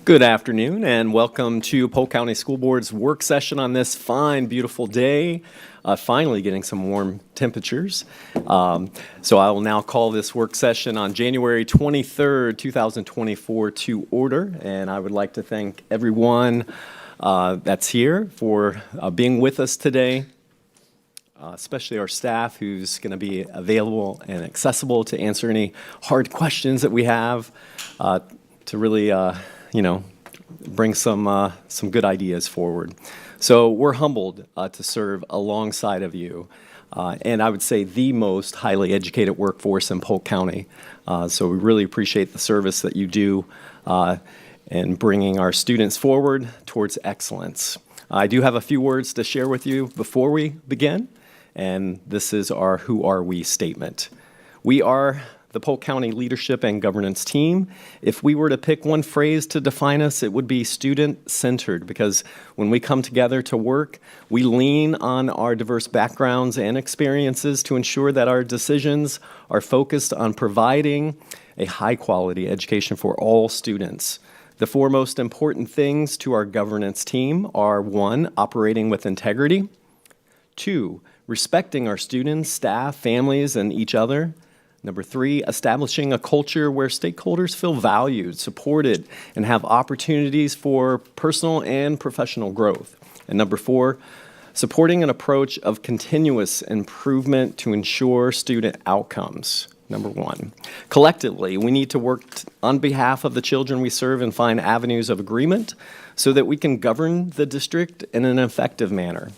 Good afternoon and welcome to Polk County School Board's work session on this fine, beautiful day. Finally getting some warm temperatures. So I will now call this work session on January 23rd, 2024 to order. And I would like to thank everyone that's here for being with us today, especially our staff who's going to be available and accessible to answer any hard questions that we have to really bring some good ideas forward. So we're humbled to serve alongside of you, and I would say the most highly educated workforce in Polk County. So we really appreciate the service that you do in bringing our students forward towards excellence. I do have a few words to share with you before we begin, and this is our Who Are We statement. We are the Polk County Leadership and Governance Team. If we were to pick one phrase to define us, it would be student-centered, because when we come together to work, we lean on our diverse backgrounds and experiences to ensure that our decisions are focused on providing a high-quality education for all students. The four most important things to our governance team are: 1, operating with integrity; 2, respecting our students, staff, families, and each other; 3, establishing a culture where stakeholders feel valued, supported, and have opportunities for personal and professional growth; and 4, supporting an approach of continuous improvement to ensure student outcomes. 1, collectively, we need to work on behalf of the children we serve and find avenues of agreement so that we can govern the district in an effective manner.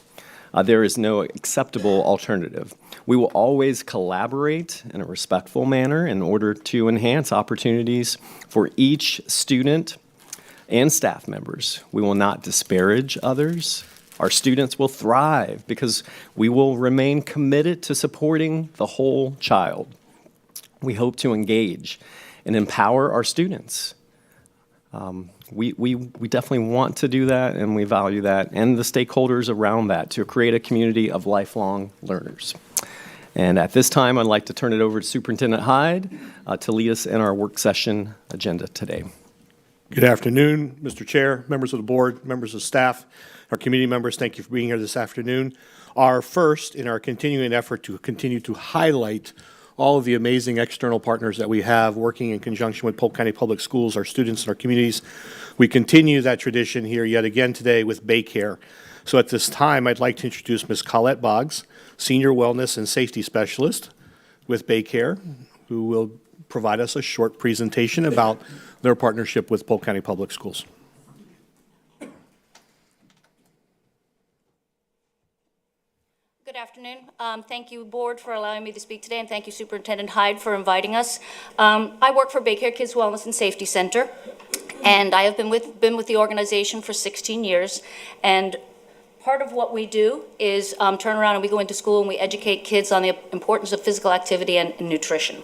There is no acceptable alternative. We will always collaborate in a respectful manner in order to enhance opportunities for each student and staff members. We will not disparage others. Our students will thrive because we will remain committed to supporting the whole child. We hope to engage and empower our students. We definitely want to do that, and we value that, and the stakeholders around that, to create a community of lifelong learners. And at this time, I'd like to turn it over to Superintendent Hyde to lead us in our work session agenda today. Good afternoon, Mr. Chair, members of the board, members of staff, our community members. Thank you for being here this afternoon. Our first in our continuing effort to continue to highlight all of the amazing external partners that we have working in conjunction with Polk County Public Schools, our students and our communities. We continue that tradition here yet again today with BayCare. So at this time, I'd like to introduce Ms. Colette Boggs, Senior Wellness and Safety Specialist with BayCare, who will provide us a short presentation about their partnership with Polk County Public Schools. Good afternoon. Thank you, Board, for allowing me to speak today, and thank you, Superintendent Hyde, for inviting us. I work for BayCare Kids Wellness and Safety Center, and I have been with the organization for 16 years. And part of what we do is turn around and we go into school and we educate kids on the importance of physical activity and nutrition.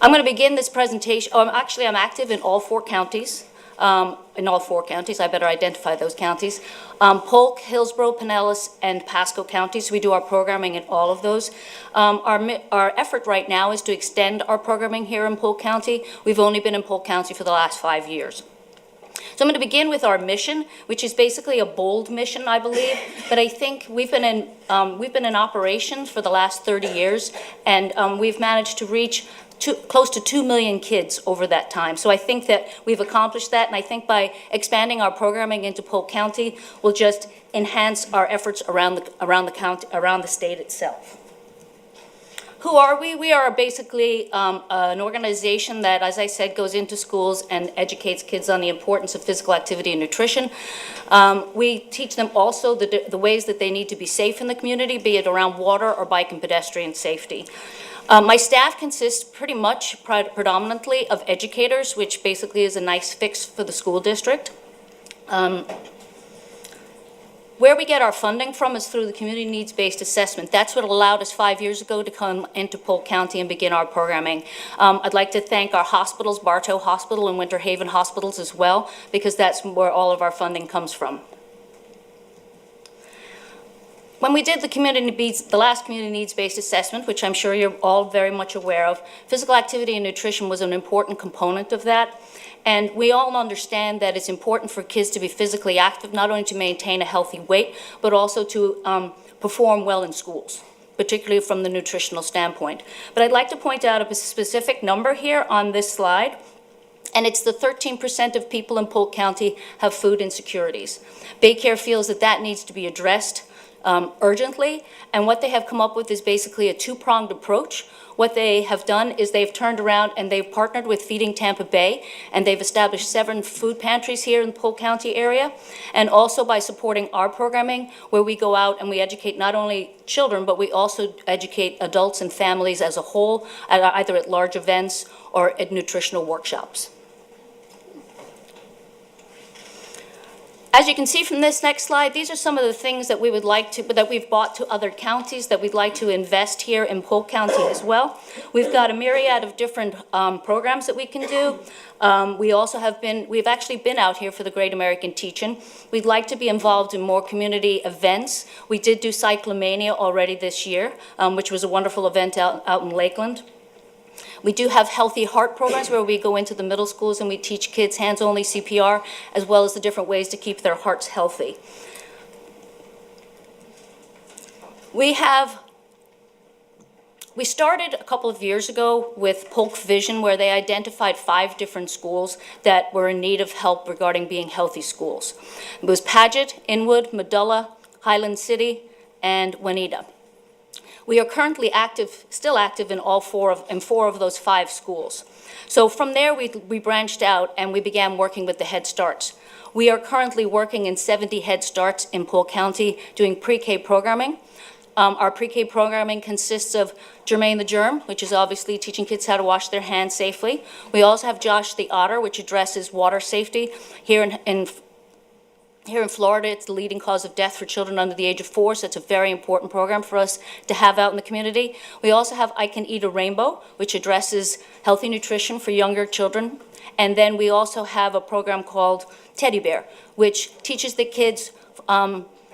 I'm going to begin this presentation. I'm active in all 4 counties. I better identify those counties. Polk, Hillsborough, Pinellas, and Pasco counties. We do our programming in all of those. Our effort right now is to extend our programming here in Polk County. We've only been in Polk County for the last 5 years. So I'm going to begin with our mission, which is basically a bold mission, I believe. But I think we've been in operations for the last 30 years, and we've managed to reach close to 2 million kids over that time. So I think that we've accomplished that, and I think by expanding our programming into Polk County, we'll just enhance our efforts around the county, around the state itself. Who are we? We are basically an organization that, as I said, goes into schools and educates kids on the importance of physical activity and nutrition. We teach them also the ways that they need to be safe in the community, be it around water or bike and pedestrian safety. My staff consists pretty much predominantly of educators, which basically is a nice fix for the school district. Where we get our funding from is through the community needs-based assessment. That's what allowed us 5 years ago to come into Polk County and begin our programming. I'd like to thank our hospitals, Bartow Hospital and Winter Haven Hospitals as well, because that's where all of our funding comes from. When we did the last community needs-based assessment, which I'm sure you're all very much aware of, physical activity and nutrition was an important component of that. And we all understand that it's important for kids to be physically active, not only to maintain a healthy weight, but also to perform well in schools, particularly from the nutritional standpoint. But I'd like to point out a specific number here on this slide, and it's the 13% of people in Polk County have food insecurities. BayCare feels that that needs to be addressed urgently, and what they have come up with is basically a two-pronged approach. What they have done is they've turned around and they've partnered with Feeding Tampa Bay, and they've established 7 food pantries here in the Polk County area, and also by supporting our programming, where we go out and we educate not only children, but we also educate adults and families as a whole, either at large events or at nutritional workshops. As you can see from this next slide, these are some of the things that we would like to, that we've bought to other counties that we'd like to invest here in Polk County as well. We've got a myriad of different programs that we can do. We've actually been out here for the Great American Teach-In. We'd like to be involved in more community events. We did do Cyclomania already this year, which was a wonderful event out in Lakeland. We do have healthy heart programs where we go into the middle schools and we teach kids hands-only CPR, as well as the different ways to keep their hearts healthy. We started a couple of years ago with Polk Vision, where they identified 5 different schools that were in need of help regarding being healthy schools. It was Paget, Inwood, Medulla, Highland City, and Juanita. We are currently still active in four of those 5 schools. So from there, we branched out and we began working with the Head Starts. We are currently working in 70 Head Starts in Polk County doing pre-K programming. Our pre-K programming consists of Jermaine the Germ, which is obviously teaching kids how to wash their hands safely. We also have Josh the Otter, which addresses water safety. Here in Florida, it's the leading cause of death for children under the age of 4, so it's a very important program for us to have out in the community. We also have I Can Eat a Rainbow, which addresses healthy nutrition for younger children. And then we also have a program called Teddy Bear, which teaches the kids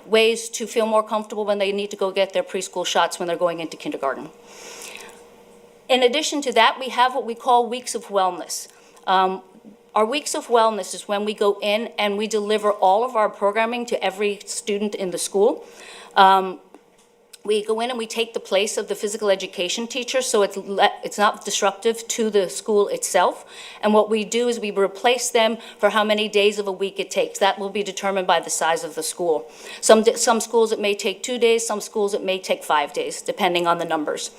ways to feel more comfortable when they need to go get their preschool shots when they're going into kindergarten. In addition to that, we have what we call Weeks of Wellness. Our Weeks of Wellness is when we go in and we deliver all of our programming to every student in the school. We go in and we take the place of the physical education teacher, so it's not disruptive to the school itself. And what we do is we replace them for how many days of a week it takes. That will be determined by the size of the school. Some schools it may take 2 days, some schools it may take 5 days, depending on the numbers.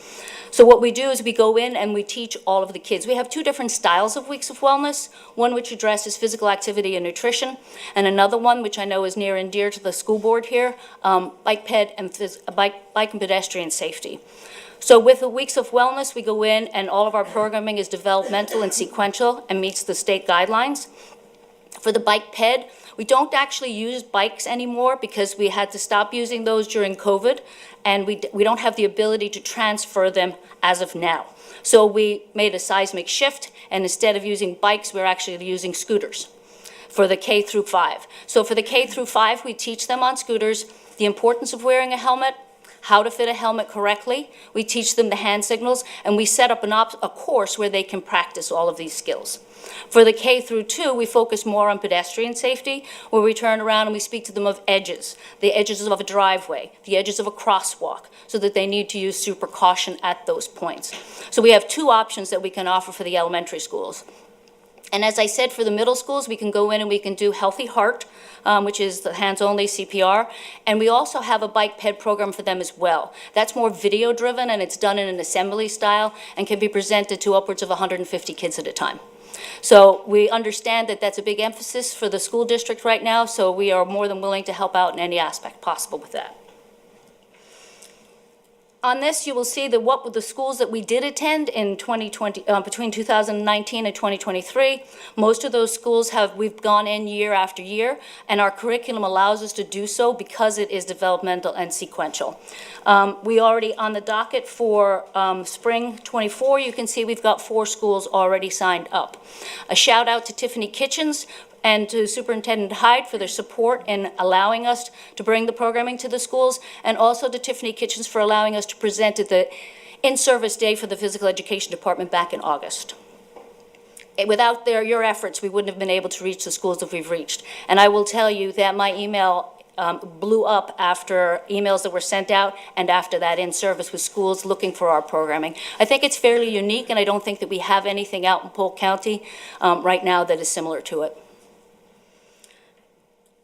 So what we do is we go in and we teach all of the kids. We have 2 different styles of Weeks of Wellness, one which addresses physical activity and nutrition, and another one which I know is near and dear to the school board here, bike and pedestrian safety. So with the Weeks of Wellness, we go in and all of our programming is developmental and sequential and meets the state guidelines. For the bike ped, we don't actually use bikes anymore because we had to stop using those during COVID, and we don't have the ability to transfer them as of now. So we made a seismic shift, and instead of using bikes, we're actually using scooters for the K through 5. So for the K through 5, we teach them on scooters the importance of wearing a helmet, how to fit a helmet correctly. We teach them the hand signals, and we set up a course where they can practice all of these skills. For the K through 2, we focus more on pedestrian safety, where we turn around and we speak to them of edges, the edges of a driveway, the edges of a crosswalk, so that they need to use super caution at those points. So we have 2 options that we can offer for the elementary schools. And as I said, for the middle schools, we can go in and we can do Healthy Heart, which is the hands-only CPR. And we also have a bike ped program for them as well. That's more video-driven, and it's done in an assembly style and can be presented to upwards of 150 kids at a time. So we understand that that's a big emphasis for the school district right now, so we are more than willing to help out in any aspect possible with that. On this, you will see that what were the schools that we did attend in 2020, between 2019 and 2023. Most of those schools we've gone in year after year, and our curriculum allows us to do so because it is developmental and sequential. We already on the docket for spring 24, you can see we've got 4 schools already signed up. A shout out to Tiffany Kitchens and to Superintendent Hyde for their support in allowing us to bring the programming to the schools, and also to Tiffany Kitchens for allowing us to present at the in-service day for the physical education department back in August. Without your efforts, we wouldn't have been able to reach the schools that we've reached. And I will tell you that my email blew up after emails that were sent out and after that in-service with schools looking for our programming. I think it's fairly unique, and I don't think that we have anything out in Polk County right now that is similar to it.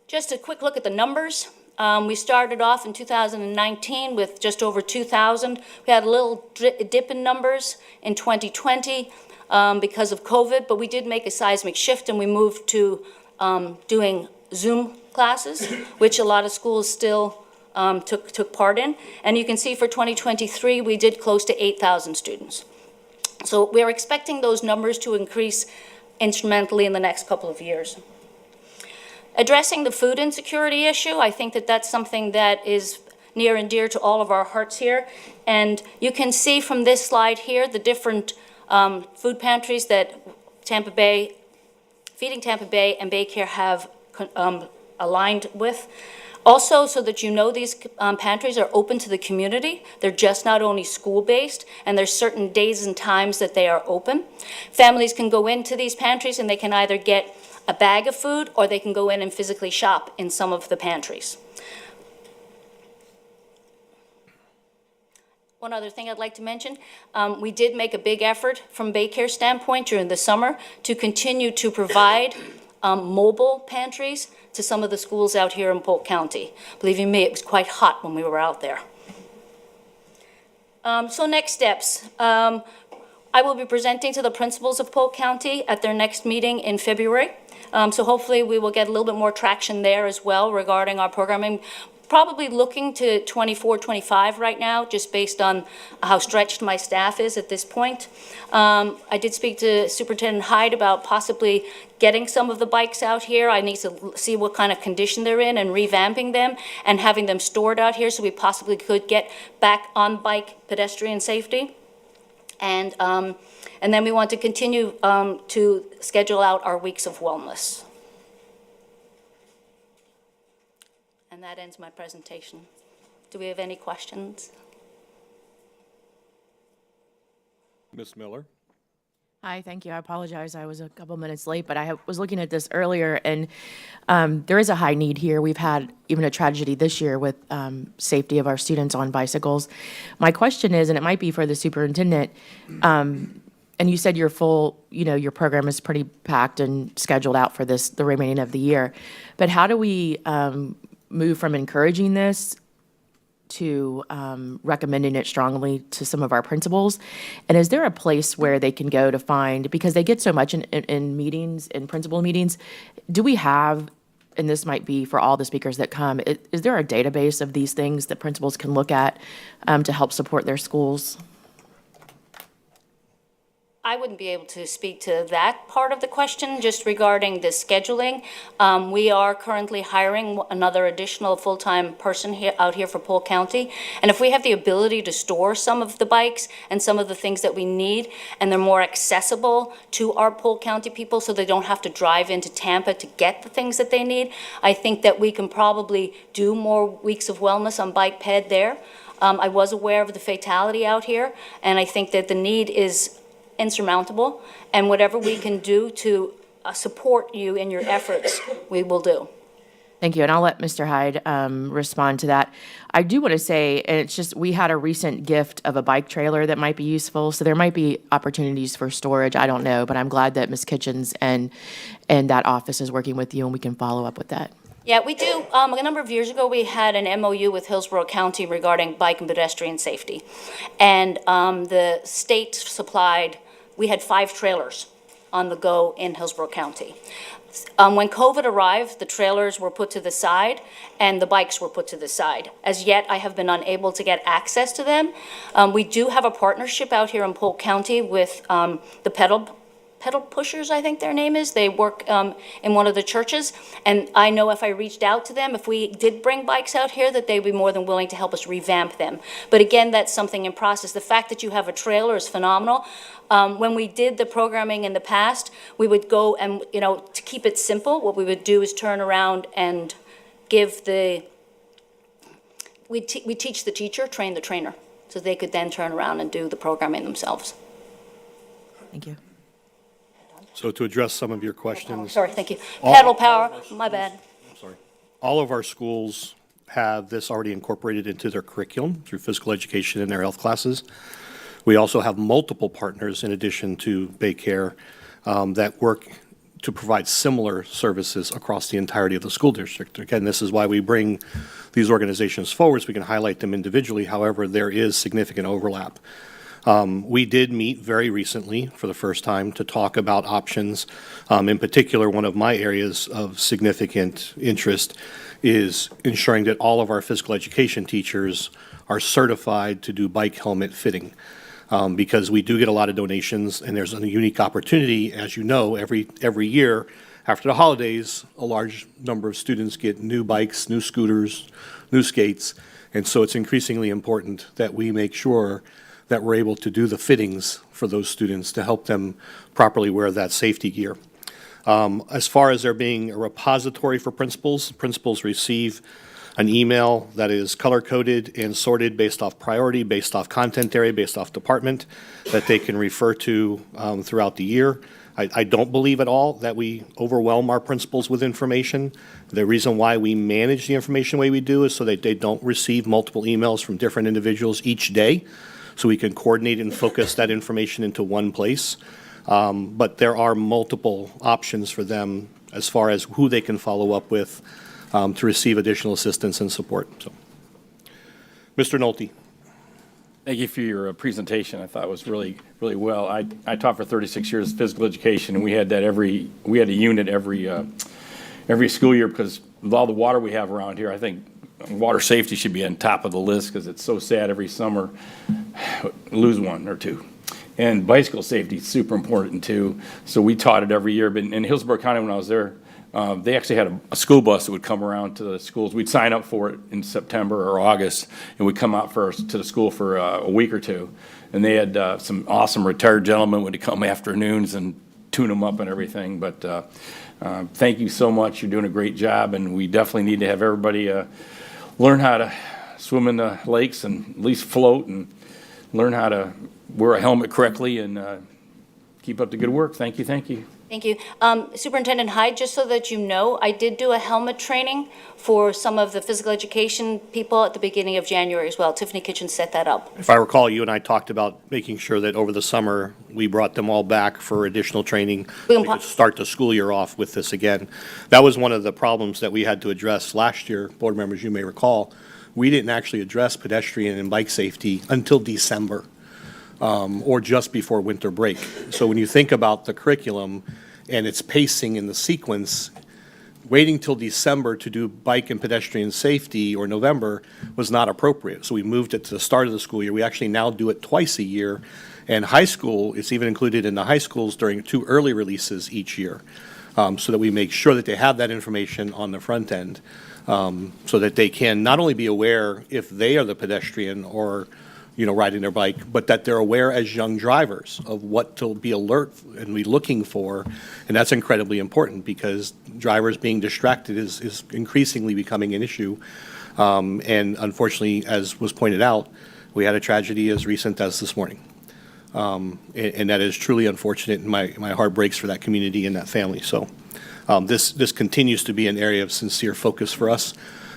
Just a quick look at the numbers. We started off in 2019 with just over 2,000. We had a little dip in numbers in 2020 because of COVID, but we did make a seismic shift and we moved to doing Zoom classes, which a lot of schools still took part in. And you can see for 2023, we did close to 8,000 students. So we're expecting those numbers to increase instrumentally in the next couple of years. Addressing the food insecurity issue, I think that that's something that is near and dear to all of our hearts here. And you can see from this slide here the different food pantries that Feeding Tampa Bay and BayCare have aligned with. Also, so that you know, these pantries are open to the community. They're just not only school-based, and there's certain days and times that they are open. Families can go into these pantries and they can either get a bag of food or they can go in and physically shop in some of the pantries. One other thing I'd like to mention, we did make a big effort from BayCare standpoint during the summer to continue to provide mobile pantries to some of the schools out here in Polk County. Believe you me, it was quite hot when we were out there. So next steps. I will be presenting to the principals of Polk County at their next meeting in February. So hopefully we will get a little bit more traction there as well regarding our programming. Probably looking to 24, 25 right now, just based on how stretched my staff is at this point. I did speak to Superintendent Hyde about possibly getting some of the bikes out here. I need to see what kind of condition they're in and revamping them and having them stored out here so we possibly could get back on bike pedestrian safety. And then we want to continue to schedule out our weeks of wellness. And that ends my presentation. Do we have any questions? Ms. Miller? Hi, thank you. I apologize. I was a couple minutes late, but I was looking at this earlier, and there is a high need here. We've had even a tragedy this year with safety of our students on bicycles. My question is, and it might be for the superintendent, and you said your your program is pretty packed and scheduled out for the remaining of the year, but how do we move from encouraging this to recommending it strongly to some of our principals? And is there a place where they can go to find, because they get so much in meetings, in principal meetings, do we have, and this might be for all the speakers that come, is there a database of these things that principals can look at to help support their schools? I wouldn't be able to speak to that part of the question, just regarding the scheduling. We are currently hiring another additional full-time person out here for Polk County. And if we have the ability to store some of the bikes and some of the things that we need, and they're more accessible to our Polk County people so they don't have to drive into Tampa to get the things that they need, I think that we can probably do more weeks of wellness on bike ped there. I was aware of the fatality out here, and I think that the need is insurmountable, and whatever we can do to support you in your efforts, we will do. Thank you, and I'll let Mr. Hyde respond to that. I do want to say, and it's just, we had a recent gift of a bike trailer that might be useful, so there might be opportunities for storage, I don't know, but I'm glad that Ms. Kitchens and that office is working with you, and we can follow up with that. Yeah, we do. A number of years ago, we had an MOU with Hillsborough County regarding bike and pedestrian safety, and the state supplied, we had 5 trailers on the go in Hillsborough County. When COVID arrived, the trailers were put to the side and the bikes were put to the side. As yet, I have been unable to get access to them. We do have a partnership out here in Polk County with the pedal pedal pushers, I think their name is. They work in one of the churches. And I know if I reached out to them, if we did bring bikes out here, that they'd be more than willing to help us revamp them. But again, that's something in process. The fact that you have a trailer is phenomenal. When we did the programming in the past, we would go and, to keep it simple, what we would do is turn around and give we teach the teacher, train the trainer, so they could then turn around and do the programming themselves. Thank you. So to address some of your questions. Sorry, thank you. Pedal power, my bad. Sorry. All of our schools have this already incorporated into their curriculum through physical education and their health classes. We also have multiple partners in addition to BayCare that work to provide similar services across the entirety of the school district. Again, this is why we bring these organizations forward, so we can highlight them individually. However, there is significant overlap. We did meet very recently for the first time to talk about options. In particular, one of my areas of significant interest is ensuring that all of our physical education teachers are certified to do bike helmet fitting. Because we do get a lot of donations, and there's a unique opportunity, as you know, every year after the holidays, a large number of students get new bikes, new scooters, new skates, and so it's increasingly important that we make sure that we're able to do the fittings for those students to help them properly wear that safety gear. As far as there being a repository for principals receive an email that is color-coded and sorted based off priority, based off content area, based off department, that they can refer to throughout the year. I don't believe at all that we overwhelm our principals with information. The reason why we manage the information the way we do is so that they don't receive multiple emails from different individuals each day, so we can coordinate and focus that information into one place. But there are multiple options for them as far as who they can follow up with to receive additional assistance and support. So, Mr. Nolte. Thank you for your presentation. I thought it was really, really well. I taught for 36 years physical education, and we had a unit every school year, because with all the water we have around here, I think water safety should be on top of the list, because it's so sad every summer lose one or two. And bicycle safety is super important too. So we taught it every year. But in Hillsborough County, when I was there, they actually had a school bus that would come around to the schools. We'd sign up for it in September or August, and we'd come out to the school for a week or two. And they had some awesome retired gentlemen would come afternoons and tune them up and everything. But thank you so much. You're doing a great job, and we definitely need to have everybody learn how to swim in the lakes and at least float, and learn how to wear a helmet correctly, and keep up the good work. Thank you, thank you. Thank you. Superintendent Hyde, just so that you know, I did do a helmet training for some of the physical education people at the beginning of January as well. Tiffany Kitchen set that up. If I recall, you and I talked about making sure that over the summer, we brought them all back for additional training. We could start the school year off with this again. That was one of the problems that we had to address last year. Board members, you may recall, we didn't actually address pedestrian and bike safety until December. Or just before winter break. So when you think about the curriculum and its pacing in the sequence, waiting till December to do bike and pedestrian safety, or November, was not appropriate. So we moved it to the start of the school year. We actually now do it twice a year. And high school, it's even included in the high schools during 2 early releases each year, so that we make sure that they have that information on the front end, so that they can not only be aware if they are the pedestrian or riding their bike, but that they're aware as young drivers of what to be alert and be looking for. And that's incredibly important, because drivers being distracted is increasingly becoming an issue. And unfortunately, as was pointed out, we had a tragedy as recent as this morning. And that is truly unfortunate, and my heart breaks for that community and that family. So this continues to be an area of sincere focus for us.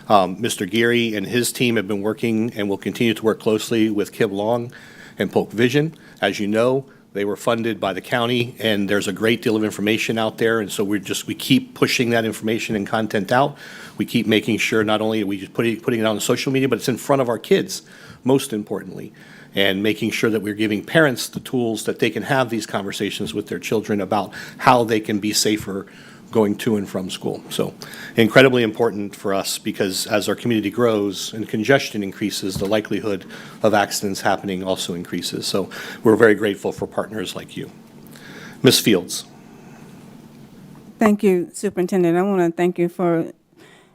Mr. Geary and his team have been working and will continue to work closely with Kib Long and Polk Vision. As you know, they were funded by the county, and there's a great deal of information out there, and so we keep pushing that information and content out. We keep making sure not only are we just putting it on social media, but it's in front of our kids, most importantly, and making sure that we're giving parents the tools that they can have these conversations with their children about how they can be safer going to and from school. So incredibly important for us, because as our community grows and congestion increases, the likelihood of accidents happening also increases. So we're very grateful for partners like you. Ms. Fields. Thank you, Superintendent. I want to thank you for,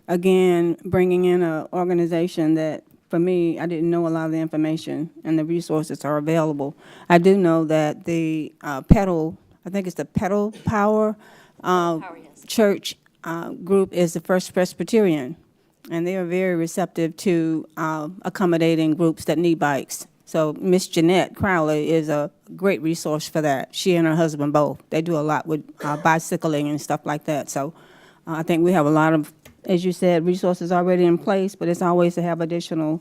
again, bringing in an organization that, for me, I didn't know a lot of the information, and the resources are available. I do know that the Pedal, I think it's the Pedal Power yes. Church group is the First Presbyterian, and they are very receptive to accommodating groups that need bikes. So Miss Jeanette Crowley is a great resource for that. She and her husband both. They do a lot with bicycling and stuff like that. So I think we have a lot of, as you said, resources already in place, but it's always to have additional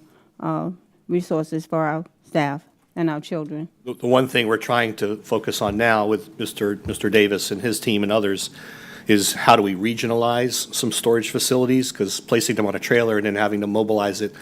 resources for our staff and our children. The one thing we're trying to focus on now with Mr. Davis and his team and others is how do we regionalize some storage facilities? Because placing them on a trailer and then having to mobilize it,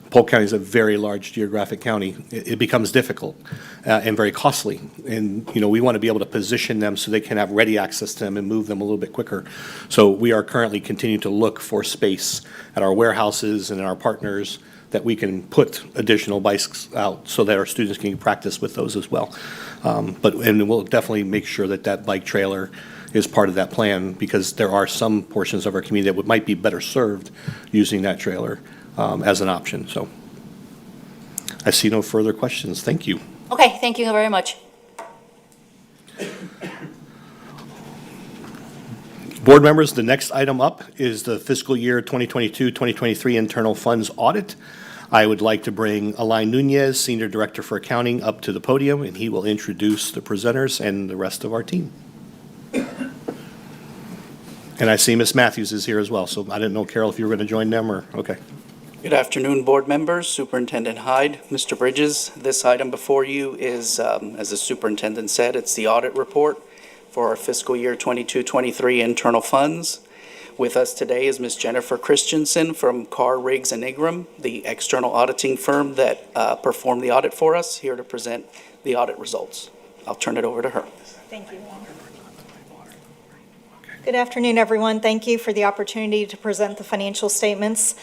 Polk County is a very large geographic county. It becomes difficult and very costly. And, you know, we want to be able to position them so they can have ready access to them and move them a little bit quicker. So we are currently continuing to look for space at our warehouses and our partners that we can put additional bikes out so that our students can practice with those as well. And we'll definitely make sure that that bike trailer is part of that plan, because there are some portions of our community that might be better served using that trailer as an option. So I see no further questions. Thank you. Okay, thank you very much. Board members, the next item up is the fiscal year 2022-2023 internal funds audit. I would like to bring Alain Nunez, Senior Director for Accounting, up to the podium, and he will introduce the presenters and the rest of our team. And I see Ms. Matthews is here as well, so I didn't know, Carol, if you were going to join them or, okay. Good afternoon, board members, Superintendent Hyde, Mr. Bridges. This item before you is, as the superintendent said, it's the audit report for our fiscal year 22-23 internal funds. With us today is Ms. Jennifer Christensen from Carr, Riggs & Ingram, the external auditing firm that performed the audit for us, here to present the audit results. I'll turn it over to her. Thank you. Good afternoon, everyone. Thank you for the opportunity to present the financial statements.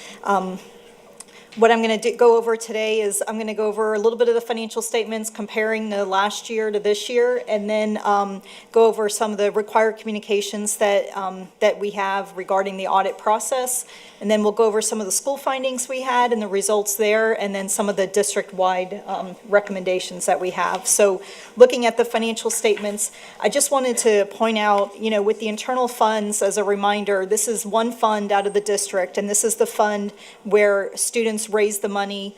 What I'm going to go over today is I'm going to go over a little bit of the financial statements comparing the last year to this year, and then go over some of the required communications that we have regarding the audit process. And then we'll go over some of the school findings we had and the results there, and then some of the district-wide recommendations that we have. So looking at the financial statements, I just wanted to point out, you know, with the internal funds, as a reminder, this is one fund out of the district, and this is the fund where students raise the money.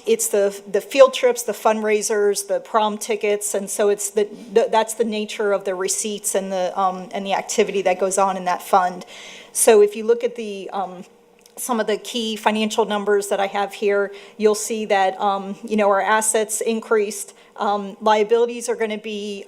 It's the field trips, the fundraisers, the prom tickets, and so it's that's the nature of the receipts and the activity that goes on in that fund. So if you look at the some of the key financial numbers that I have here, you'll see that you know, our assets increased. Liabilities are going to be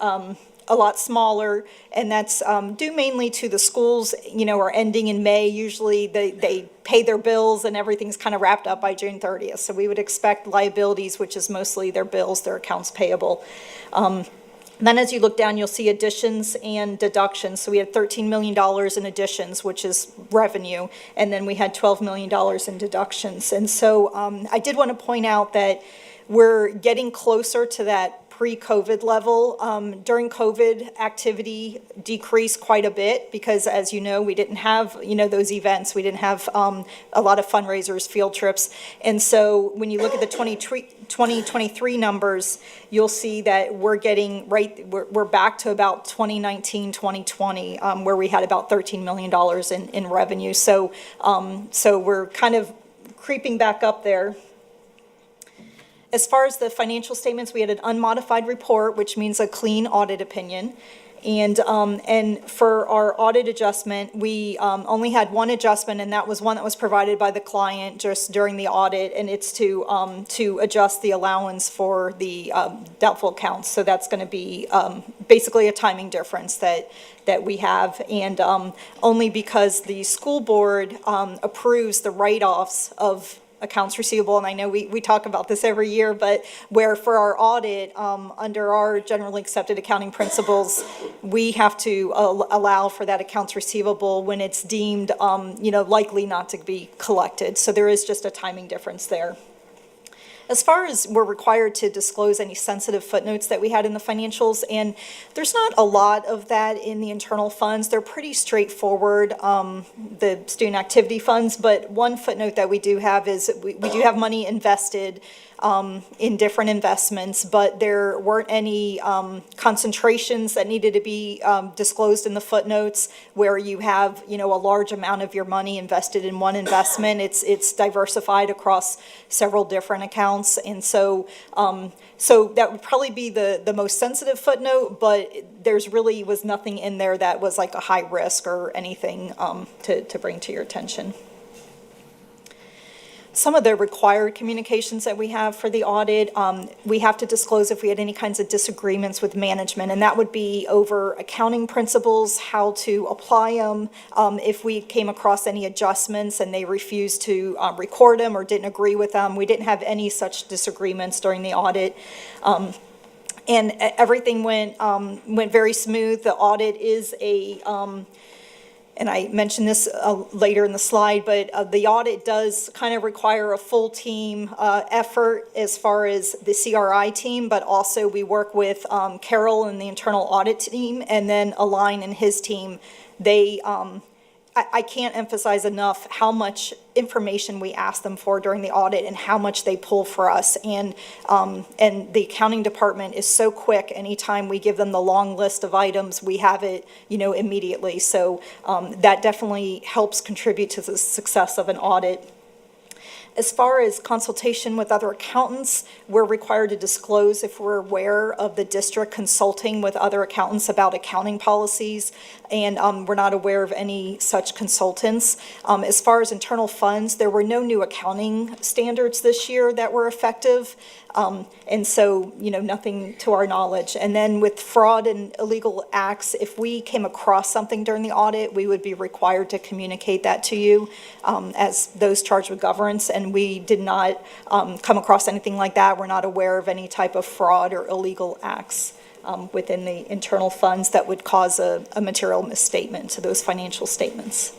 a lot smaller, and that's due mainly to the schools, you know, are ending in May. Usually they pay their bills and everything's kind of wrapped up by June 30th. So we would expect liabilities, which is mostly their bills, their accounts payable. Then as you look down, you'll see additions and deductions. So we had $13 million in additions, which is revenue, and then we had $12 million in deductions. And so I did want to point out that we're getting closer to that pre-COVID level. During COVID, activity decreased quite a bit because, as you know, we didn't have, you know, those events. We didn't have a lot of fundraisers, field trips. And so when you look at the 2023 numbers, you'll see that we're getting we're back to about 2019, 2020, where we had about $13 million in revenue. So, so we're kind of creeping back up there. As far as the financial statements, we had an unmodified report, which means a clean audit opinion. And for our audit adjustment, we only had one adjustment, and that was one that was provided by the client just during the audit, and it's to adjust the allowance for the doubtful accounts. So that's going to be basically a timing difference that we have, and only because the school board approves the write-offs of accounts receivable, and I know we talk about this every year, but where for our audit, under our generally accepted accounting principles, we have to allow for that accounts receivable when it's deemed, you know, likely not to be collected. So there is just a timing difference there. As far as we're required to disclose any sensitive footnotes that we had in the financials, and there's not a lot of that in the internal funds. They're pretty straightforward, the student activity funds, but one footnote that we do have is we do have money invested in different investments, but there weren't any concentrations that needed to be disclosed in the footnotes where you have, a large amount of your money invested in one investment. It's diversified across several different accounts, and so that would probably be the most sensitive footnote, but there's really was nothing in there that was like a high risk or anything to bring to your attention. Some of the required communications that we have for the audit, we have to disclose if we had any kinds of disagreements with management, and that would be over accounting principles, how to apply them, if we came across any adjustments and they refused to record them or didn't agree with them. We didn't have any such disagreements during the audit. And everything went very smooth. The audit is and I mentioned this later in the slide, but the audit does kind of require a full team effort as far as the CRI team, but also we work with Carol and the internal audit team, and then Align and his team. I can't emphasize enough how much information we ask them for during the audit and how much they pull for us. And the accounting department is so quick. Anytime we give them the long list of items, we have it, immediately. So that definitely helps contribute to the success of an audit. As far as consultation with other accountants, we're required to disclose if we're aware of the district consulting with other accountants about accounting policies, and we're not aware of any such consultants. As far as internal funds, there were no new accounting standards this year that were effective, and so, nothing to our knowledge. And then with fraud and illegal acts, if we came across something during the audit, we would be required to communicate that to you as those charged with governance, and we did not come across anything like that. We're not aware of any type of fraud or illegal acts within the internal funds that would cause a material misstatement to those financial statements.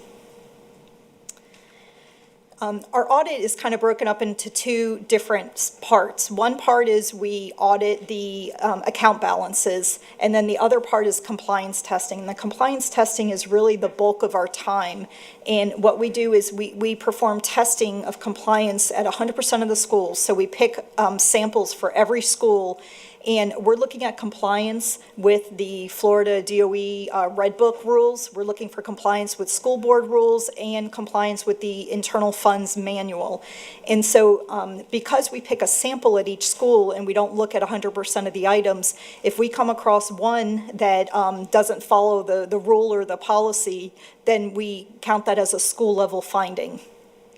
Our audit is kind of broken up into two different parts. One part is we audit the account balances, and then the other part is compliance testing. And the compliance testing is really the bulk of our time. And what we do is we perform testing of compliance at 100% of the schools. So we pick samples for every school, and we're looking at compliance with the Florida DOE Red Book rules. We're looking for compliance with school board rules and compliance with the internal funds manual. And so because we pick a sample at each school and we don't look at 100% of the items, if we come across one that doesn't follow the rule or the policy, then we count that as a school level finding.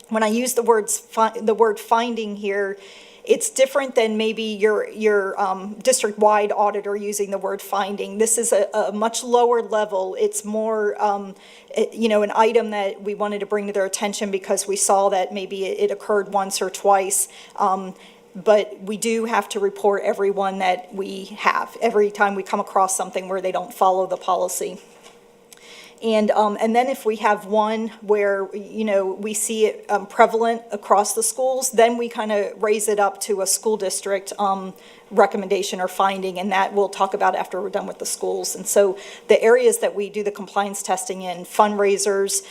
When I use the word finding here, it's different than maybe your district-wide auditor using the word finding. This is a much lower level. It's more, an item that we wanted to bring to their attention because we saw that maybe it occurred once or twice. But we do have to report every one that we have, every time we come across something where they don't follow the policy. And then if we have one where, we see it prevalent across the schools, then we kind of raise it up to a school district recommendation or finding, and that we'll talk about after we're done with the schools. And so the areas that we do the compliance testing in: fundraisers,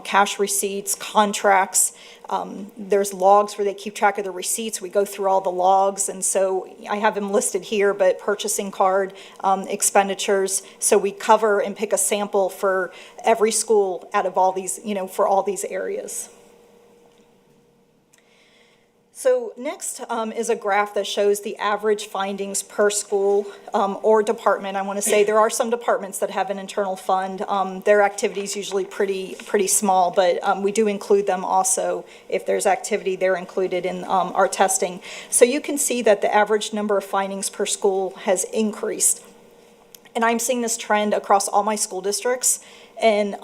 cash receipts, contracts. There's logs where they keep track of the receipts. We go through all the logs, and so I have them listed here, but purchasing card, expenditures. So we cover and pick a sample for every school out of all these, for all these areas. So next is a graph that shows the average findings per school or department. I want to say there are some departments that have an internal fund. Their activity is usually pretty small, but we do include them also. If there's activity, they're included in our testing. So you can see that the average number of findings per school has increased. And I'm seeing this trend across all my school districts. And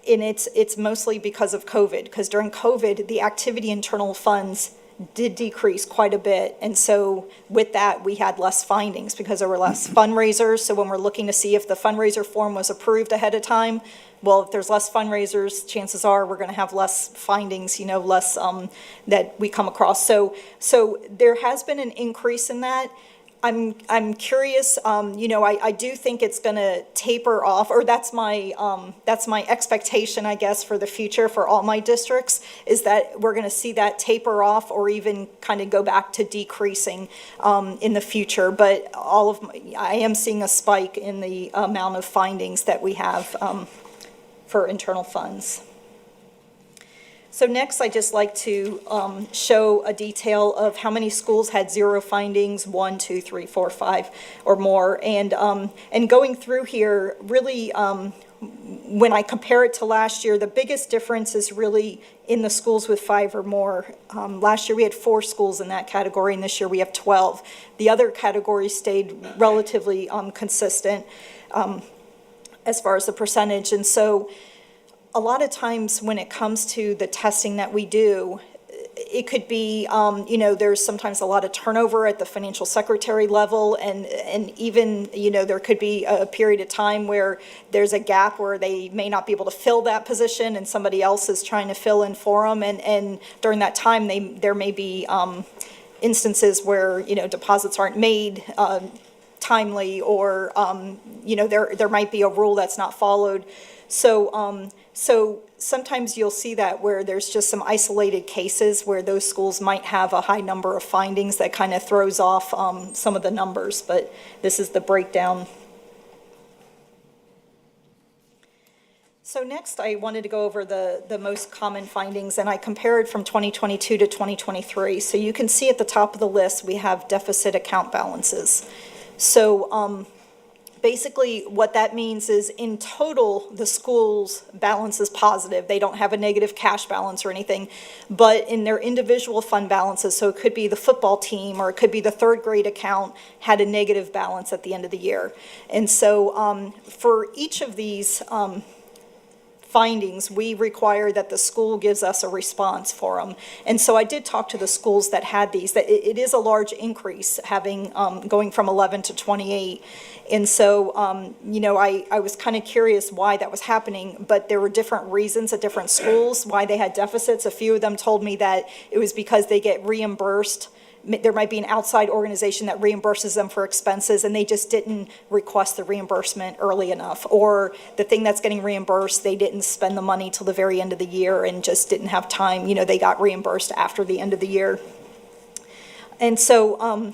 it's mostly because of COVID, because during COVID, the activity internal funds did decrease quite a bit. And so with that, we had less findings because there were less fundraisers. So when we're looking to see if the fundraiser form was approved ahead of time, well, if there's less fundraisers, chances are we're going to have less findings, less that we come across. So there has been an increase in that. I'm curious, I do think it's going to taper off, or that's my expectation, I guess, for the future for all my districts, is that we're going to see that taper off or even kind of go back to decreasing in the future. But I am seeing a spike in the amount of findings that we have for internal funds. So next, I'd just like to show a detail of how many schools had 0 findings, 1, 2, 3, 4, 5, or more. And going through here, really, when I compare it to last year, the biggest difference is really in the schools with 5 or more. Last year, we had 4 schools in that category, and this year we have 12. The other categories stayed relatively consistent as far as the percentage. And so a lot of times when it comes to the testing that we do, it could be, there's sometimes a lot of turnover at the financial secretary level, and even, there could be a period of time where there's a gap where they may not be able to fill that position and somebody else is trying to fill in for them. And during that time, there may be instances where, deposits aren't made timely, or, there might be a rule that's not followed. So sometimes you'll see that where there's just some isolated cases where those schools might have a high number of findings that kind of throws off some of the numbers, but this is the breakdown. So next, I wanted to go over the most common findings, and I compared from 2022 to 2023. So you can see at the top of the list, we have deficit account balances. So basically, what that means is in total, the school's balance is positive. They don't have a negative cash balance or anything, but in their individual fund balances, so it could be the football team or it could be the 3rd grade account, had a negative balance at the end of the year. And so for each of these findings, we require that the school gives us a response for them. And so I did talk to the schools that had these, that it is a large increase having, going from 11 to 28. And so, I was kind of curious why that was happening, but there were different reasons at different schools why they had deficits. A few of them told me that it was because they get reimbursed. There might be an outside organization that reimburses them for expenses, and they just didn't request the reimbursement early enough. Or the thing that's getting reimbursed, they didn't spend the money till the very end of the year and just didn't have time. They got reimbursed after the end of the year. And so,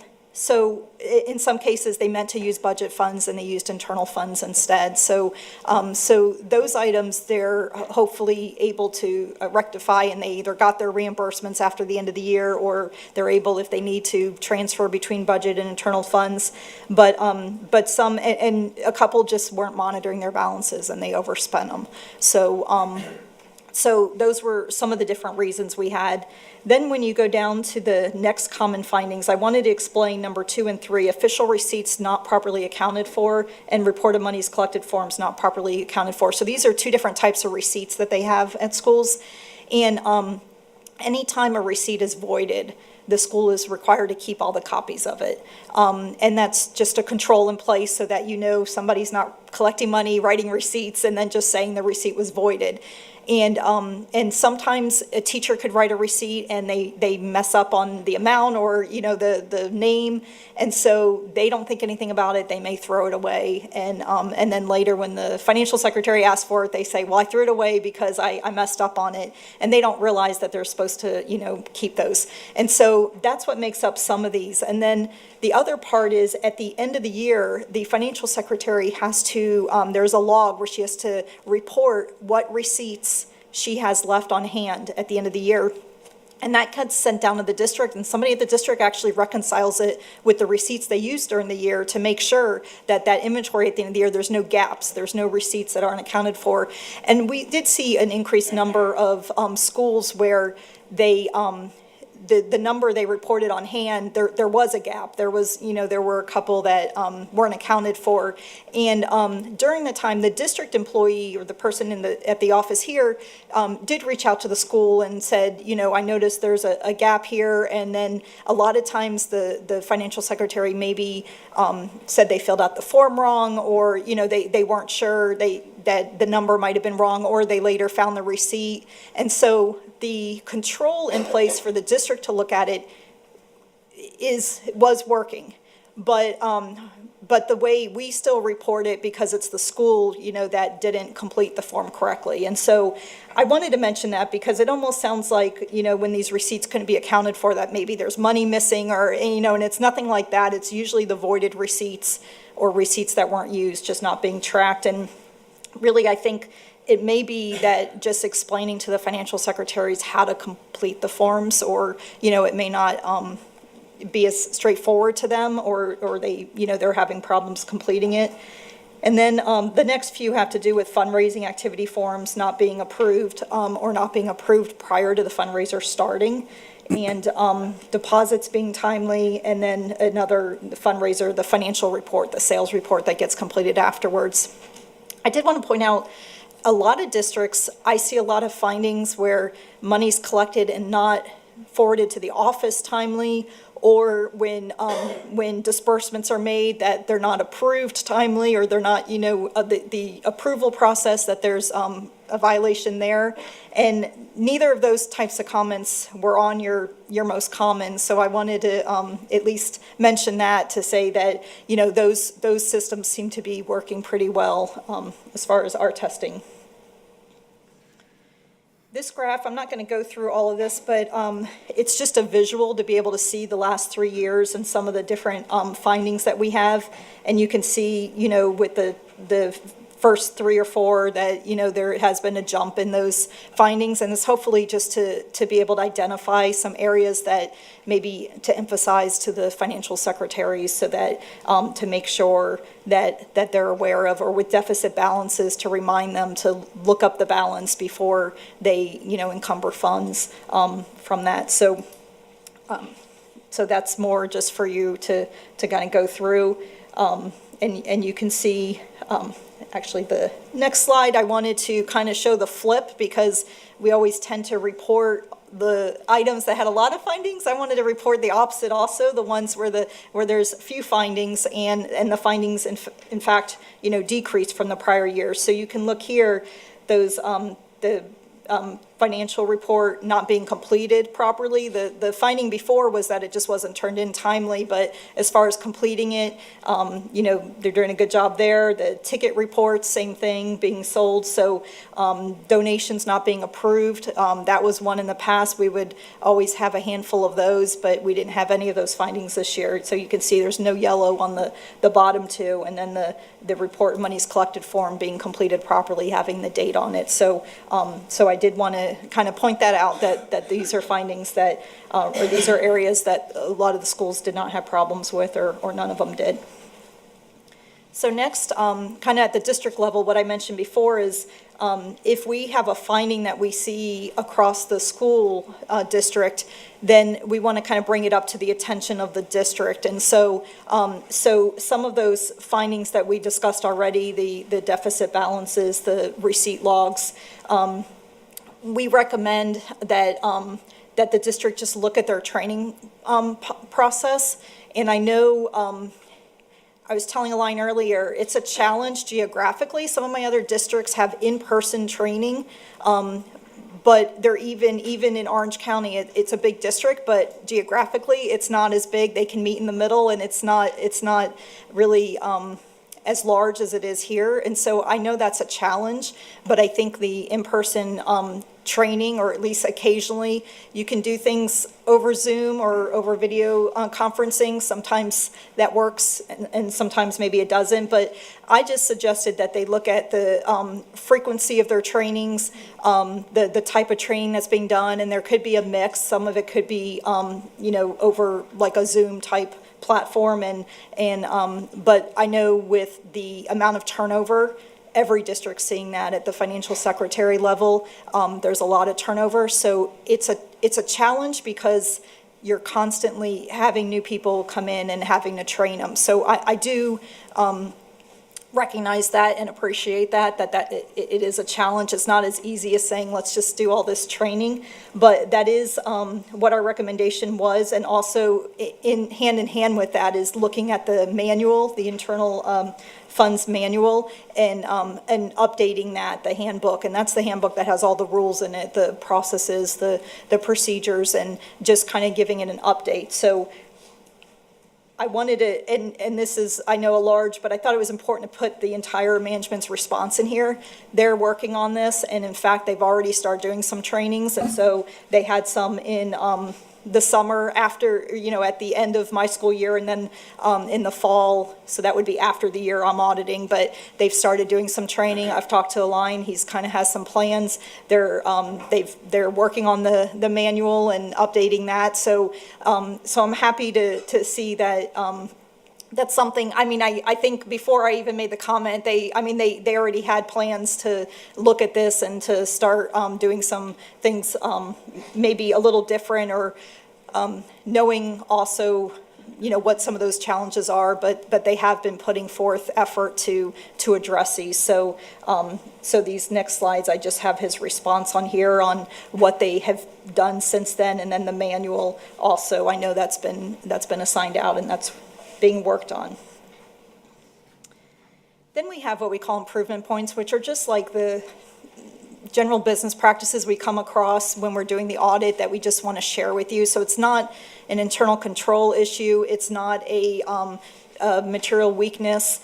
in some cases, they meant to use budget funds and they used internal funds instead. So those items they're hopefully able to rectify, and they either got their reimbursements after the end of the year, or they're able, if they need to, transfer between budget and internal funds. But some, and a couple just weren't monitoring their balances and they overspent them. So those were some of the different reasons we had. Then when you go down to the next common findings, I wanted to explain number 2 and 3, official receipts not properly accounted for and reported monies collected forms not properly accounted for. So these are 2 different types of receipts that they have at schools. And anytime a receipt is voided, the school is required to keep all the copies of it. And that's just a control in place so that somebody's not collecting money, writing receipts, and then just saying the receipt was voided. And sometimes a teacher could write a receipt and they mess up on the amount or, the name. And so they don't think anything about it. They may throw it away. And then later when the financial secretary asks for it, they say, well, I threw it away because I messed up on it. And they don't realize that they're supposed to, keep those. And so that's what makes up some of these. And then the other part is at the end of the year, the financial secretary has to, there's a log where she has to report what receipts she has left on hand at the end of the year. And that gets sent down to the district, and somebody at the district actually reconciles it with the receipts they used during the year to make sure that that inventory at the end of the year, there's no gaps, there's no receipts that aren't accounted for. And we did see an increased number of schools where the number they reported on hand, there was a gap. There was, there were a couple that weren't accounted for. And during the time, the district employee or the person at the office here did reach out to the school and said, I noticed there's a gap here. And then a lot of times the financial secretary maybe said they filled out the form wrong, or, they weren't sure that the number might have been wrong, or they later found the receipt. And so the control in place for the district to look at it was working. But the way we still report it, because it's the school, that didn't complete the form correctly. And so I wanted to mention that because it almost sounds like, when these receipts couldn't be accounted for, that maybe there's money missing, or, and it's nothing like that. It's usually the voided receipts or receipts that weren't used, just not being tracked. And really, I think it may be that just explaining to the financial secretaries how to complete the forms, or, it may not be as straightforward to them, or they, they're having problems completing it. And then the next few have to do with fundraising activity forms not being approved, or not being approved prior to the fundraiser starting, and deposits being timely, and then another fundraiser, the financial report, the sales report that gets completed afterwards. I did want to point out, a lot of districts, I see a lot of findings where money's collected and not forwarded to the office timely, or when disbursements are made that they're not approved timely, or they're not, the approval process, that there's a violation there. And neither of those types of comments were on your most common. So I wanted to at least mention that, to say that, those systems seem to be working pretty well as far as our testing. This graph, I'm not going to go through all of this, but it's just a visual to be able to see the last 3 years and some of the different findings that we have. And you can see, with the first 3 or 4 that, there has been a jump in those findings. And it's hopefully just to be able to identify some areas that maybe to emphasize to the financial secretaries, so that to make sure that they're aware of, or with deficit balances, to remind them to look up the balance before they, encumber funds from that. So that's more just for you to kind of go through. And you can see, actually the next slide, I wanted to kind of show the flip, because we always tend to report the items that had a lot of findings. I wanted to report the opposite also, the ones where there's few findings, and the findings in fact, decreased from the prior year. So you can look here, those the financial report not being completed properly. The finding before was that it just wasn't turned in timely, but as far as completing it, they're doing a good job there. The ticket reports, same thing, being sold. So donations not being approved, that was one in the past. We would always have a handful of those, but we didn't have any of those findings this year. So you can see there's no yellow on the bottom two, and then the report monies collected form being completed properly, having the date on it. So I did want to kind of point that out, that these are findings that, or these are areas that a lot of the schools did not have problems with, or none of them did. So next, kind of at the district level, what I mentioned before is, if we have a finding that we see across the school district, then we want to kind of bring it up to the attention of the district. And so some of those findings that we discussed already, the deficit balances, the receipt logs, we recommend that that the district just look at their training process. And I know, I was telling Aline earlier, it's a challenge geographically. Some of my other districts have in-person training, but they're even in Orange County, it's a big district, but geographically it's not as big. They can meet in the middle, and it's not really as large as it is here. And so I know that's a challenge, but I think the in-person training, or at least occasionally, you can do things over Zoom or over video conferencing. Sometimes that works, and sometimes maybe it doesn't. But I just suggested that they look at the frequency of their trainings, the type of training that's being done, and there could be a mix. Some of it could be, over like a Zoom type platform, but I know with the amount of turnover every district seeing that at the financial secretary level. There's a lot of turnover, so it's a challenge because you're constantly having new people come in and having to train them. So I do recognize that and appreciate that it is a challenge. It's not as easy as saying, let's just do all this training, but that is what our recommendation was. And also in hand with that is looking at the manual, the internal funds manual, and updating that, the handbook. And that's the handbook that has all the rules in it, the processes, the procedures, and just kind of giving it an update. So I wanted to, and this is, I know, a large, but I thought it was important to put the entire management's response in here. They're working on this, and in fact, they've already started doing some trainings, and so they had some in the summer after, at the end of my school year, and then in the fall, so that would be after the year I'm auditing, but they've started doing some training. I've talked to Align, he's kind of has some plans. They're working on the manual and updating that, so I'm happy to see that that's something. I think before I even made the comment, they already had plans to look at this and to start doing some things maybe a little different, or knowing also, what some of those challenges are, but they have been putting forth effort to address these. So these next slides, I just have his response on here on what they have done since then, and then the manual also. I know that's been assigned out, and that's being worked on. Then we have what we call improvement points, which are just like the general business practices we come across when we're doing the audit that we just want to share with you. So it's not an internal control issue, it's not a material weakness,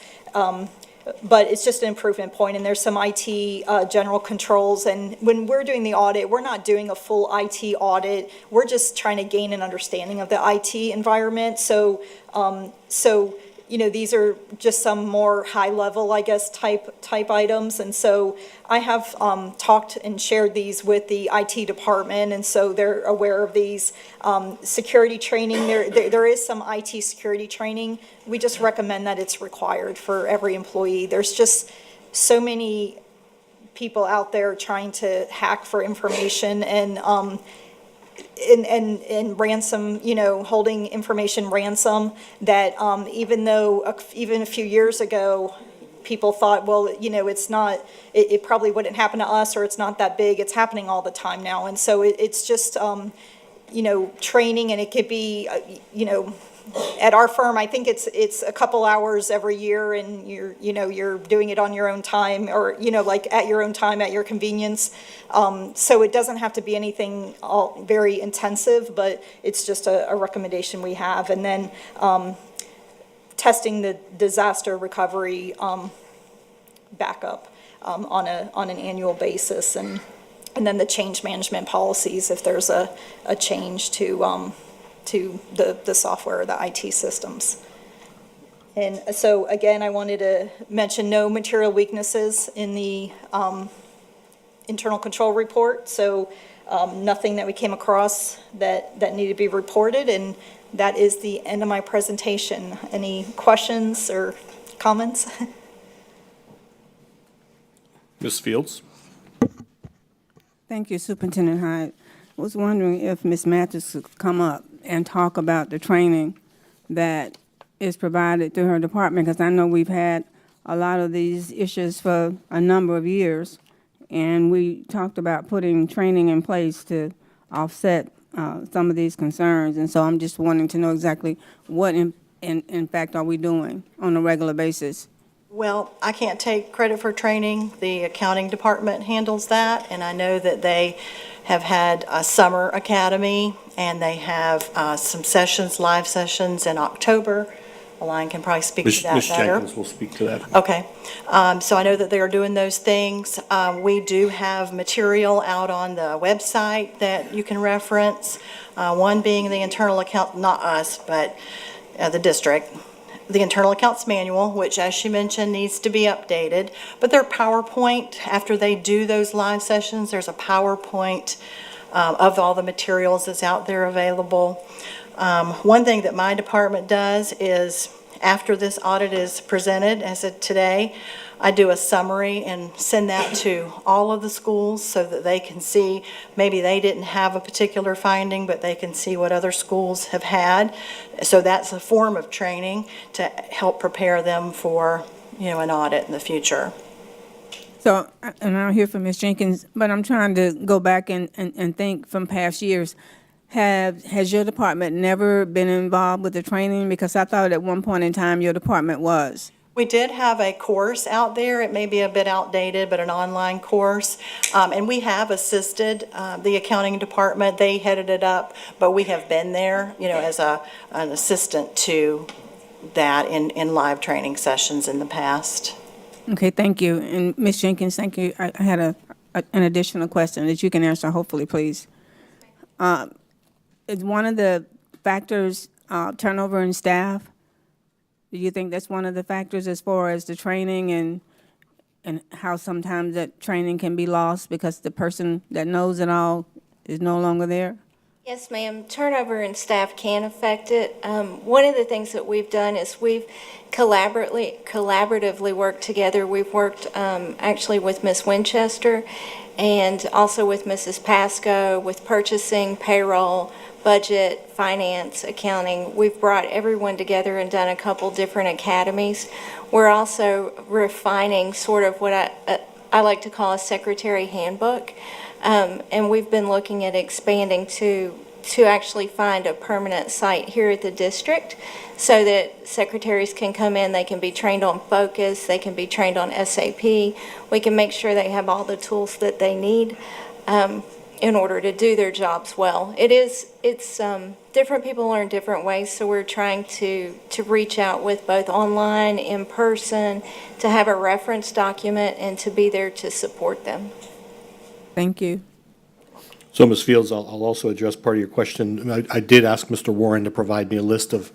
but it's just an improvement point, and there's some IT general controls. And when we're doing the audit, we're not doing a full IT audit. We're just trying to gain an understanding of the IT environment. So these are just some more high level, I guess, type items. And so I have talked and shared these with the IT department, and so they're aware of these. Security training, there is some IT security training. We just recommend that it's required for every employee. There's just so many people out there trying to hack for information, and ransom, holding information ransom, that even though even a few years ago, people thought, well, it's not, it probably wouldn't happen to us, or it's not that big. It's happening all the time now. And so it's just, training, and it could be, at our firm, I think it's a couple hours every year, and you're doing it on your own time, or like at your own time, at your convenience. So it doesn't have to be anything very intensive, but it's just a recommendation we have. And then testing the disaster recovery backup on an annual basis, and then the change management policies if there's a change to the software or the IT systems. And so again, I wanted to mention no material weaknesses in the internal control report. So nothing that we came across that needed to be reported. And that is the end of my presentation. Any questions or comments? Ms. Fields? Thank you, Superintendent Hyde. I was wondering if Ms. Mathis could come up and talk about the training that is provided through her department, because I know we've had a lot of these issues for a number of years, and we talked about putting training in place to offset some of these concerns. And so I'm just wanting to know exactly what, in fact, are we doing on a regular basis? Well, I can't take credit for training. The accounting department handles that, and I know that they have had a summer academy, and they have some sessions, live sessions in October. Align can probably speak to that Ms. better. Jenkins will speak to that. Okay, so I know that they are doing those things. We do have material out on the website that you can reference. One being the internal account, not us, but the district. The internal accounts manual, which, as she mentioned, needs to be updated. But their PowerPoint, after they do those live sessions, there's a PowerPoint of all the materials that's out there available. One thing that my department does is After this audit is presented, as of today, I do a summary and send that to all of the schools so that they can see, maybe they didn't have a particular finding, but they can see what other schools have had. So that's a form of training to help prepare them for, an audit in the future. So, and I'll hear from Ms. Jenkins, but I'm trying to go back and think from past years. Has your department never been involved with the training? Because I thought at one point in time your department was. We did have a course out there. It may be a bit outdated, but an online course. And we have assisted the accounting department. They headed it up, but we have been there, as an assistant to that in live training sessions in the past. Okay, thank you. And Ms. Jenkins, thank you. I had an additional question that you can answer, hopefully, please. Is one of the factors turnover in staff? Do you think that's one of the factors as far as the training and how sometimes that training can be lost because the person that knows it all is no longer there? Yes, ma'am. Turnover in staff can affect it. One of the things that we've done is we've collaboratively worked together. We've worked actually with Ms. Winchester and also with Mrs. Pasco with purchasing, payroll, budget, finance, accounting. We've brought everyone together and done a couple different academies. We're also refining sort of what I like to call a secretary handbook. And we've been looking at expanding to actually find a permanent site here at the district so that secretaries can come in, they can be trained on Focus, they can be trained on SAP. We can make sure they have all the tools that they need in order to do their jobs well. It's different people learn different ways, so we're trying to reach out with both online, in person, to have a reference document and to be there to support them. Thank you. So, Ms. Fields, I'll also address part of your question. I did ask Mr. Warren to provide me a list of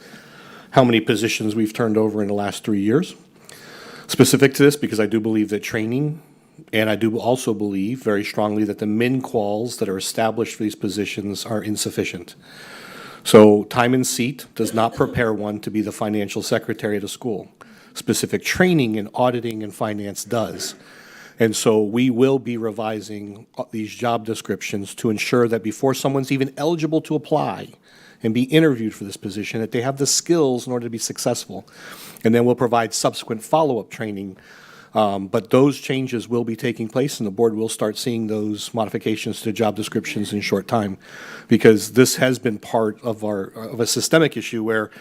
how many positions we've turned over in the last 3 years. Specific to this, because I do believe that training, and I do also believe very strongly that the min quals that are established for these positions are insufficient. So time in seat does not prepare one to be the financial secretary at a school. Specific training in auditing and finance does. And so we will be revising these job descriptions to ensure that before someone's even eligible to apply and be interviewed for this position, that they have the skills in order to be successful. And then we'll provide subsequent follow-up training. But those changes will be taking place, and the board will start seeing those modifications to job descriptions in short time, because this has been part of a systemic issue where,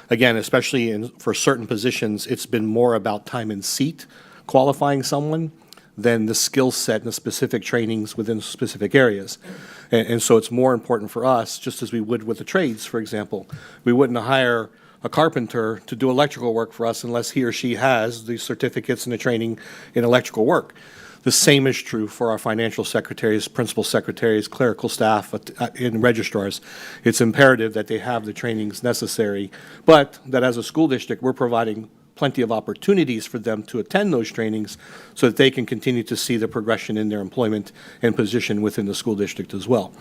again, especially for certain positions, it's been more about time in seat qualifying someone than the skill set and the specific trainings within specific areas. And so it's more important for us, just as we would with the trades, for example. We wouldn't hire a carpenter to do electrical work for us unless he or she has the certificates and the training in electrical work. The same is true for our financial secretaries, principal secretaries, clerical staff, and registrars. It's imperative that they have the trainings necessary, but that as a school district, we're providing plenty of opportunities for them to attend those trainings so that they can continue to see the progression in their employment and position within the school district as well.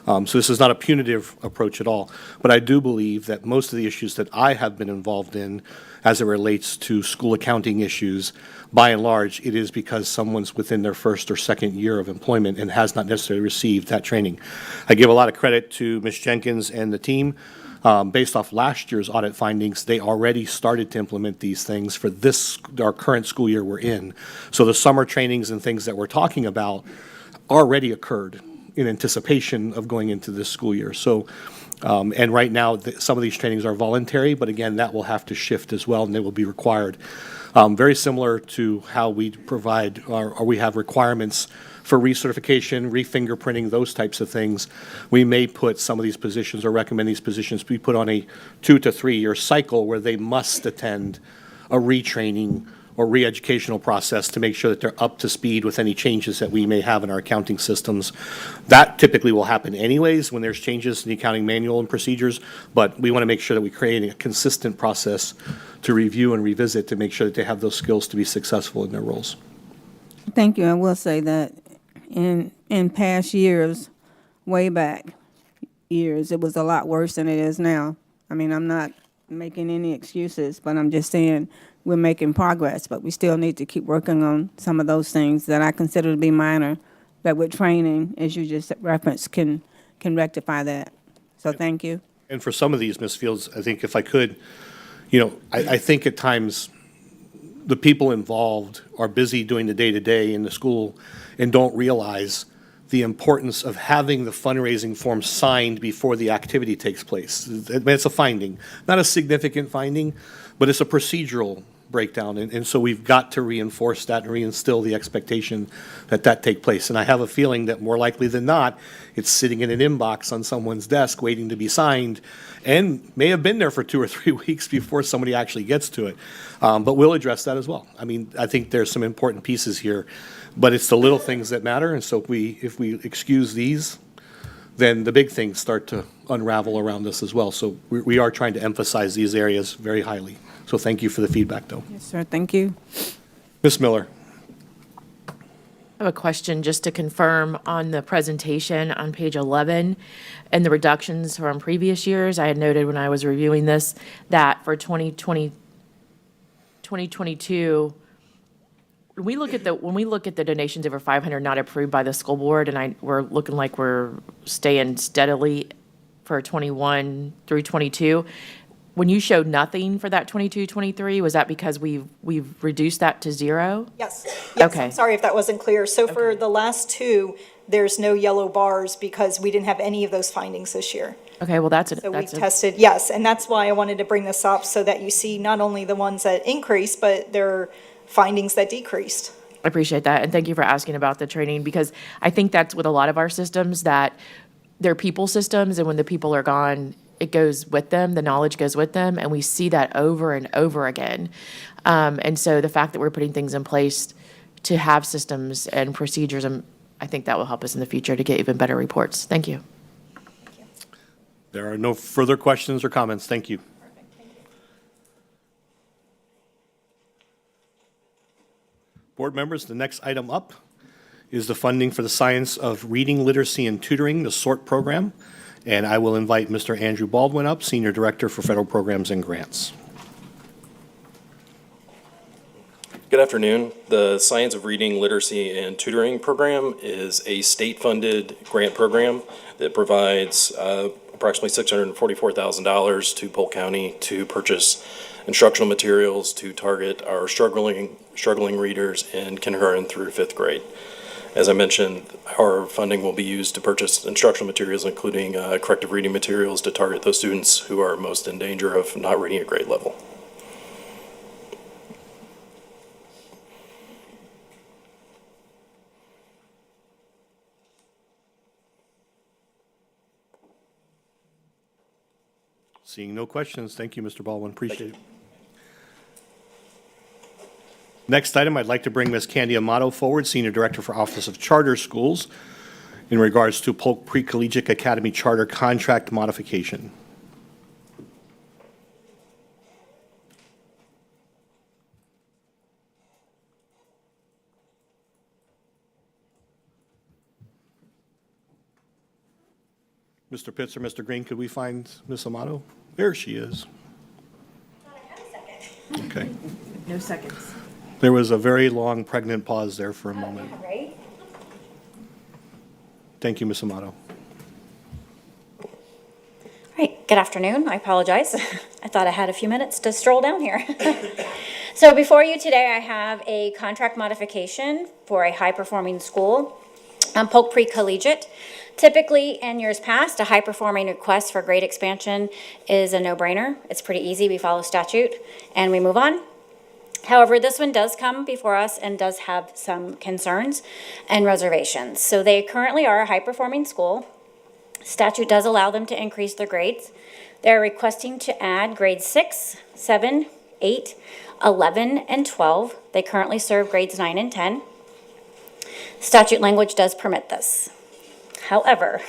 So this is not a punitive approach at all, but I do believe that most of the issues that I have been involved in as it relates to school accounting issues, by and large, it is because someone's within their first or second year of employment and has not necessarily received that training. I give a lot of credit to Ms. Jenkins and the team. Based off last year's audit findings, they already started to implement these things for our current school year we're in. So the summer trainings and things that we're talking about already occurred in anticipation of going into this school year. So, and right now, some of these trainings are voluntary, but again, that will have to shift as well, and they will be required. Very similar to how we provide, or we have requirements for recertification, refingerprinting, those types of things. We may put some of these positions or recommend these positions be put on a 2 to 3 year cycle where they must attend a retraining or re-educational process to make sure that they're up to speed with any changes that we may have in our accounting systems. That typically will happen anyways when there's changes in the accounting manual and procedures, but we want to make sure that we create a consistent process to review and revisit to make sure that they have those skills to be successful in their roles. Thank you. I will say that in past years, way back years, it was a lot worse than it is now. I mean, I'm not making any excuses, but I'm just saying we're making progress, but we still need to keep working on some of those things that I consider to be minor, but with training, as you just referenced, can rectify that. So thank you. And for some of these, Ms. Fields, I think if I could, you know, I think at times the people involved are busy doing the day-to-day in the school and don't realize the importance of having the fundraising form signed before the activity takes place. It's a finding, not a significant finding, but it's a procedural breakdown. And so we've got to reinforce that and reinstill the expectation that that take place. And I have a feeling that more likely than not, it's sitting in an inbox on someone's desk waiting to be signed and may have been there for 2 or 3 weeks before somebody actually gets to it. But we'll address that as well. I mean, I think there's some important pieces here, but it's the little things that matter. And so if we excuse these, then the big things start to unravel around us as well. So we are trying to emphasize these areas very highly. So thank you for the feedback, though. Yes, sir, thank you. Ms. Miller. I have a question just to confirm on the presentation on page 11 and the reductions from previous years. I had noted when I was reviewing this that for 2022, when we look at the donations over 500 not approved by the school board, and we're looking like we're staying steadily for 21 through 22. When you showed nothing for that 22, 23, was that because we've reduced that to 0? Yes. Yes, Okay. I'm sorry if that wasn't clear. So for the last two, there's no yellow bars because we didn't have any of those findings this year. Okay, well, So we tested, yes, and that's why I wanted to bring this up so that you see not only the ones that increased, but there are findings that decreased. I appreciate that, and thank you for asking about the training, because I think that's with a lot of our systems, that they're people systems, and when the people are gone, it goes with them, the knowledge goes with them, and we see that over and over again. And so the fact that we're putting things in place to have systems and procedures, I think that will help us in the future to get even better reports. Thank you. There are no further questions or comments. Thank you. Board members, the next item up is the funding for the Science of Reading, Literacy, and Tutoring, the SORT program. And I will invite Mr. Andrew Baldwin up, Senior Director for Federal Programs and Grants. Good afternoon. The Science of Reading, Literacy, and Tutoring program is a state-funded grant program that provides approximately $644,000 to Polk County to purchase instructional materials to target our struggling readers in kindergarten through 5th grade. As I mentioned, our funding will be used to purchase instructional materials, including corrective reading materials, to target those students who are most in danger of not reading at grade level. Seeing no questions, thank you, Mr. Baldwin. Appreciate it. Next item, I'd like to bring Ms. Candy Amato forward, Senior Director for Office of Charter Schools, in regards to Polk Pre-Collegiate Academy Charter Contract Modification. Mr. Pitts or Mr. Green, could we find Ms. Amato? There she is. Okay. No seconds. There was a very long pregnant pause there for a moment. Right? Thank you, Ms. Amato. All right, good afternoon. I apologize. I thought I had a few minutes to stroll down here. So before you today, I have a contract modification for a high-performing school, Polk Pre-Collegiate. Typically, in years past, a high-performing request for grade expansion is a no-brainer. It's pretty easy. We follow statute, and we move on. However, this one does come before us and does have some concerns and reservations. So they currently are a high-performing school. Statute does allow them to increase their grades. They're requesting to add grades 6, 7, 8, 11, and 12. They currently serve grades 9 and 10. Statute language does permit this. However,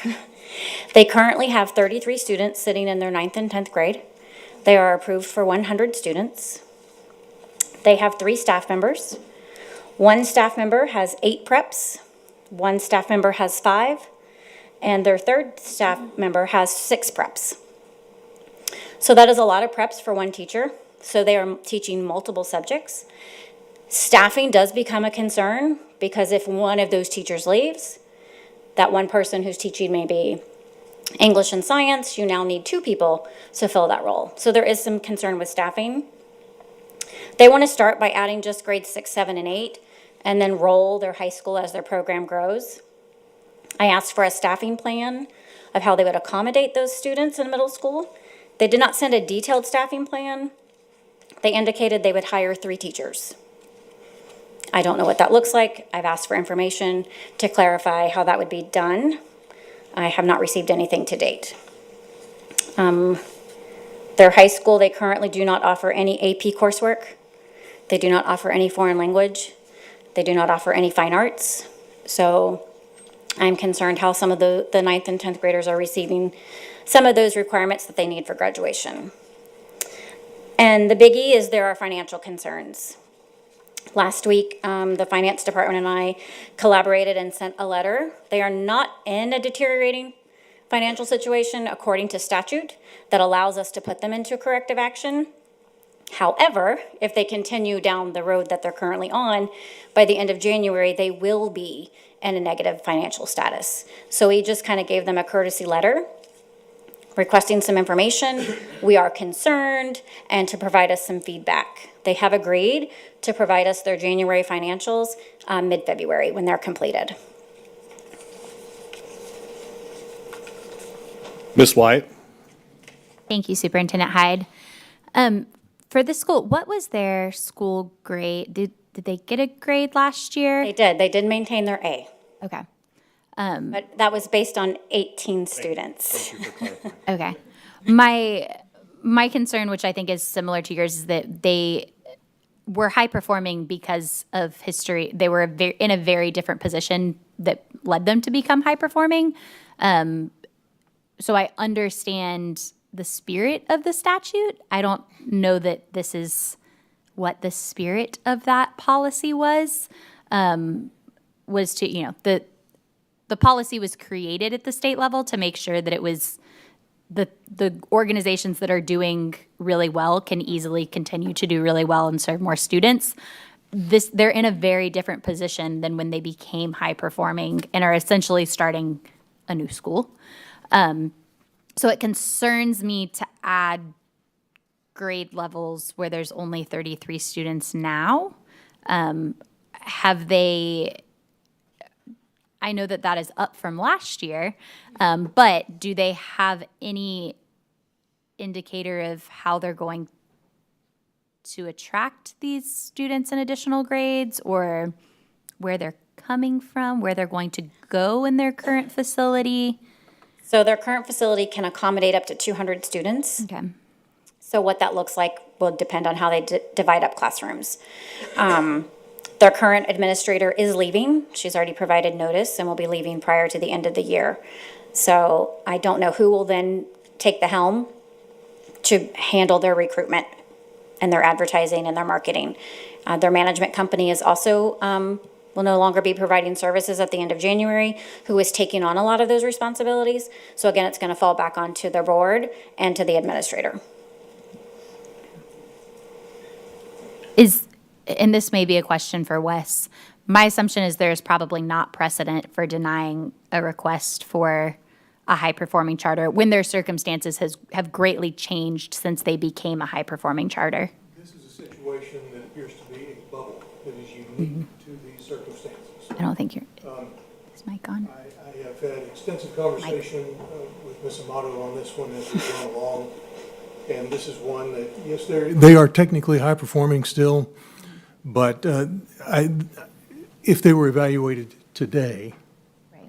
they currently have 33 students sitting in their 9th and 10th grade. They are approved for 100 students. They have 3 staff members. 1 staff member has 8 preps. 1 staff member has 5. And their 3rd staff member has 6 preps. So that is a lot of preps for one teacher. So they are teaching multiple subjects. Staffing does become a concern because if one of those teachers leaves, that one person who's teaching maybe English and science, you now need 2 people to fill that role. So there is some concern with staffing. They want to start by adding just grades 6, 7, and 8, and then roll their high school as their program grows. I asked for a staffing plan of how they would accommodate those students in middle school. They did not send a detailed staffing plan. They indicated they would hire 3 teachers. I don't know what that looks like. I've asked for information to clarify how that would be done. I have not received anything to date. Their high school, they currently do not offer any AP coursework. They do not offer any foreign language. They do not offer any fine arts. So I'm concerned how some of the 9th and 10th graders are receiving some of those requirements that they need for graduation. And the biggie is there are financial concerns. Last week, the finance department and I collaborated and sent a letter. They are not in a deteriorating financial situation according to statute that allows us to put them into corrective action. However, if they continue down the road that they're currently on, by the end of January, they will be in a negative financial status. So we just kind of gave them a courtesy letter requesting some information. We are concerned and to provide us some feedback. They have agreed to provide us their January financials mid-February when they're completed. Ms. Wyatt? Thank you, Superintendent Hyde. For the school, what was their school grade? Did they get a grade last year? They did. They did maintain their A, Okay. but that was based on 18 students. Okay. My concern, which I think is similar to yours, is that they were high performing because of history. They were in a very different position that led them to become high performing. So I understand the spirit of the statute. I don't know that this is what the spirit of that policy was to, the policy was created at the state level to make sure that it was the organizations that are doing really well can easily continue to do really well and serve more students. They're in a very different position than when they became high performing and are essentially starting a new school. So it concerns me to add grade levels where there's only 33 students now. I know that is up from last year, but do they have any indicator of how they're going to attract these students in additional grades, or where they're coming from, where they're going to go in their current facility? So their current facility can accommodate up to 200 students. Okay. So what that looks like will depend on how they divide up classrooms. Their current administrator is leaving. She's already provided notice and will be leaving prior to the end of the year. So I don't know who will then take the helm to handle their recruitment and their advertising and their marketing. Their management company is also will no longer be providing services at the end of January, who is taking on a lot of those responsibilities. So again, it's going to fall back onto their board and to the administrator. And this may be a question for Wes. My assumption is there's probably not precedent for denying a request for a high-performing charter when their circumstances have greatly changed since they became a high-performing charter. This is a situation that appears to be a bubble that is unique to these circumstances. I don't think is Mike on? I have had extensive conversation with Ms. Amato on this one as we've gone along. And this is one that, yes, they are technically high-performing still, but if they were evaluated today,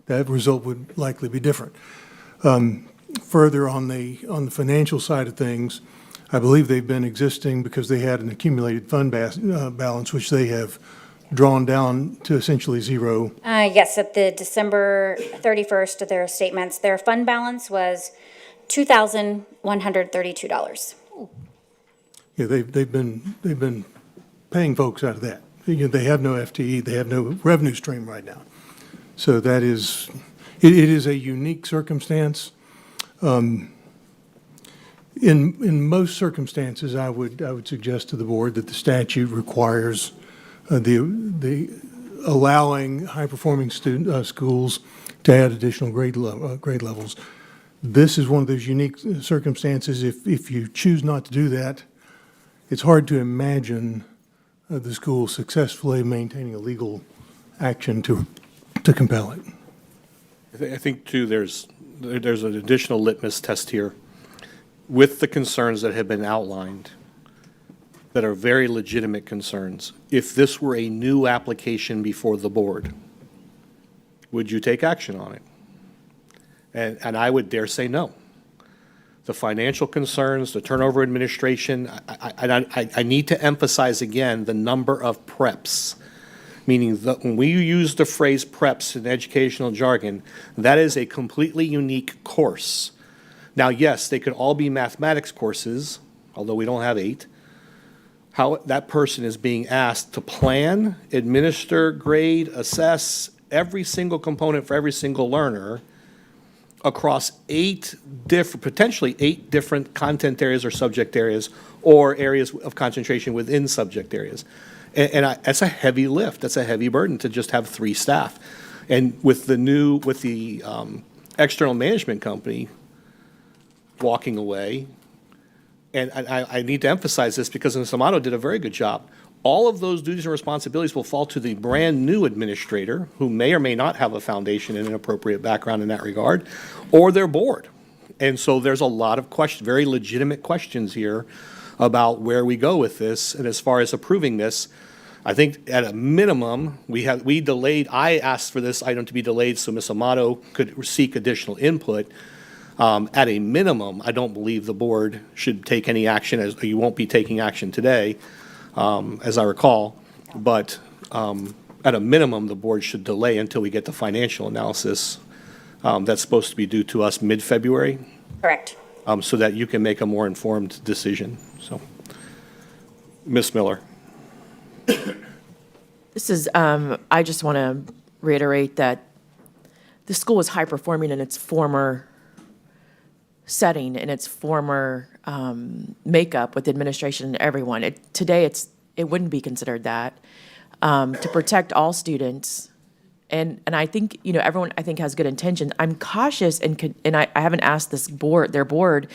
that result would likely be different. Further, on the financial side of things, I believe they've been existing because they had an accumulated fund balance, which they have drawn down to essentially zero. Yes, at the December 31st of their statements, their fund balance was $2,132. Yeah, they've been paying folks out of that. They have no FTE, they have no revenue stream right now. So that is, it is a unique circumstance. In most circumstances, I would suggest to the board that the statute requires the allowing high-performing schools to add additional grade levels. This is one of those unique circumstances. If you choose not to do that, it's hard to imagine the school successfully maintaining a legal action to compel it. I think, too, there's an additional litmus test here with the concerns that have been outlined that are very legitimate concerns. If this were a new application before the board, would you take action on it? And I would dare say no. The financial concerns, the turnover administration, I need to emphasize again the number of preps, meaning that when we use the phrase preps in educational jargon, that is a completely unique course. Now, yes, they could all be mathematics courses, although we don't have 8. How that person is being asked to plan, administer, grade, assess every single component for every single learner across potentially 8 different content areas or subject areas or areas of concentration within subject areas. That's a heavy lift. That's a heavy burden to just have 3 staff. And with the external management company walking away, and I need to emphasize this because Ms. Amato did a very good job. All of those duties and responsibilities will fall to the brand-new administrator, who may or may not have a foundation and an appropriate background in that regard, or their board. And so there's a lot of very legitimate questions here about where we go with this. And as far as approving this, I think at a minimum, we delayed, I asked for this item to be delayed so Ms. Amato could seek additional input. At a minimum, I don't believe the board should take any action, as you won't be taking action today, as I recall. But at a minimum, the board should delay until we get the financial analysis that's supposed to be due to us mid-February, Correct. so that you can make a more informed decision. So, Ms. Miller. This is, I just want to reiterate that the school was high-performing in its former setting, in its former makeup with administration and everyone. Today, it wouldn't be considered that. To protect all students, and I think, everyone, I think, has good intentions. I'm cautious, and I haven't asked their board,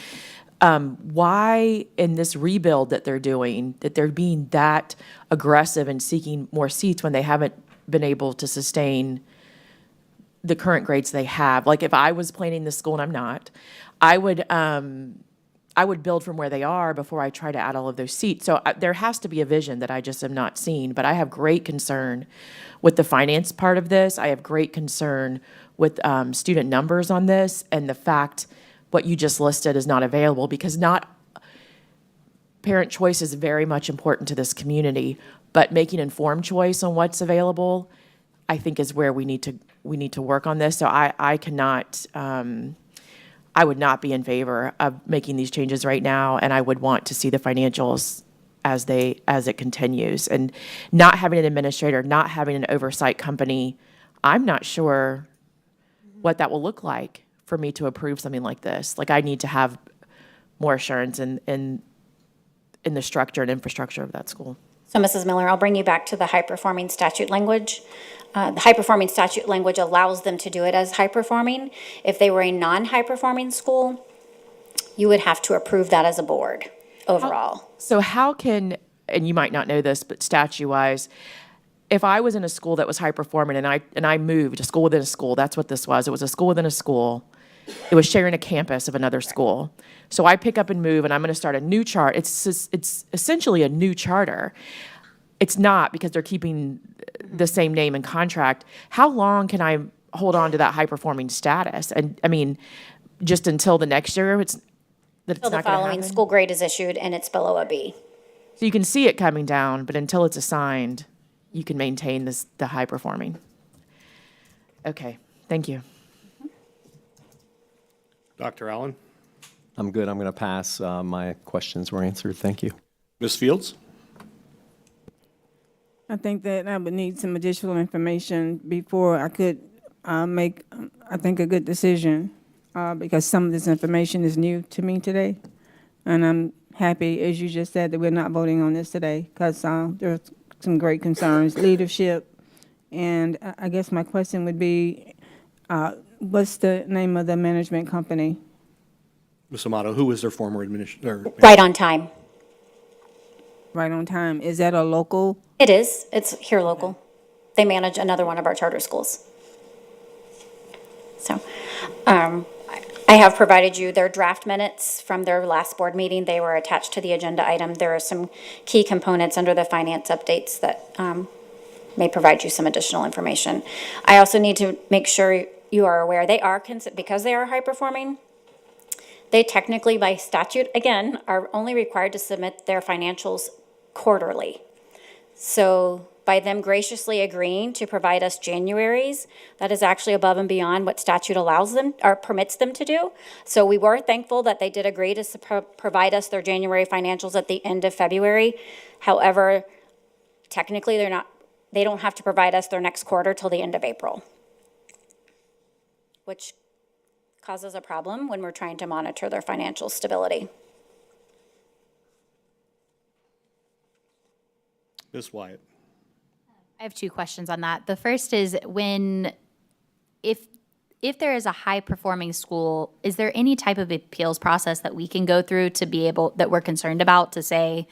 why in this rebuild that they're doing, that they're being that aggressive and seeking more seats when they haven't been able to sustain the current grades they have. Like, if I was planning this school, and I'm not, I would build from where they are before I try to add all of those seats. So there has to be a vision that I just am not seeing. But I have great concern with the finance part of this. I have great concern with student numbers on this, and the fact what you just listed is not available, because parent choice is very much important to this community, but making informed choice on what's available, I think, is where we need to work on this. So I cannot, I would not be in favor of making these changes right now, and I would want to see the financials as it continues. And not having an administrator, not having an oversight company, I'm not sure what that will look like for me to approve something like this. Like, I need to have more assurance in the structure and infrastructure of that school. So, Mrs. Miller, I'll bring you back to the high-performing statute language. The high-performing statute language allows them to do it as high-performing. If they were a non-high-performing school, you would have to approve that as a board overall. So how can, and you might not know this, but statute-wise, if I was in a school that was high-performing and I moved, a school within a school, that's what this was. It was a school within a school. It was sharing a campus of another school. So I pick up and move, and I'm going to start a new chart. It's essentially a new charter. It's not, because they're keeping the same name and contract. How long can I hold on to that high-performing status? And, I mean, just until the next year, Until not the going to following happen? school grade is issued and it's below a B. So you can see it coming down, but until it's assigned, you can maintain the high-performing. Okay, thank you. Dr. Allen? I'm good. I'm going to pass. My questions were answered. Thank you. Ms. Fields? I think that I would need some additional information before I could make, I think, a good decision, because some of this information is new to me today. And I'm happy, as you just said, that we're not voting on this today, because there's some great concerns, leadership. And I guess my question would be, what's the name of the management company? Ms. Amato, who was their former administrator? Right on time. Right on Time. Is that a local? It is. It's here local. They manage another one of our charter schools. So, I have provided you their draft minutes from their last board meeting. They were attached to the agenda item. There are some key components under the finance updates that may provide you some additional information. I also need to make sure you are aware, they are, because they are high performing, they technically, by statute, again, are only required to submit their financials quarterly. So by them graciously agreeing to provide us Januaries, that is actually above and beyond what statute allows them or permits them to do. So we were thankful that they did agree to provide us their January financials at the end of February. However, technically they don't have to provide us their next quarter till the end of April, which causes a problem when we're trying to monitor their financial stability. Ms. Wyatt. I have two questions on that. The first is if there is a high-performing school, is there any type of appeals process that we can go through to be able, that we're concerned about, to say,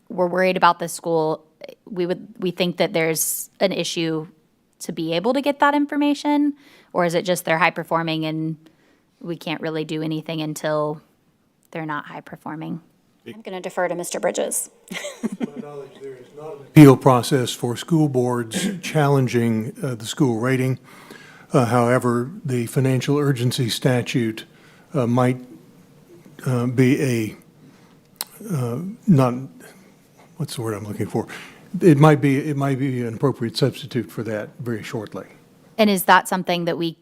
we're worried about this school, we think that there's an issue to be able to get that information? Or is it just they're high-performing and we can't really do anything until they're not high-performing? I'm going to defer to Mr. Bridges. Appeal process for school boards challenging the school rating. However, the financial urgency statute might be a, not, what's the word I'm looking for? It might be an appropriate substitute for that very shortly. And is that something that we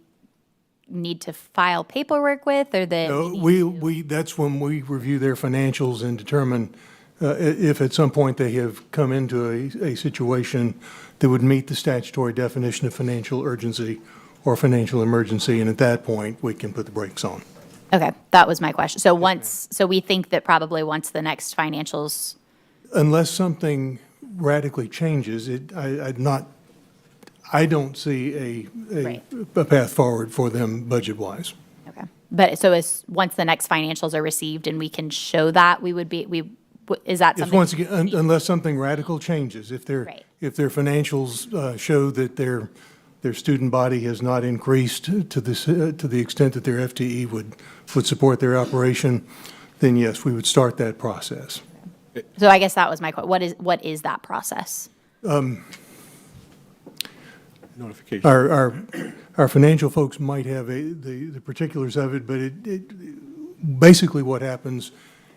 need to file paperwork with, or that? That's when we review their financials and determine if at some point they have come into a situation that would meet the statutory definition of financial urgency or financial emergency, and at that point, we can put the brakes on. Okay, that was my question. So so we think that probably once the next financials. Unless something radically changes, I don't see a path forward for them budget-wise. Okay, but so once the next financials are received and we can show that, is that If something? once again, unless something radical changes, if their financials show that their student body has not increased to the extent that their FTE would support their operation, then yes, we would start that process. So I guess that was my question. What is that process? Notification. Our financial folks might have the particulars of it, but it basically what happens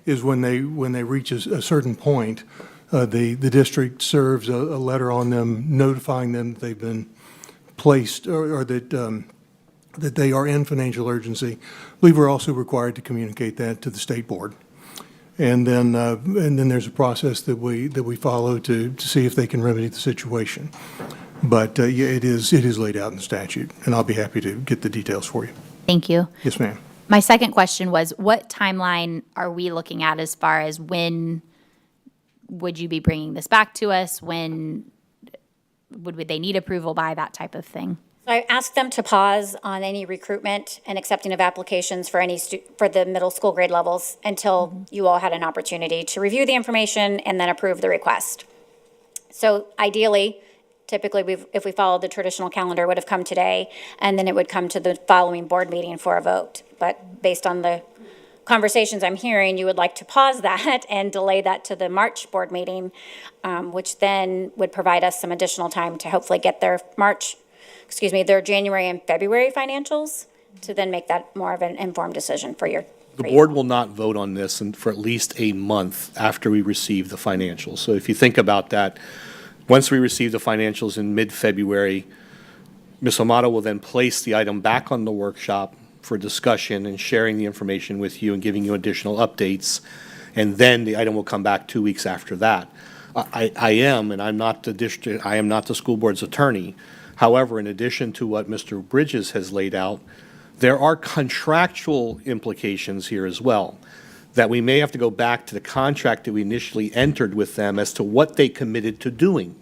is when they reach a certain point, the district serves a letter on them notifying them that they've been placed or that they are in financial urgency. I believe we're also required to communicate that to the state board. And then there's a process that we follow to see if they can remedy the situation. But yeah, it is laid out in the statute, and I'll be happy to get the details for you. Thank you. Yes, ma'am. My second question was, what timeline are we looking at as far as when would you be bringing this back to us? When would they need approval by, that type of thing? I asked them to pause on any recruitment and accepting of applications for for the middle school grade levels until you all had an opportunity to review the information and then approve the request. So ideally, typically, if we followed the traditional calendar, it would have come today, and then it would come to the following board meeting for a vote. But based on the conversations I'm hearing, you would like to pause that and delay that to the March board meeting, which then would provide us some additional time to hopefully get their their January and February financials to then make that more of an informed decision for your. The board will not vote on this for at least a month after we receive the financials. So if you think about that, once we receive the financials in mid-February, Ms. Amato will then place the item back on the workshop for discussion and sharing the information with you and giving you additional updates. And then the item will come back 2 weeks after that. I am not the school board's attorney. However, in addition to what Mr. Bridges has laid out, there are contractual implications here as well. that we may have to go back to the contract that we initially entered with them as to what they committed to doing.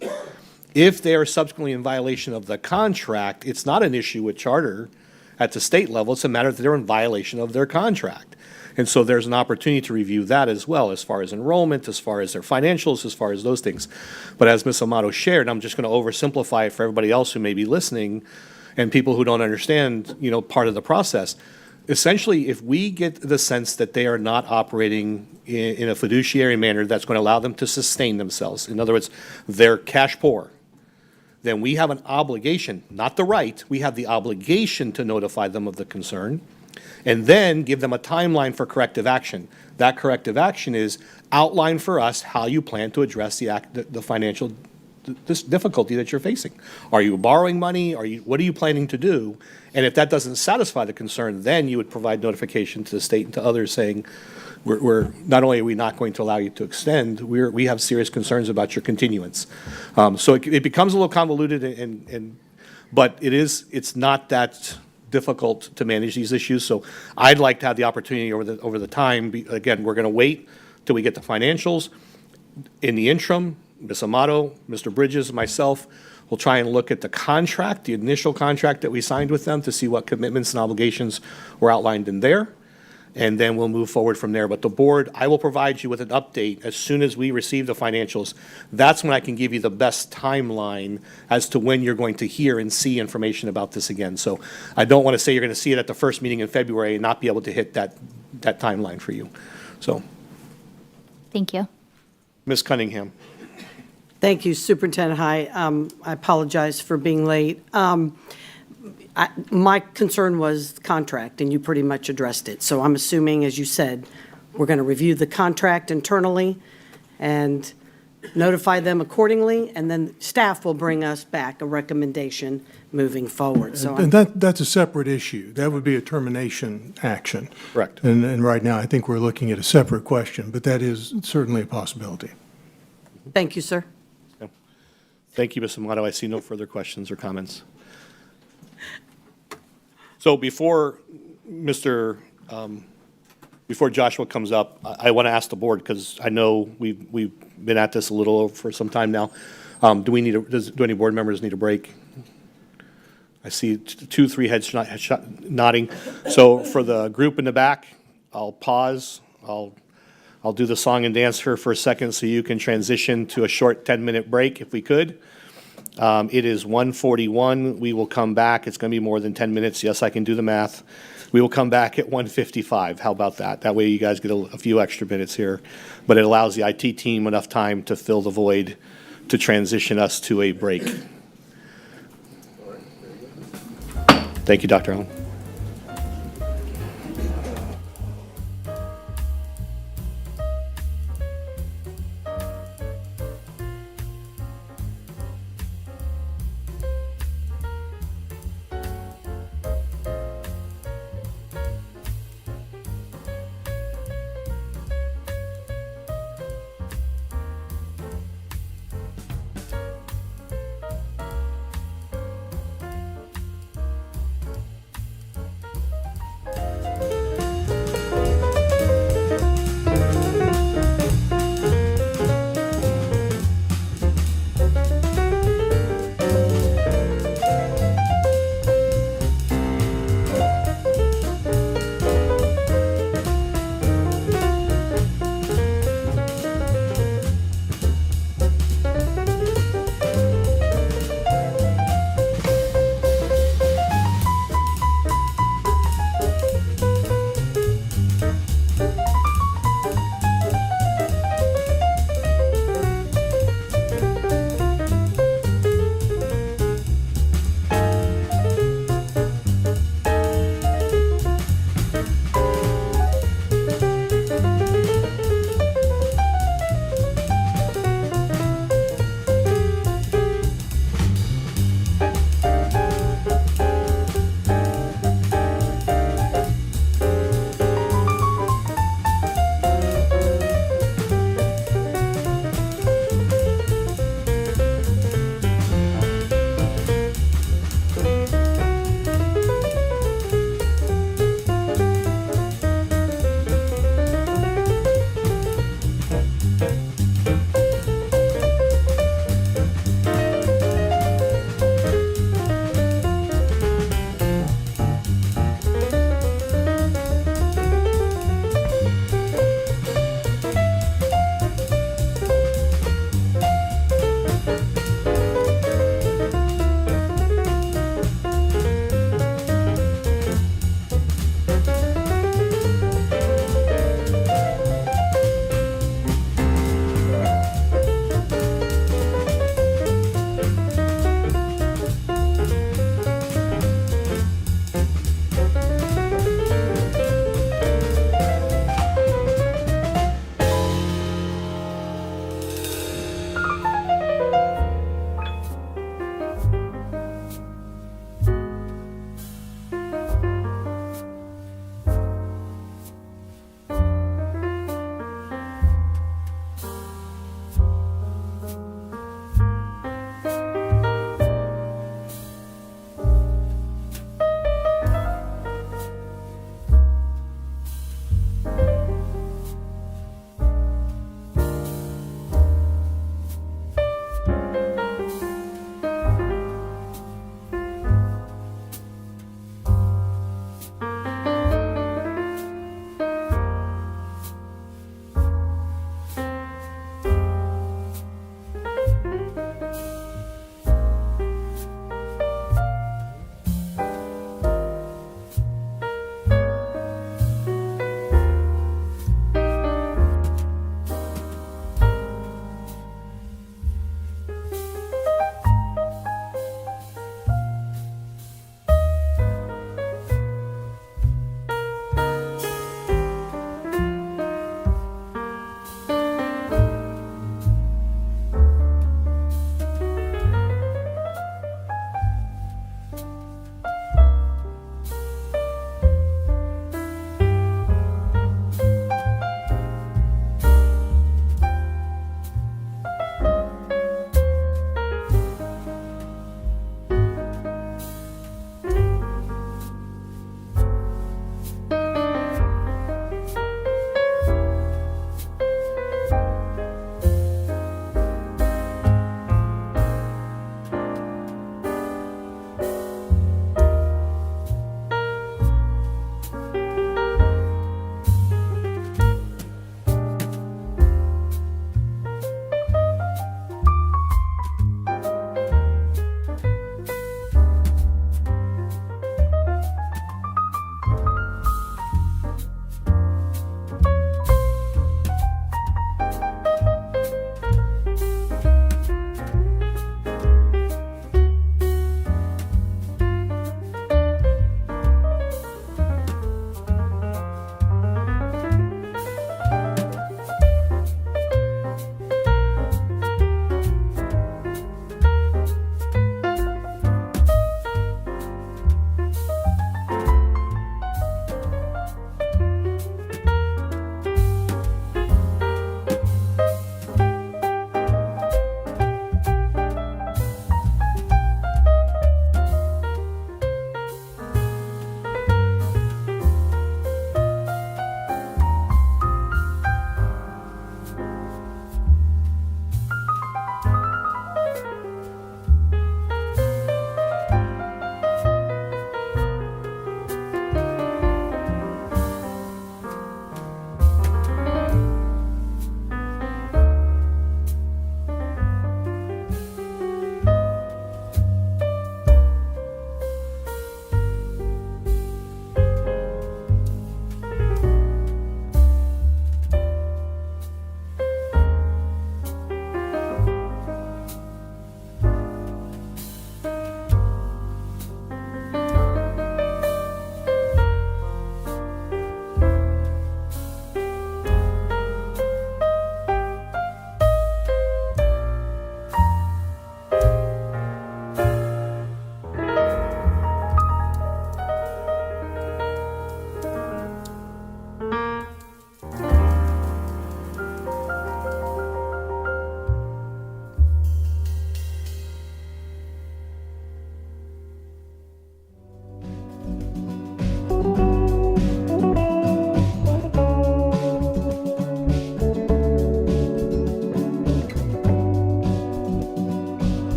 If they are subsequently in violation of the contract, it's not an issue with charter at the state level. It's a matter that they're in violation of their contract. And so there's an opportunity to review that as well, as far as enrollment, as far as their financials, as far as those things. But as Ms. Amato shared, I'm just going to oversimplify it for everybody else who may be listening and people who don't understand, part of the process. Essentially, if we get the sense that they are not operating in a fiduciary manner that's going to allow them to sustain themselves, in other words, they're cash poor, then we have an obligation, not the right, we have the obligation to notify them of the concern, and then give them a timeline for corrective action. That corrective action is outline for us how you plan to address the financial this difficulty that you're facing. Are you borrowing money? What are you planning to do? And if that doesn't satisfy the concern, then you would provide notification to the state and to others saying, we're not only are we not going to allow you to extend, we have serious concerns about your continuance. So it becomes a little convoluted, but it's not that difficult to manage these issues. So I'd like to have the opportunity over the time. Again, we're going to wait till we get the financials. In the interim, Ms. Amato, Mr. Bridges, myself, will try and look at the contract, the initial contract that we signed with them, to see what commitments and obligations were outlined in there, and then we'll move forward from there. But the board, I will provide you with an update as soon as we receive the financials. That's when I can give you the best timeline as to when you're going to hear and see information about this again. So I don't want to say you're going to see it at the first meeting in February and not be able to hit that timeline for you. So, Thank you. Ms. Cunningham. Thank you, Superintendent Hyde. I apologize for being late. My concern was the contract, and you pretty much addressed it. So I'm assuming, as you said, we're going to review the contract internally and notify them accordingly, and then staff will bring us back a recommendation moving forward. So And that's a separate issue. That would be a termination action. Correct. And right now, I think we're looking at a separate question, but that is certainly a possibility. thank you, sir. Thank you, Ms. Amato. I see no further questions or comments. So before Joshua comes up, I want to ask the board, because I know we've been at this a little for some time now. Do any board members need a break? I see 2, 3 heads nodding. So for the group in the back, I'll pause. I'll do the song and dance here for a second so you can transition to a short 10-minute break if we could. It is 1:41. We will come back. It's going to be more than 10 minutes. Yes, I can do the math. We will come back at 1:55. How about that? That way you guys get a few extra minutes here. But it allows the IT team enough time to fill the void to transition us to a break. Thank you, Dr. Allen.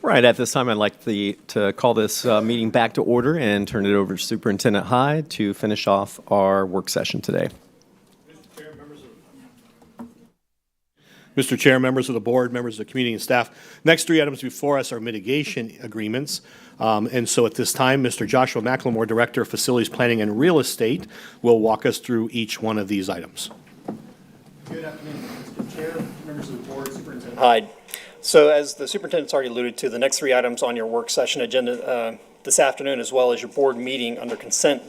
Right, at this time, I'd like to call this meeting back to order and turn it over to Superintendent Hyde to finish off our work session today. Mr. Chair, members of the board, members of the community and staff, next three items before us are mitigation agreements. And so at this time, Mr. Joshua McLemore, Director of Facilities Planning and Real Estate, will walk us through each one of these items. Good afternoon, Mr. Chair, members of the board, Superintendent Hyde. So as the superintendent's already alluded to, the next three items on your work session agenda this afternoon, as well as your board meeting under consent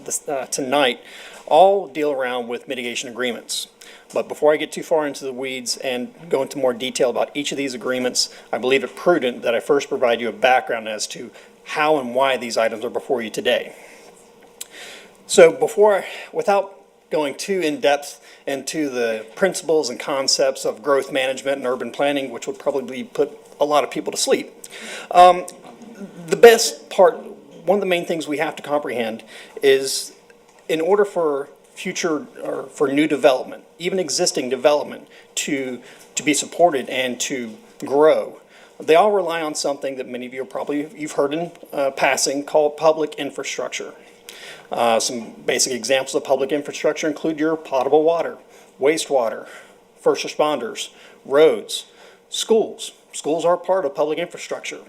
tonight, all deal around with mitigation agreements. But before I get too far into the weeds and go into more detail about each of these agreements, I believe it prudent that I first provide you a background as to how and why these items are before you today. So without going too in-depth into the principles and concepts of growth management and urban planning, which would probably put a lot of people to sleep. The best part, one of the main things we have to comprehend is in order for future or for new development, even existing development, to be supported and to grow, they all rely on something that many of you you've heard in passing called public infrastructure. Some basic examples of public infrastructure include your potable water, wastewater, first responders, roads, schools. Schools are part of public infrastructure.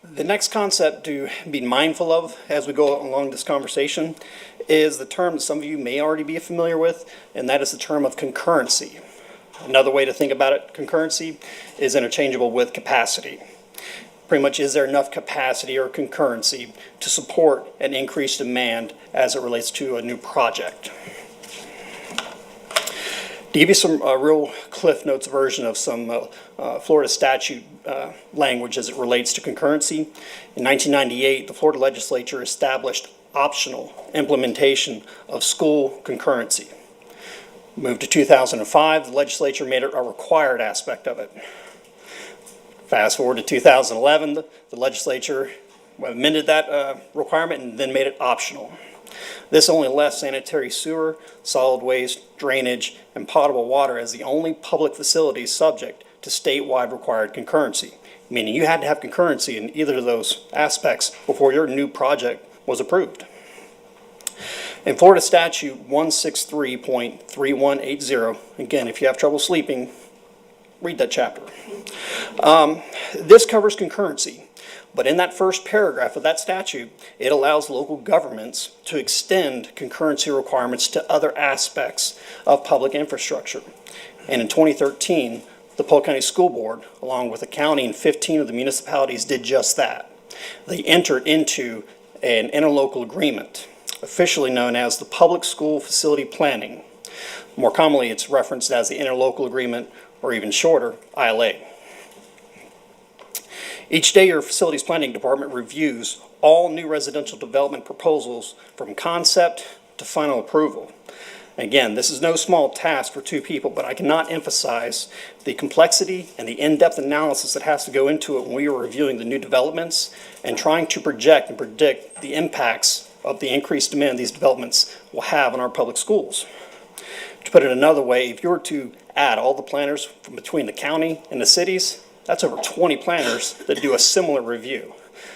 The next concept to be mindful of as we go along this conversation is the term that some of you may already be familiar with, and that is the term of concurrency. Another way to think about it, concurrency, is interchangeable with capacity. Pretty much, is there enough capacity or concurrency to support an increased demand as it relates to a new project? To give you some real Cliff Notes version of some Florida statute language as it relates to concurrency, in 1998, the Florida legislature established optional implementation of school concurrency. Moved to 2005, the legislature made it a required aspect of it. Fast forward to 2011, the legislature amended that requirement and then made it optional. This only left sanitary sewer, solid waste, drainage, and potable water as the only public facilities subject to statewide required concurrency, meaning you had to have concurrency in either of those aspects before your new project was approved. In Florida Statute 163.3180, again, if you have trouble sleeping, read that chapter. This covers concurrency. But in that first paragraph of that statute, it allows local governments to extend concurrency requirements to other aspects of public infrastructure. And in 2013, the Polk County School Board, along with the county and 15 of the municipalities, did just that. They entered into an interlocal agreement, officially known as the Public School Facility Planning. More commonly, it's referenced as the Interlocal Agreement, or even shorter, ILA. Each day, your facilities planning department reviews all new residential development proposals from concept to final approval. Again, this is no small task for two people, but I cannot emphasize the complexity and the in-depth analysis that has to go into it when we are reviewing the new developments and trying to project and predict the impacts of the increased demand these developments will have on our public schools. To put it another way, if you were to add all the planners from between the county and the cities, that's over 20 planners that do a similar review.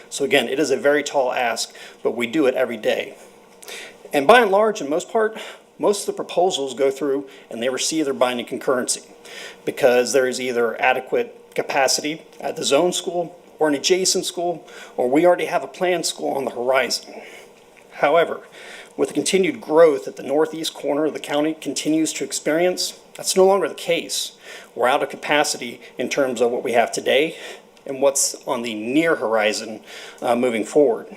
So again, it is a very tall ask, but we do it every day. And by and large, in most part, most of the proposals go through and they receive their binding concurrency because there is either adequate capacity at the zone school or an adjacent school, or we already have a planned school on the horizon. However, with the continued growth that the northeast corner of the county continues to experience, that's no longer the case. We're out of capacity in terms of what we have today and what's on the near horizon moving forward.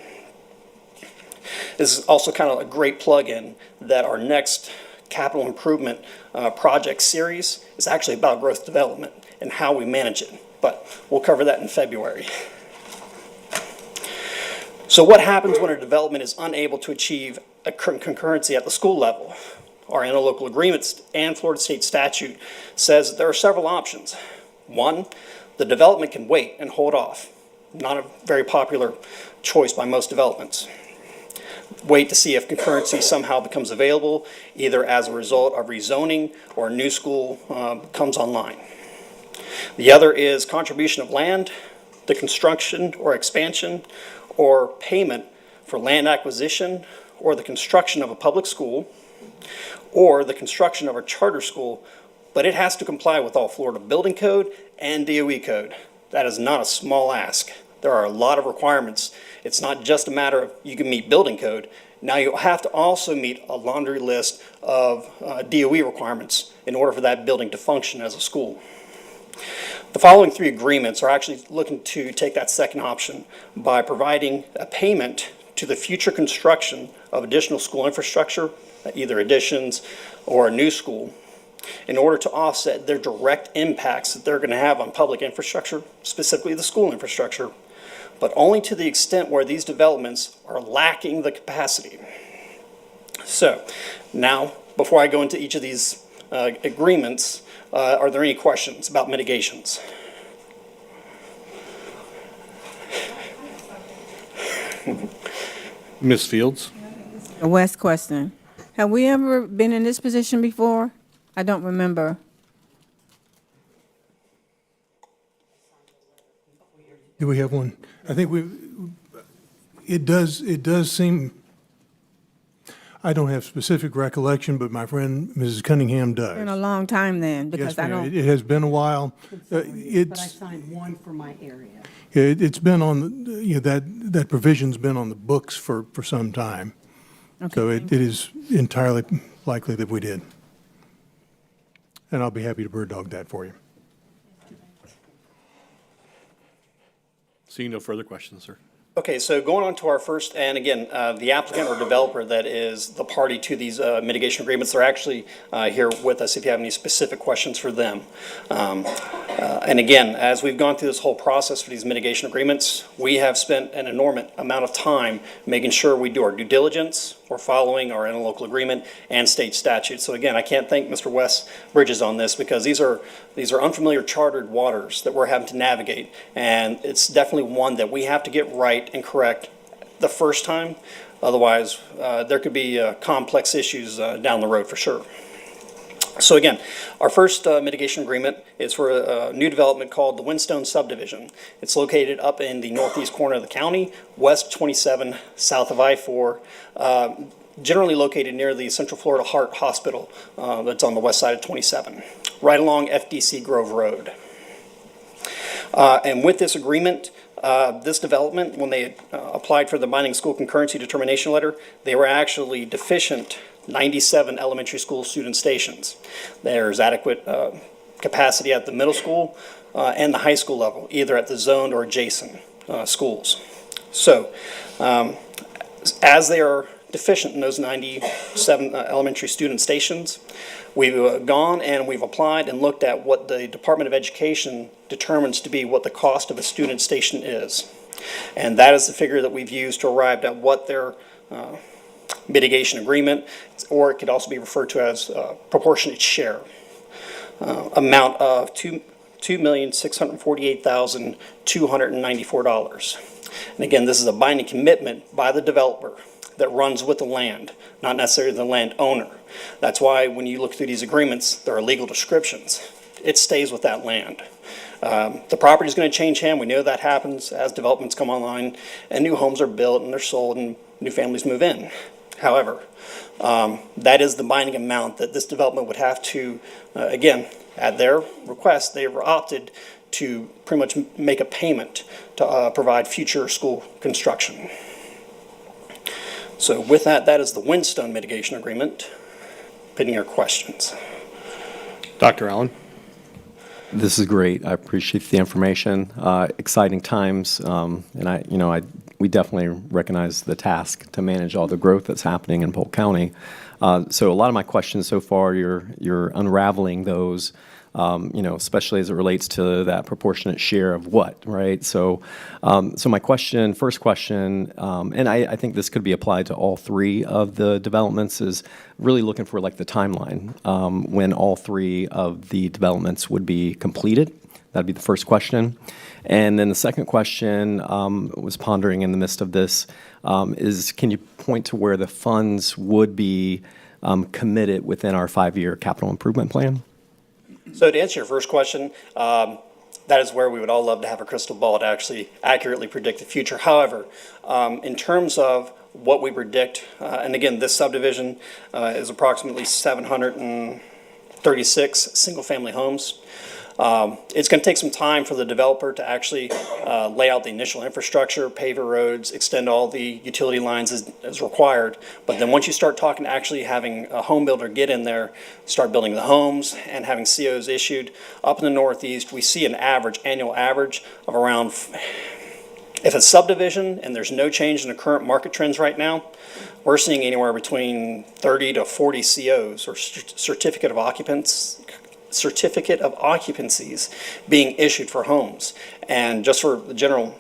This is also kind of a great plug-in that our next capital improvement project series is actually about growth development and how we manage it. But we'll cover that in February. So what happens when a development is unable to achieve a concurrency at the school level? Our interlocal agreements and Florida state statute says that there are several options. One, the development can wait and hold off. Not a very popular choice by most developments. Wait to see if concurrency somehow becomes available, either as a result of rezoning or a new school comes online. The other is contribution of land, the construction or expansion or payment for land acquisition or the construction of a public school or the construction of a charter school, but it has to comply with all Florida building code and DOE code. That is not a small ask. There are a lot of requirements. It's not just a matter of you can meet building code. Now you have to also meet a laundry list of DOE requirements in order for that building to function as a school. The following three agreements are actually looking to take that second option by providing a payment to the future construction of additional school infrastructure, either additions or a new school, in order to offset their direct impacts that they're going to have on public infrastructure, specifically the school infrastructure, but only to the extent where these developments are lacking the capacity. So now, before I go into each of these agreements, are there any questions about mitigations? Ms. Fields? A West question. Have we ever been in this position before? I don't remember. Do we have one? I think it does seem, I don't have specific recollection, but my friend Mrs. Cunningham does. Been a long time then, Yes, because I ma'am. don't. It has been a while. But I It's, signed one for my area. it's been on, that provision's been on the books for some time. So it is entirely likely that we did. And I'll be happy to bird dog that for you. Seeing no further questions, sir. Okay, so going on to our first, and again, the applicant or developer that is the party to these mitigation agreements, they're actually here with us if you have any specific questions for them. And again, as we've gone through this whole process for these mitigation agreements, we have spent an enormous amount of time making sure we do our due diligence, we're following our interlocal agreement and state statute. So again, I can't thank Mr. Wes Bridges on this because these are unfamiliar chartered waters that we're having to navigate. And it's definitely one that we have to get right and correct the first time. Otherwise, there could be complex issues down the road for sure. So again, our first mitigation agreement is for a new development called the Windstone Subdivision. It's located up in the northeast corner of the county, west 27, south of I-4, generally located near the Central Florida Heart Hospital that's on the west side of 27, right along FDC Grove Road. And with this agreement, this development, when they applied for the binding school concurrency determination letter, they were actually deficient 97 elementary school student stations. There's adequate capacity at the middle school and the high school level, either at the zoned or adjacent schools. So, as they are deficient in those 97 elementary student stations, we've gone and we've applied and looked at what the Department of Education determines to be what the cost of a student station is. And that is the figure that we've used to arrive at what their mitigation agreement, or it could also be referred to as proportionate share, amount of $2,648,294. And again, this is a binding commitment by the developer that runs with the land, not necessarily the landowner. That's why when you look through these agreements, there are legal descriptions. It stays with that land. The property is going to change hand. We know that happens as developments come online and new homes are built and they're sold and new families move in. However, that is the binding amount that this development would have to, again, at their request, they were opted to pretty much make a payment to provide future school construction. So with that, that is the Windstone mitigation agreement. Pending your questions. Dr. Allen? This is great. I appreciate the information. Exciting times, and we definitely recognize the task to manage all the growth that's happening in Polk County. So a lot of my questions so far, you're unraveling those, especially as it relates to that proportionate share of what, right? So my first question, and I think this could be applied to all three of the developments, is really looking for like the timeline when all three of the developments would be completed. That'd be the first question. And then the second question, was pondering in the midst of this, is can you point to where the funds would be committed within our 5-year capital improvement plan? So to answer your first question, that is where we would all love to have a crystal ball to actually accurately predict the future. However, in terms of what we predict, and again, this subdivision is approximately 736 single-family homes. It's going to take some time for the developer to actually lay out the initial infrastructure, pave the roads, extend all the utility lines as required. But then once you start talking actually having a home builder get in there, start building the homes and having COs issued, up in the Northeast, we see an annual average of around, if it's subdivision and there's no change in the current market trends right now, we're seeing anywhere between 30 to 40 COs or certificate of occupancies being issued for homes. And just for the general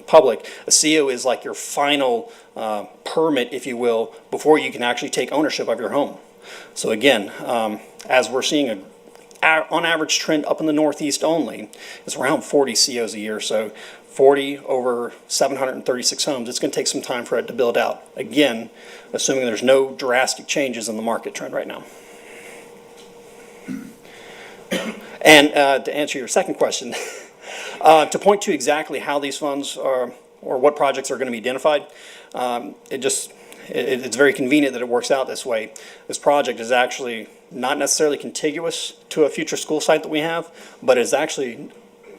public, a CO is like your final permit, if you will, before you can actually take ownership of your home. So again, as we're seeing on average trend up in the Northeast only, it's around 40 COs a year. So 40 over 736 homes, it's going to take some time for it to build out. Again, assuming there's no drastic changes in the market trend right now. And to answer your second question, to point to exactly how these funds are, or what projects are going to be identified, it's very convenient that it works out this way. This project is actually not necessarily contiguous to a future school site that we have, but is actually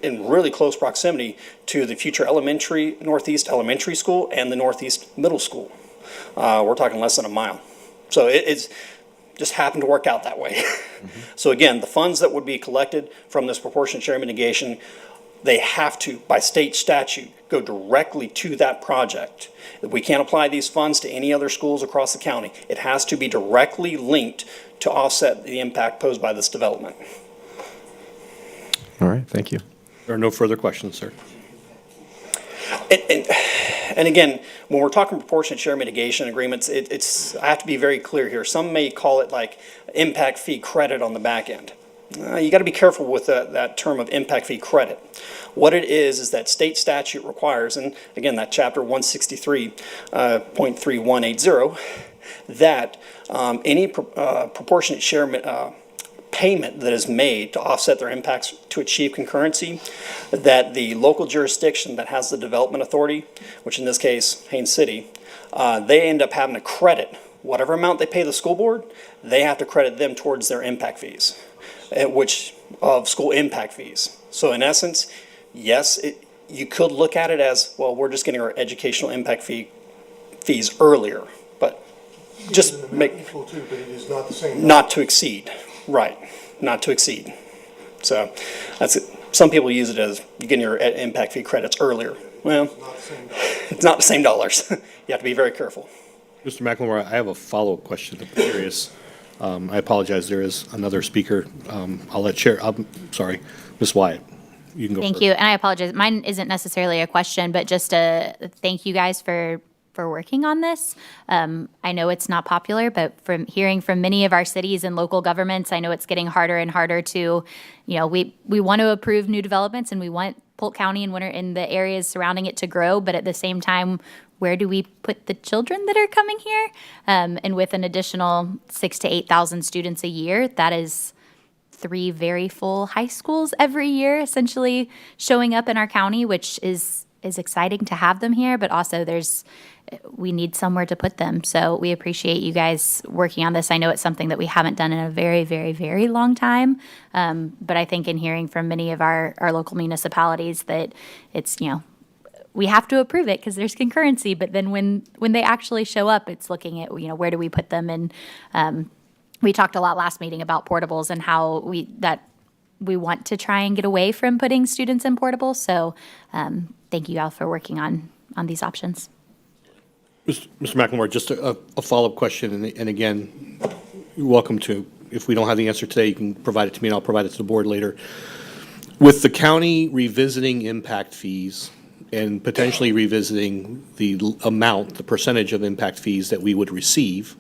in really close proximity to the future Northeast Elementary School and the Northeast Middle School. We're talking less than a mile. So it's just happened to work out that way. Mm-hmm. So again, the funds that would be collected from this proportionate share mitigation, they have to, by state statute, go directly to that project. We can't apply these funds to any other schools across the county. It has to be directly linked to offset the impact posed by this development. All right, thank you. There are no further questions, sir. And again, when we're talking proportionate share mitigation agreements, I have to be very clear here. Some may call it like impact fee credit on the back end. You got to be careful with that term of impact fee credit. What it is that state statute requires, and again, that chapter 163.3180, that any proportionate share payment that is made to offset their impacts to achieve concurrency, that the local jurisdiction that has the development authority, which in this case, Haines City, they end up having to credit whatever amount they pay the school board, they have to credit them towards their impact fees, of school impact fees. So in essence, yes, you could look at it as, well, we're just getting our educational impact fees earlier, but just make, But it is not the same. not to exceed. Right, not to exceed. So that's it. Some people use it as you're getting your impact fee credits earlier. Well, it's not the same dollars. You have to be very careful. Mr. McLemore, I have a follow-up question. I'm curious. I apologize. There is another speaker. I'll let Chair. I'm sorry, Ms. Wyatt. You can go Thank first. you, and I apologize. Mine isn't necessarily a question, but just a thank you guys for working on this. I know it's not popular, but from hearing from many of our cities and local governments, I know it's getting harder and harder to, we want to approve new developments and we want Polk County and Winter in the areas surrounding it to grow, but at the same time, where do we put the children that are coming here? And with an additional 6,000 to 8,000 students a year, that is 3 very full high schools every year, essentially showing up in our county, which is exciting to have them here, but also we need somewhere to put them. So we appreciate you guys working on this. I know it's something that we haven't done in a very, very, very long time. But I think in hearing from many of our local municipalities that it's, we have to approve it because there's concurrency. But then when they actually show up, it's looking at, where do we put them? And we talked a lot last meeting about portables and how we want to try and get away from putting students in portables. So thank you all for working on these options. Mr. McLemore, just a follow-up question, and again, you're welcome to, if we don't have the answer today, you can provide it to me and I'll provide it to the board later. With the county revisiting impact fees and potentially revisiting the amount, the percentage of impact fees that we would receive,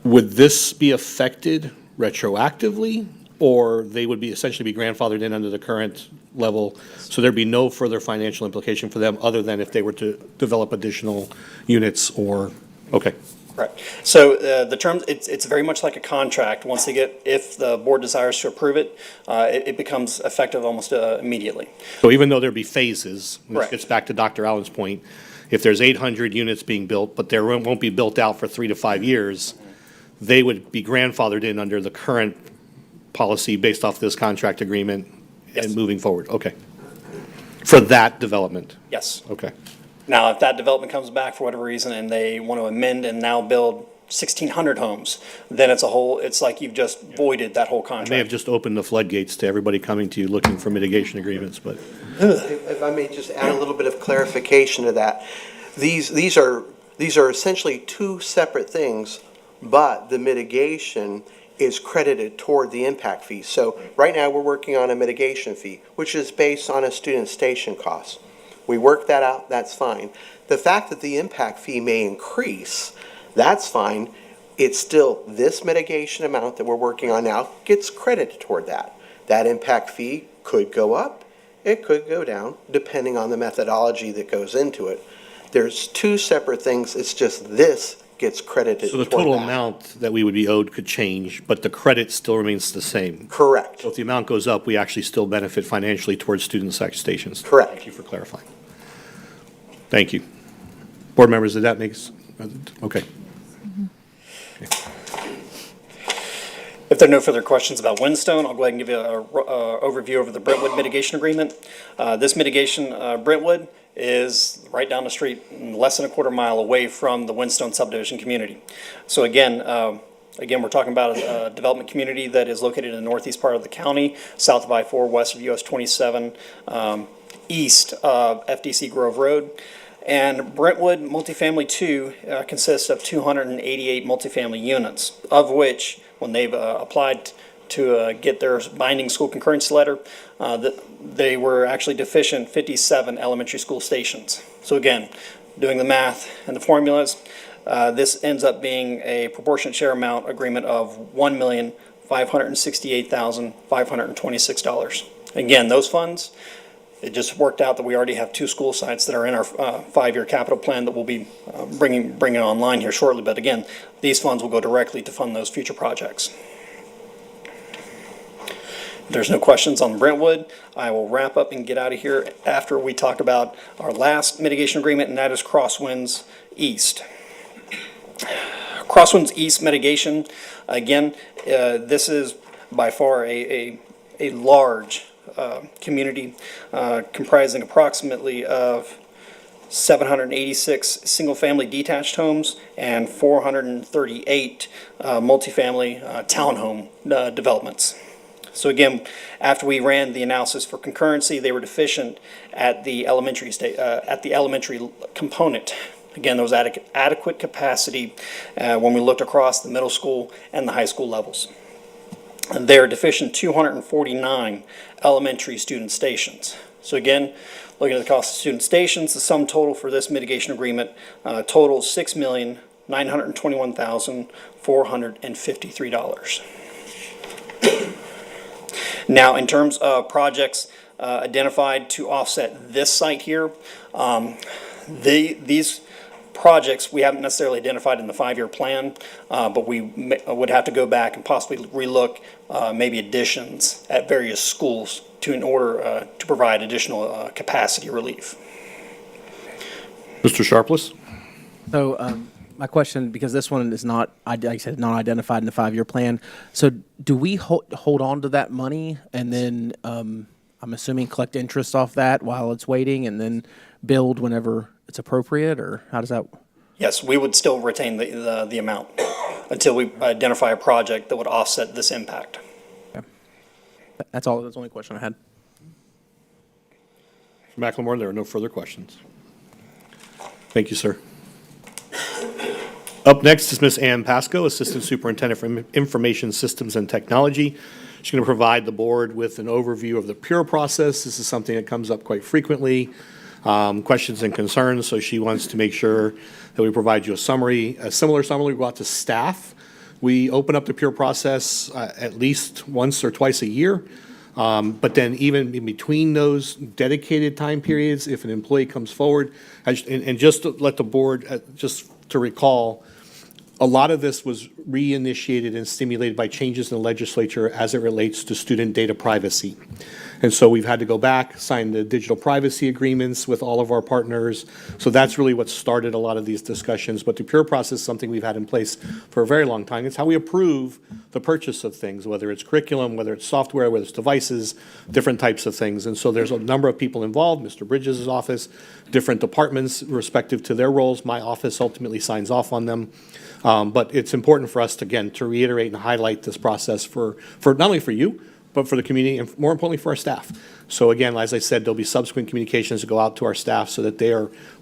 would this be affected retroactively, or they would be essentially be grandfathered in under the current level, so there'd be no further financial implication for them other than if they were to develop additional units or, okay, Right. So the terms, it's very much like a contract. Once they get, if the board desires to approve it, it becomes effective almost immediately. So even though there'd be phases, and this Correct. gets back to Dr. Allen's point, if there's 800 units being built, but there won't be built out for 3 to 5 years, they would be grandfathered in under the current policy based off this contract agreement Yes. and moving forward. Okay. For that development. Yes. Okay. Now, if that development comes back for whatever reason and they want to amend and now build 1,600 homes, then it's like you've just voided that whole I may have contract. just opened the floodgates to everybody coming to you looking for mitigation agreements, but If I may just add a little bit of clarification to that. These are essentially two separate things, but the mitigation is credited toward the impact fee. So right now, we're working on a mitigation fee, which is based on a student station cost. We work that out, that's fine. The fact that the impact fee may increase, that's fine. It's still this mitigation amount that we're working on now gets credited toward that. That impact fee could go up, it could go down, depending on the methodology that goes into it. There's two separate things, it's just this gets credited so the toward total that. amount that we would be owed could change, but the credit still remains the same. Correct, So if the amount goes up, we actually still benefit financially towards student stations. Correct. Thank you for clarifying. Thank you. Board members, did that make, okay. If there are no further questions about Windstone, I'll go ahead and give you an overview of the Brentwood mitigation agreement. This mitigation, Brentwood, is right down the street, less than a quarter mile away from the Windstone subdivision community. So again, we're talking about a development community that is located in the northeast part of the county, south of I-4, west of US 27, east of FDC Grove Road. And Brentwood Multifamily 2 consists of 288 multifamily units, of which, when they've applied to get their binding school concurrence letter, they were actually deficient 57 elementary school stations. So again, doing the math and the formulas, this ends up being a proportionate share amount agreement of $1,568,526. Again, those funds, it just worked out that we already have 2 school sites that are in our 5-year capital plan that we'll be bringing online here shortly. But again, these funds will go directly to fund those future projects. If there's no questions on Brentwood, I will wrap up and get out of here after we talk about our last mitigation agreement, and that is Crosswinds East. Crosswinds East mitigation, again, this is by far a large community comprising approximately of 786 single-family detached homes and 438 multifamily townhome developments. So again, after we ran the analysis for concurrency, they were deficient at the elementary component. Again, there was adequate capacity when we looked across the middle school and the high school levels. And they're deficient 249 elementary student stations. So again, looking at the cost of student stations, the sum total for this mitigation agreement totals $6,921,453. Now, in terms of projects identified to offset this site here, these projects we haven't necessarily identified in the 5-year plan, but we would have to go back and possibly relook maybe additions at various schools in order to provide additional capacity relief. Mr. Sharpless? So my question, because this one is not, like I said, not identified in the 5-year plan. So do we hold on to that money and then I'm assuming collect interest off that while it's waiting and then build whenever it's appropriate, or how does that? Yes, we would still retain the amount until we identify a project that would offset this impact. That's all. That's the only question I had. Mr. McLemore, there are no further questions. Thank you, sir. Up next is Ms. Ann Pasco, Assistant Superintendent for Information Systems and Technology. She's going to provide the board with an overview of the PURE process. This is something that comes up quite frequently, questions and concerns, so she wants to make sure that we provide you a summary, a similar summary we brought to staff. We open up the PURE process at least once or twice a year, but then even in between those dedicated time periods, if an employee comes forward, and just to let the board, just to recall, A lot of this was reinitiated and stimulated by changes in the legislature as it relates to student data privacy. And so we've had to go back, sign the digital privacy agreements with all of our partners. So that's really what started a lot of these discussions. But the PURE process is something we've had in place for a very long time. It's how we approve the purchase of things, whether it's curriculum, whether it's software, whether it's devices, different types of things. And so there's a number of people involved, Mr. Bridges' office, different departments respective to their roles. My office ultimately signs off on them. But it's important for us, again, to reiterate and highlight this process for not only for you, but for the community and more importantly for our staff. So again, as I said, there'll be subsequent communications to go out to our staff so that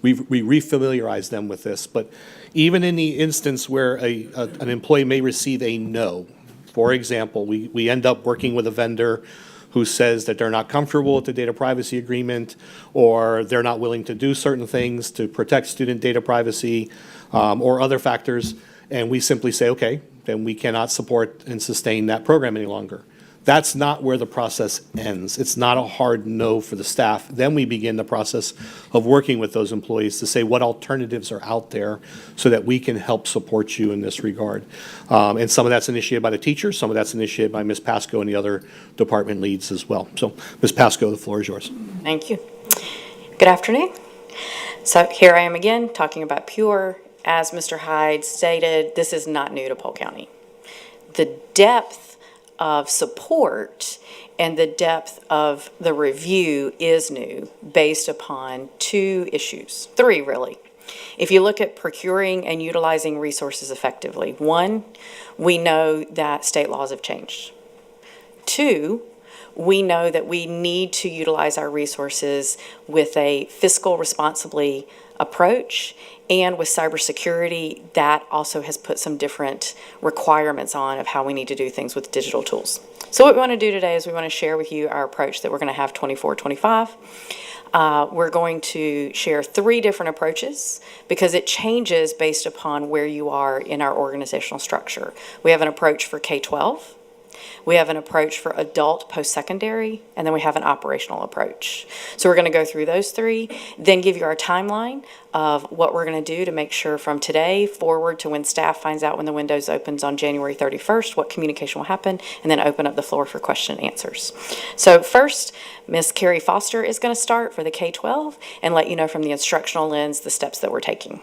we refamiliarize them with this. But even in the instance where an employee may receive a no, for example, we end up working with a vendor who says that they're not comfortable with the data privacy agreement, or they're not willing to do certain things to protect student data privacy, or other factors, and we simply say, okay, then we cannot support and sustain that program any longer. That's not where the process ends. It's not a hard no for the staff. Then we begin the process of working with those employees to say what alternatives are out there so that we can help support you in this regard. And some of that's initiated by the teachers, some of that's initiated by Ms. Pasco and the other department leads as well. So, Ms. Pasco, the floor is yours. Thank you. Good afternoon. So here I am again talking about PURE. As Mr. Hyde stated, this is not new to Polk County. The depth of support and the depth of the review is new based upon two issues, three really. If you look at procuring and utilizing resources effectively, one, we know that state laws have changed. Two, we know that we need to utilize our resources with a fiscal responsibly approach, and with cybersecurity, that also has put some different requirements on of how we need to do things with digital tools. So what we want to do today is we want to share with you our approach that we're going to have 24-25. We're going to share three different approaches because it changes based upon where you are in our organizational structure. We have an approach for K-12. We have an approach for adult post-secondary, and then we have an operational approach. So we're going to go through those three, then give you our timeline of what we're going to do to make sure from today forward to when staff finds out when the windows opens on January 31st, what communication will happen, and then open up the floor for question and answers. So first, Ms. Carrie Foster is going to start for the K-12 and let you know from the instructional lens the steps that we're taking.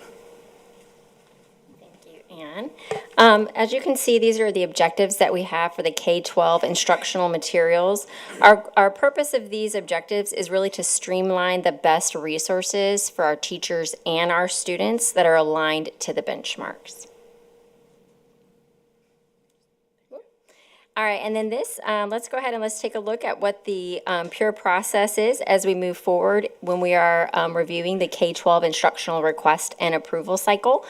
As you can see, these are the objectives that we have for the K-12 instructional materials. Our purpose of these objectives is really to streamline the best resources for our teachers and our students that are aligned to the benchmarks. All right, and then this, let's go ahead and let's take a look at what the PURE process is as we move forward when we are reviewing the K-12 instructional request and approval cycle.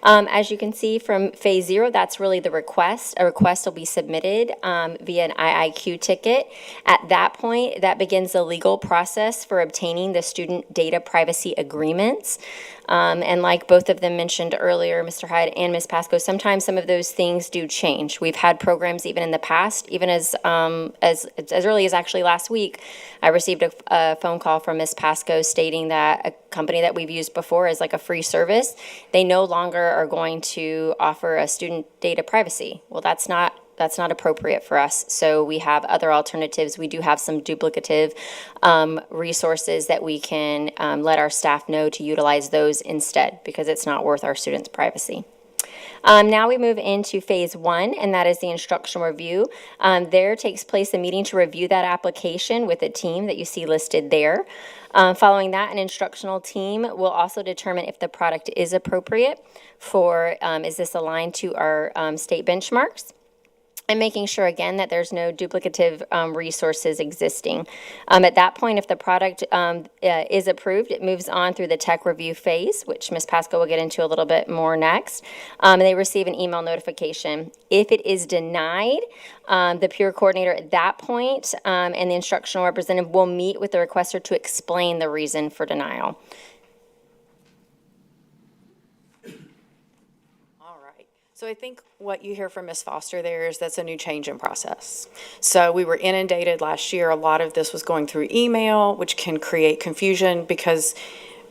As you can see from phase 0, that's really the request. A request will be submitted via an IIQ ticket. At that point, that begins the legal process for obtaining the student data privacy agreements. And like both of them mentioned earlier, Mr. Hyde and Ms. Pasco, sometimes some of those things do change. We've had programs even in the past, even as early as actually last week, I received a phone call from Ms. Pasco stating that a company that we've used before as like a free service, they no longer are going to offer a student data privacy. Well, that's not appropriate for us. So we have other alternatives. We do have some duplicative resources that we can let our staff know to utilize those instead because it's not worth our students' privacy. Now we move into phase 1, and that is the instructional review. There takes place a meeting to review that application with a team that you see listed there. Following that, an instructional team will also determine if the product is appropriate for, is this aligned to our state benchmarks? And making sure, again, that there's no duplicative resources existing. At that point, if the product is approved, it moves on through the tech review phase, which Ms. Pasco will get into a little bit more next. And they receive an email notification. If it is denied, the PURE coordinator at that point and the instructional representative will meet with the requester to explain the reason for denial. So I think what you hear from Ms. Foster there is that's a new change in process. So we were inundated last year. A lot of this was going through email, which can create confusion because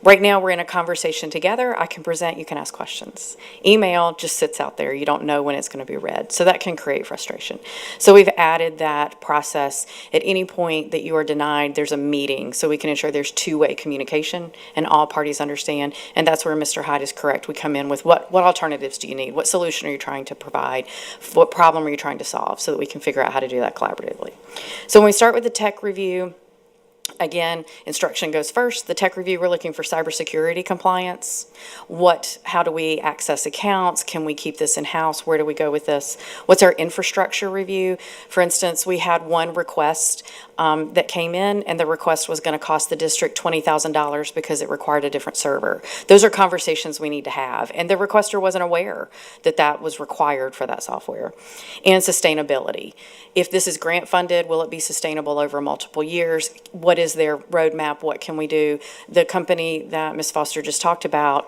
Right now, we're in a conversation together. I can present, you can ask questions. Email just sits out there. You don't know when it's going to be read. So that can create frustration. So we've added that process. At any point that you are denied, there's a meeting so we can ensure there's two-way communication and all parties understand. And that's where Mr. Hyde is correct. We come in with what alternatives do you need? What solution are you trying to provide? What problem are you trying to solve so that we can figure out how to do that collaboratively. So when we start with the tech review, again, instruction goes first. The tech review, we're looking for cybersecurity compliance. How do we access accounts? Can we keep this in-house? Where do we go with this? What's our infrastructure review? For instance, we had one request that came in, and the request was going to cost the district $20,000 because it required a different server. Those are conversations we need to have, and the requester wasn't aware that that was required for that software. And sustainability. If this is grant funded, will it be sustainable over multiple years? What is their roadmap? What can we do? The company that Ms. Foster just talked about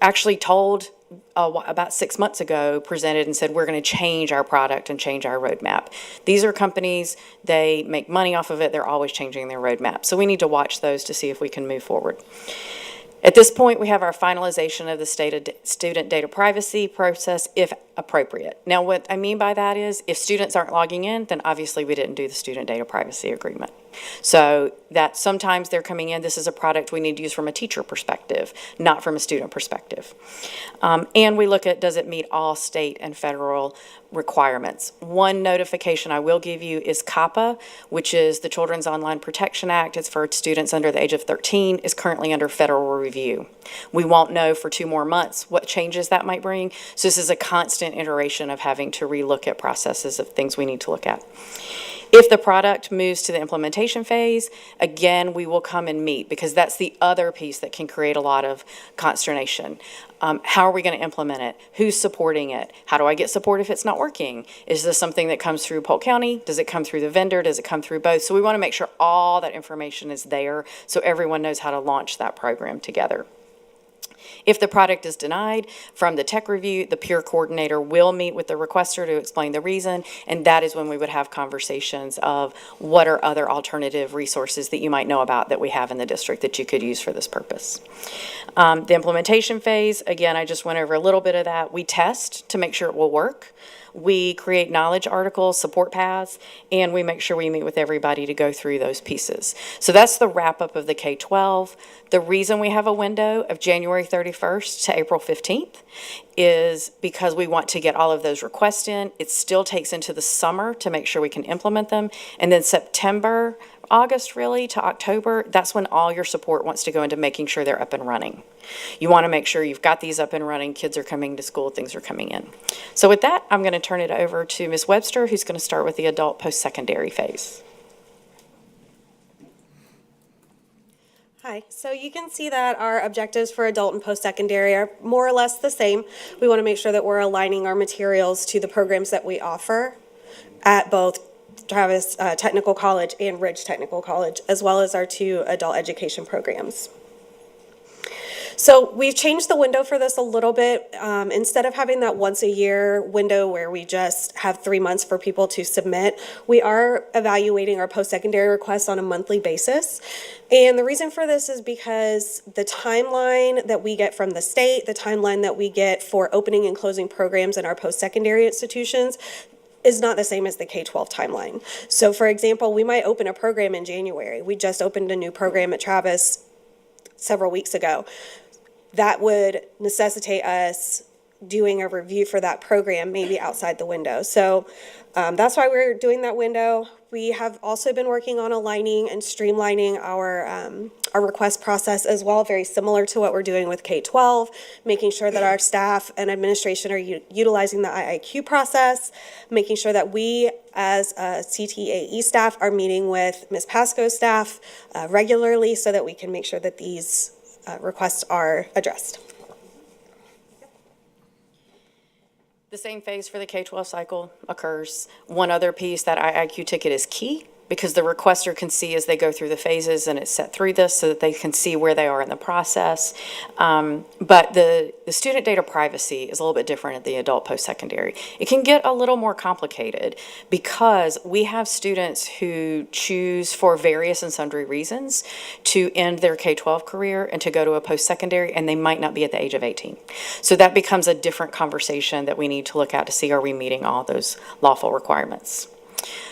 actually told about 6 months ago, presented and said, we're going to change our product and change our roadmap. These are companies, they make money off of it. They're always changing their roadmap. So we need to watch those to see if we can move forward. At this point, we have our finalization of the student data privacy process, if appropriate. Now, what I mean by that is, if students aren't logging in, then obviously we didn't do the student data privacy agreement. So that sometimes they're coming in, this is a product we need to use from a teacher perspective, not from a student perspective. And we look at, does it meet all state and federal requirements? One notification I will give you is COPPA, which is the Children's Online Protection Act. It's for students under the age of 13, is currently under federal review. We won't know for 2 more months what changes that might bring. So this is a constant iteration of having to relook at processes of things we need to look at. If the product moves to the implementation phase, again, we will come and meet, because that's the other piece that can create a lot of consternation. How are we going to implement it? Who's supporting it? How do I get support if it's not working? Is this something that comes through Polk County? Does it come through the vendor? Does it come through both? So we want to make sure all that information is there so everyone knows how to launch that program together. If the product is denied from the tech review, the peer coordinator will meet with the requester to explain the reason, and that is when we would have conversations of what are other alternative resources that you might know about that we have in the district that you could use for this purpose. The implementation phase, again, I just went over a little bit of that. We test to make sure it will work. We create knowledge articles, support paths, and we make sure we meet with everybody to go through those pieces. So that's the wrap-up of the K-12. The reason we have a window of January 31st to April 15th is because we want to get all of those requests in. It still takes into the summer to make sure we can implement them. And then September, August really, to October, that's when all your support wants to go into making sure they're up and running. You want to make sure you've got these up and running, kids are coming to school, things are coming in. So with that, I'm going to turn it over to Ms. Webster, who's going to start with the adult post-secondary phase. Hi, so you can see that our objectives for adult and post-secondary are more or less the same. We want to make sure that we're aligning our materials to the programs that we offer at both Travis Technical College and Ridge Technical College, as well as our 2 adult education programs. So we've changed the window for this a little bit. Instead of having that once a year window where we just have 3 months for people to submit, we are evaluating our post-secondary requests on a monthly basis. And the reason for this is because the timeline that we get from the state, the timeline that we get for opening and closing programs in our post-secondary institutions is not the same as the K-12 timeline. So for example, we might open a program in January. We just opened a new program at Travis several weeks ago. That would necessitate us doing a review for that program maybe outside the window. So that's why we're doing that window. We have also been working on aligning and streamlining our request process as well, very similar to what we're doing with K-12, making sure that our staff and administration are utilizing the IIQ process, making sure that we as CTAE staff are meeting with Ms. Pasco's staff regularly so that we can make sure that these requests are addressed. The same phase for the K-12 cycle occurs. One other piece, that IIQ ticket is key because the requester can see as they go through the phases, and it's set through this so that they can see where they are in the process. But the student data privacy is a little bit different at the adult post-secondary. It can get a little more complicated because we have students who choose for various and sundry reasons to end their K-12 career and to go to a post-secondary, and they might not be at the age of 18. So that becomes a different conversation that we need to look at to see, are we meeting all those lawful requirements?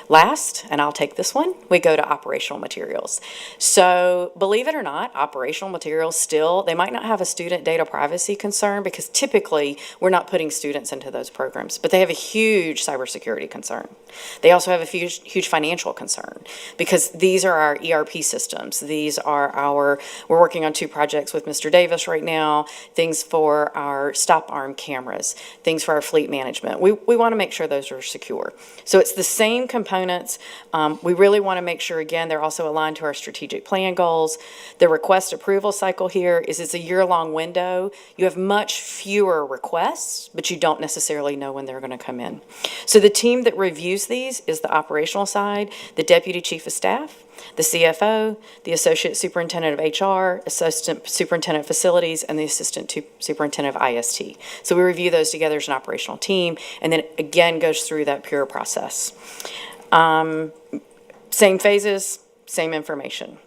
Last, and I'll take this one, we go to operational materials. So believe it or not, operational materials still, they might not have a student data privacy concern because typically we're not putting students into those programs, but they have a huge cybersecurity concern. They also have a huge financial concern because these are our ERP systems. These are we're working on 2 projects with Mr. Davis right now, things for our stop arm cameras, things for our fleet management. We want to make sure those are secure. So it's the same components. We really want to make sure, again, they're also aligned to our strategic plan goals. The request approval cycle here is it's a year-long window. You have much fewer requests, but you don't necessarily know when they're going to come in. So the team that reviews these is the operational side, the deputy chief of staff, the CFO, the associate superintendent of HR, assistant superintendent of facilities, and the assistant superintendent of IST. So we review those together as an operational team, and then again goes through that pure process. Same phases, same information.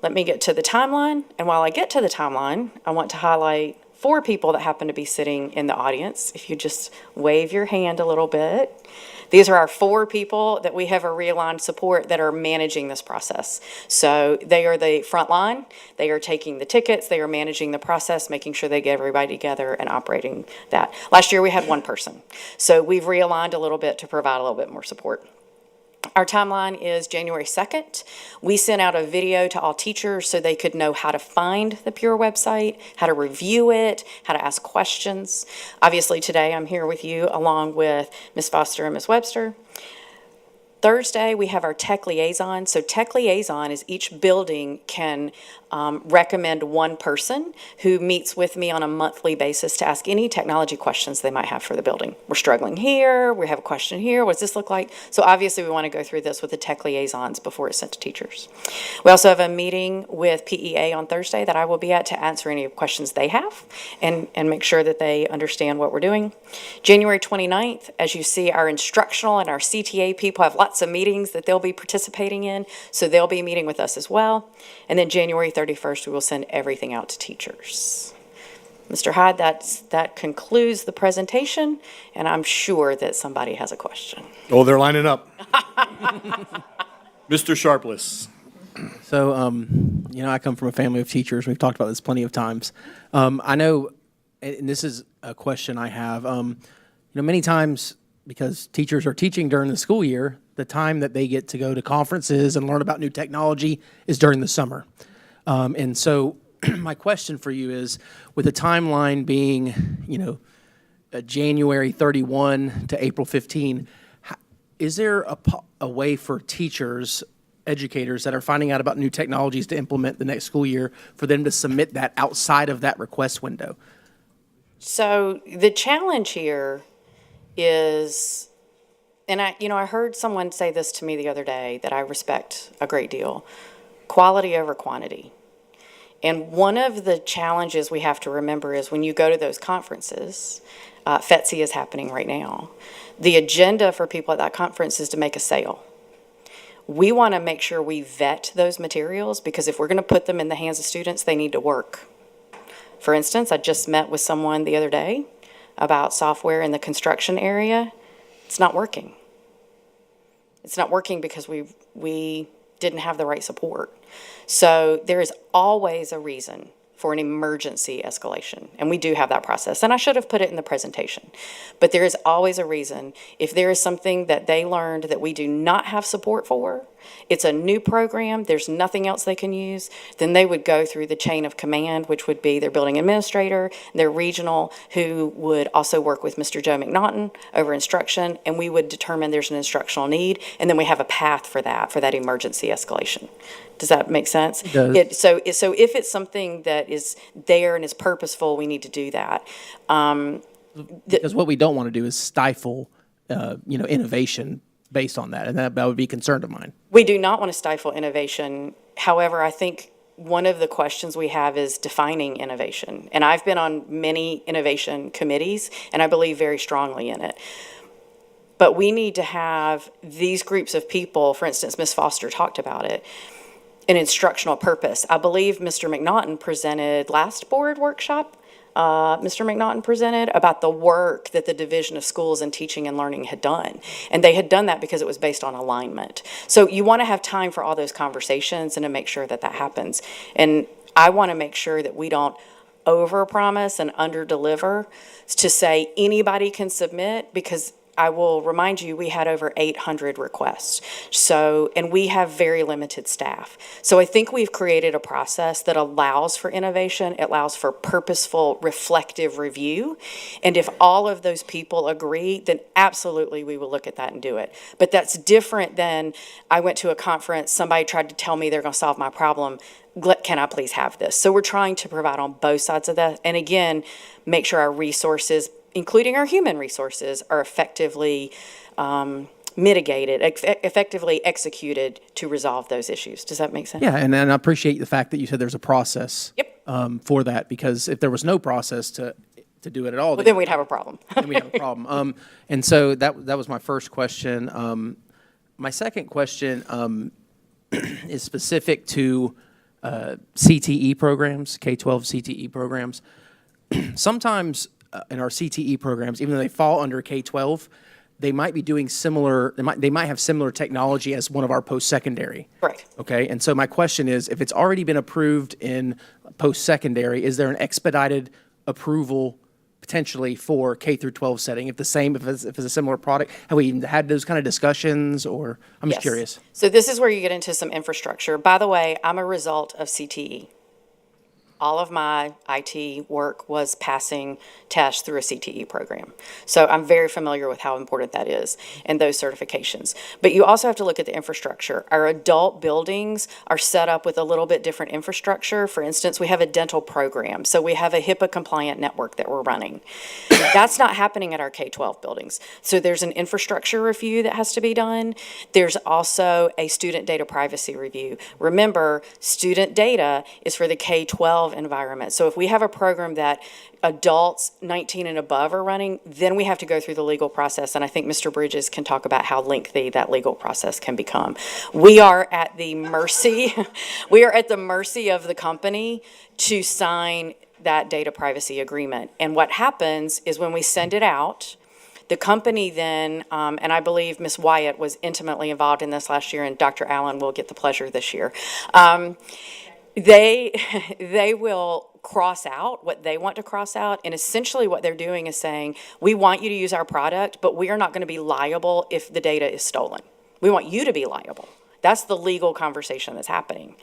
Let me get to the timeline, and while I get to the timeline, I want to highlight 4 people that happen to be sitting in the audience. If you just wave your hand a little bit. These are our 4 people that we have a realigned support that are managing this process. So they are the front line, they are taking the tickets, they are managing the process, making sure they get everybody together and operating that. Last year we had 1 person. So we've realigned a little bit to provide a little bit more support. Our timeline is January 2nd. We sent out a video to all teachers so they could know how to find the Pure website, how to review it, how to ask questions. Obviously, today I'm here with you along with Ms. Foster and Ms. Webster. Thursday, we have our tech liaison. So tech liaison is each building can recommend 1 person who meets with me on a monthly basis to ask any technology questions they might have for the building. We're struggling here, we have a question here, what does this look like? So obviously we want to go through this with the tech liaisons before it's sent to teachers. We also have a meeting with PEA on Thursday that I will be at to answer any questions they have and make sure that they understand what we're doing. January 29th, as you see, our instructional and our CTA people have lots of meetings that they'll be participating in, so they'll be meeting with us as well. And then January 31st, we will send everything out to teachers. Mr. Hyde, that concludes the presentation, and I'm sure that somebody has a question. Oh, they're lining up. Mr. Sharpless. So, I come from a family of teachers. We've talked about this plenty of times. I know, and this is a question I have, many times because teachers are teaching during the school year, the time that they get to go to conferences and learn about new technology is during the summer. And so my question for you is, with the timeline being, January 31 to April 15, is there a way for teachers, educators that are finding out about new technologies to implement the next school year for them to submit that outside of that request window? So the challenge here is, and I heard someone say this to me the other day that I respect a great deal, quality over quantity. And one of the challenges we have to remember is when you go to those conferences, FETC is happening right now. The agenda for people at that conference is to make a sale. We want to make sure we vet those materials because if we're going to put them in the hands of students, they need to work. For instance, I just met with someone the other day about software in the construction area. It's not working. It's not working because we didn't have the right support. So there is always a reason for an emergency escalation, and we do have that process. And I should have put it in the presentation, but there is always a reason. If there is something that they learned that we do not have support for, it's a new program, there's nothing else they can use, then they would go through the chain of command, which would be their building administrator, their regional, who would also work with Mr. Joe McNaughton over instruction, and we would determine there's an instructional need, and then we have a path for that emergency escalation. Does that make sense? It does. So if it's something that is there and is purposeful, we need to do that. Because what we don't want to do is stifle, innovation based on that, and that would be a concern of mine. We do not want to stifle innovation. However, I think one of the questions we have is defining innovation. And I've been on many innovation committees, and I believe very strongly in it. But we need to have these groups of people, for instance, Ms. Foster talked about it, an instructional purpose. I believe Mr. McNaughton presented last board workshop. Mr. McNaughton presented about the work that the Division of Schools and Teaching and Learning had done. And they had done that because it was based on alignment. So you want to have time for all those conversations and to make sure that that happens. And I want to make sure that we don't overpromise and underdeliver to say anybody can submit, because I will remind you, we had over 800 requests. So, and we have very limited staff. So I think we've created a process that allows for innovation, it allows for purposeful, reflective review. And if all of those people agree, then absolutely we will look at that and do it. But that's different than I went to a conference, somebody tried to tell me they're going to solve my problem. Can I please have this? So we're trying to provide on both sides of that. And again, make sure our resources, including our human resources, are effectively mitigated, effectively executed to resolve those issues. Does that make sense? Yeah, and I appreciate the fact that you said there's a process for that, because if there was no process to do it at all, well, then we'd have a problem. then we'd have a problem. And so that was my first question. My second question is specific to CTE programs, K-12 CTE programs. Sometimes in our CTE programs, even though they fall under K-12, they might be doing similar, they might have similar technology as one of our post-secondary. Correct. Okay, and so my question is, if it's already been approved in post-secondary, is there an expedited approval potentially for K through 12 setting? If it's a similar product, have we had those kind of discussions, or I'm just curious? So this is where you get into some infrastructure. By the way, I'm a result of CTE. All of my IT work was passing tests through a CTE program. So I'm very familiar with how important that is and those certifications. But you also have to look at the infrastructure. Our adult buildings are set up with a little bit different infrastructure. For instance, we have a dental program. So we have a HIPAA compliant network that we're running. That's not happening at our K-12 buildings. So there's an infrastructure review that has to be done. There's also a student data privacy review. Remember, student data is for the K-12 environment. So if we have a program that adults 19 and above are running, then we have to go through the legal process. And I think Mr. Bridges can talk about how lengthy that legal process can become. We are at the mercy, of the company to sign that data privacy agreement. And what happens is when we send it out, the company then, and I believe Ms. Wyatt was intimately involved in this last year, and Dr. Allen will get the pleasure this year. They will cross out what they want to cross out, and essentially what they're doing is saying, we want you to use our product, but we are not going to be liable if the data is stolen. We want you to be liable. That's the legal conversation that's happening.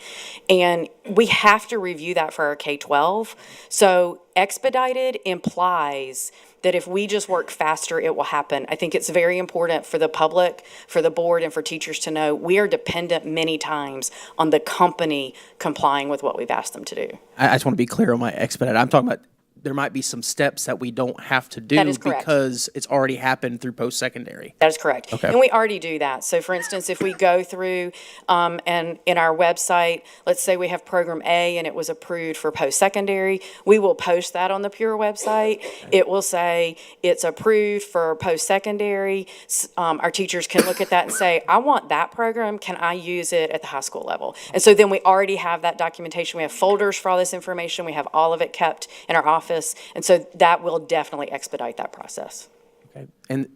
And we have to review that for our K-12. So expedited implies that if we just work faster, it will happen. I think it's very important for the public, for the board, and for teachers to know we are dependent many times on the company complying with what we've asked them to do. I just want to be clear on my expedite. I'm talking about there might be some steps that we don't have to do That is correct. because it's already happened through post-secondary. That is correct. Okay. And we already do that. So for instance, if we go through and in our website, let's say we have program A and it was approved for post-secondary, we will post that on the Pure website. It will say it's approved for post-secondary. Our teachers can look at that and say, I want that program. Can I use it at the high school level? And so then we already have that documentation. We have folders for all this information. We have all of it kept in our office. And so that will definitely expedite that process. Okay. And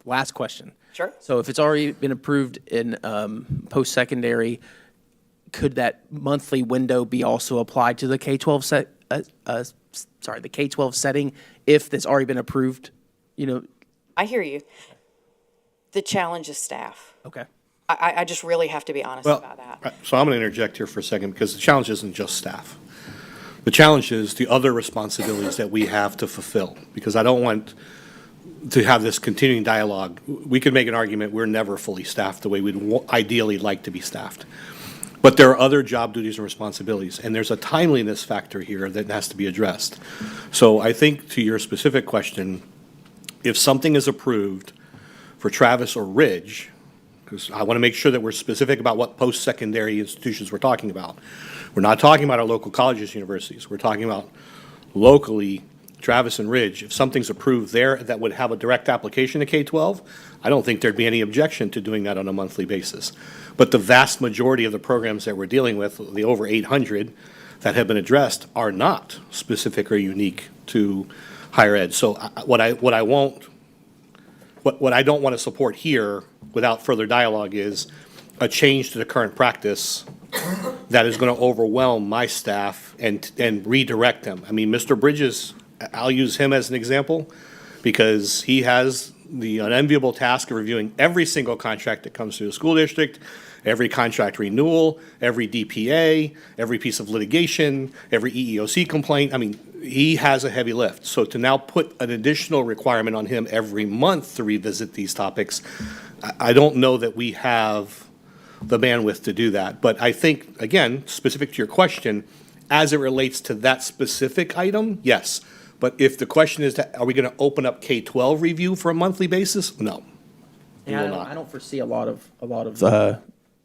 last question. Sure. So if it's already been approved in post-secondary, could that monthly window be also applied to the K-12 the K-12 setting if it's already been approved? You know. I hear you. The challenge is staff. Okay. I just really have to be honest about that. So I'm going to interject here for a second, because the challenge isn't just staff. The challenge is the other responsibilities that we have to fulfill, because I don't want to have this continuing dialogue. We could make an argument we're never fully staffed the way we'd ideally like to be staffed. But there are other job duties and responsibilities, and there's a timeliness factor here that has to be addressed. So I think to your specific question, if something is approved for Travis or Ridge, because I want to make sure that we're specific about what post-secondary institutions we're talking about. We're not talking about our local colleges, universities. We're talking about locally, Travis and Ridge. If something's approved there that would have a direct application to K-12, I don't think there'd be any objection to doing that on a monthly basis. But the vast majority of the programs that we're dealing with, the over 800 that have been addressed, are not specific or unique to higher ed. So what I don't want to support here without further dialogue is a change to the current practice that is going to overwhelm my staff and redirect them. I mean, Mr. Bridges, I'll use him as an example because he has the unenviable task of reviewing every single contract that comes through the school district, every contract renewal, every DPA, every piece of litigation, every EEOC complaint. I mean, he has a heavy lift. So to now put an additional requirement on him every month to revisit these topics, I don't know that we have the bandwidth to do that. But I think, again, specific to your question, as it relates to that specific item, yes. But if the question is, are we going to open up K-12 review for a monthly basis? No. We will not. I don't foresee a lot of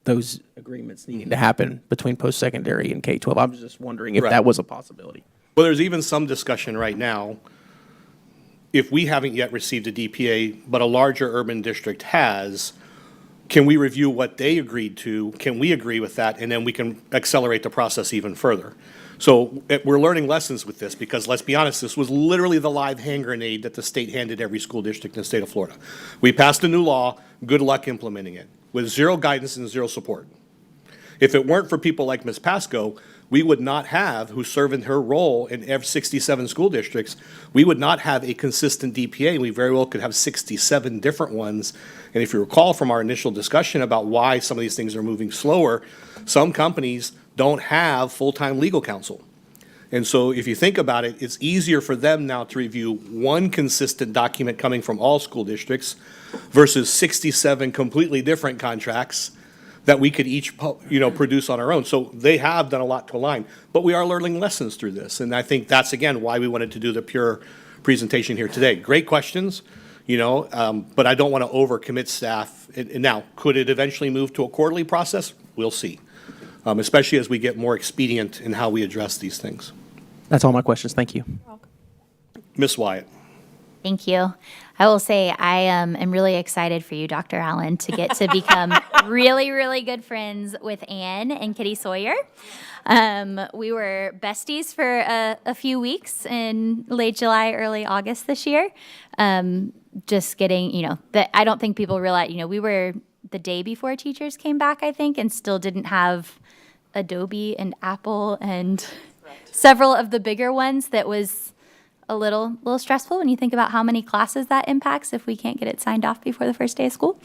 those agreements needing to happen between post-secondary and K-12. I was just wondering if that was a possibility. Well, there's even some discussion right now, if we haven't yet received a DPA, but a larger urban district has, can we review what they agreed to? Can we agree with that? And then we can accelerate the process even further. So we're learning lessons with this because, let's be honest, this was literally the live hand grenade that the state handed every school district in the state of Florida. We passed a new law, good luck implementing it, with zero guidance and zero support. If it weren't for people like Ms. Pasco, we would not have, who serve in her role in every 67 school districts, we would not have a consistent DPA. We very well could have 67 different ones. And if you recall from our initial discussion about why some of these things are moving slower, some companies don't have full-time legal counsel. And so if you think about it, it's easier for them now to review one consistent document coming from all school districts versus 67 completely different contracts that we could each, produce on our own. So they have done a lot to align, but we are learning lessons through this. And I think that's, again, why we wanted to do the pure presentation here today. Great questions, but I don't want to overcommit staff. And now, could it eventually move to a quarterly process? We'll see, especially as we get more expedient in how we address these things. That's all my questions. Thank you. Ms. Wyatt. Thank you. I will say I am really excited for you, Dr. Allen, to get to become really, really good friends with Ann and Kitty Sawyer. We were besties for a few weeks in late July, early August this year. Just getting, I don't think people realize, we were the day before teachers came back, I think, and still didn't have Adobe and Apple and several of the bigger ones. That was a little stressful when you think about how many classes that impacts if we can't get it signed off before the first day of school.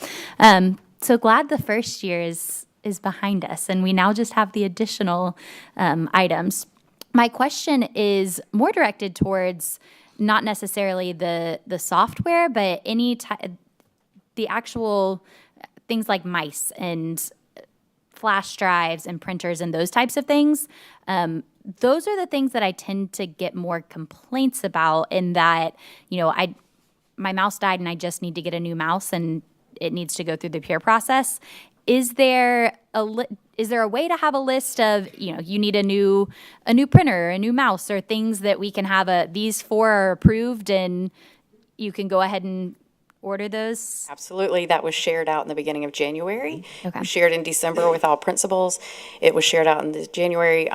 So glad the first year is behind us, and we now just have the additional items. My question is more directed towards not necessarily the software, but the actual things like mice and flash drives and printers and those types of things. Those are the things that I tend to get more complaints about, in that, my mouse died and I just need to get a new mouse and it needs to go through the peer process. Is there a way to have a list of, you need a new printer, a new mouse, or things that we can have these 4 are approved and you can go ahead and order those? Absolutely. That was shared out in the beginning of January. Okay. It was shared in December with all principals. It was shared out in January.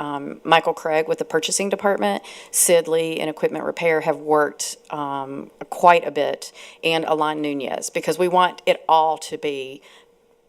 Michael Craig with the purchasing department, Sid Lee in equipment repair have worked quite a bit, and Alon Nunez, because we want it all to be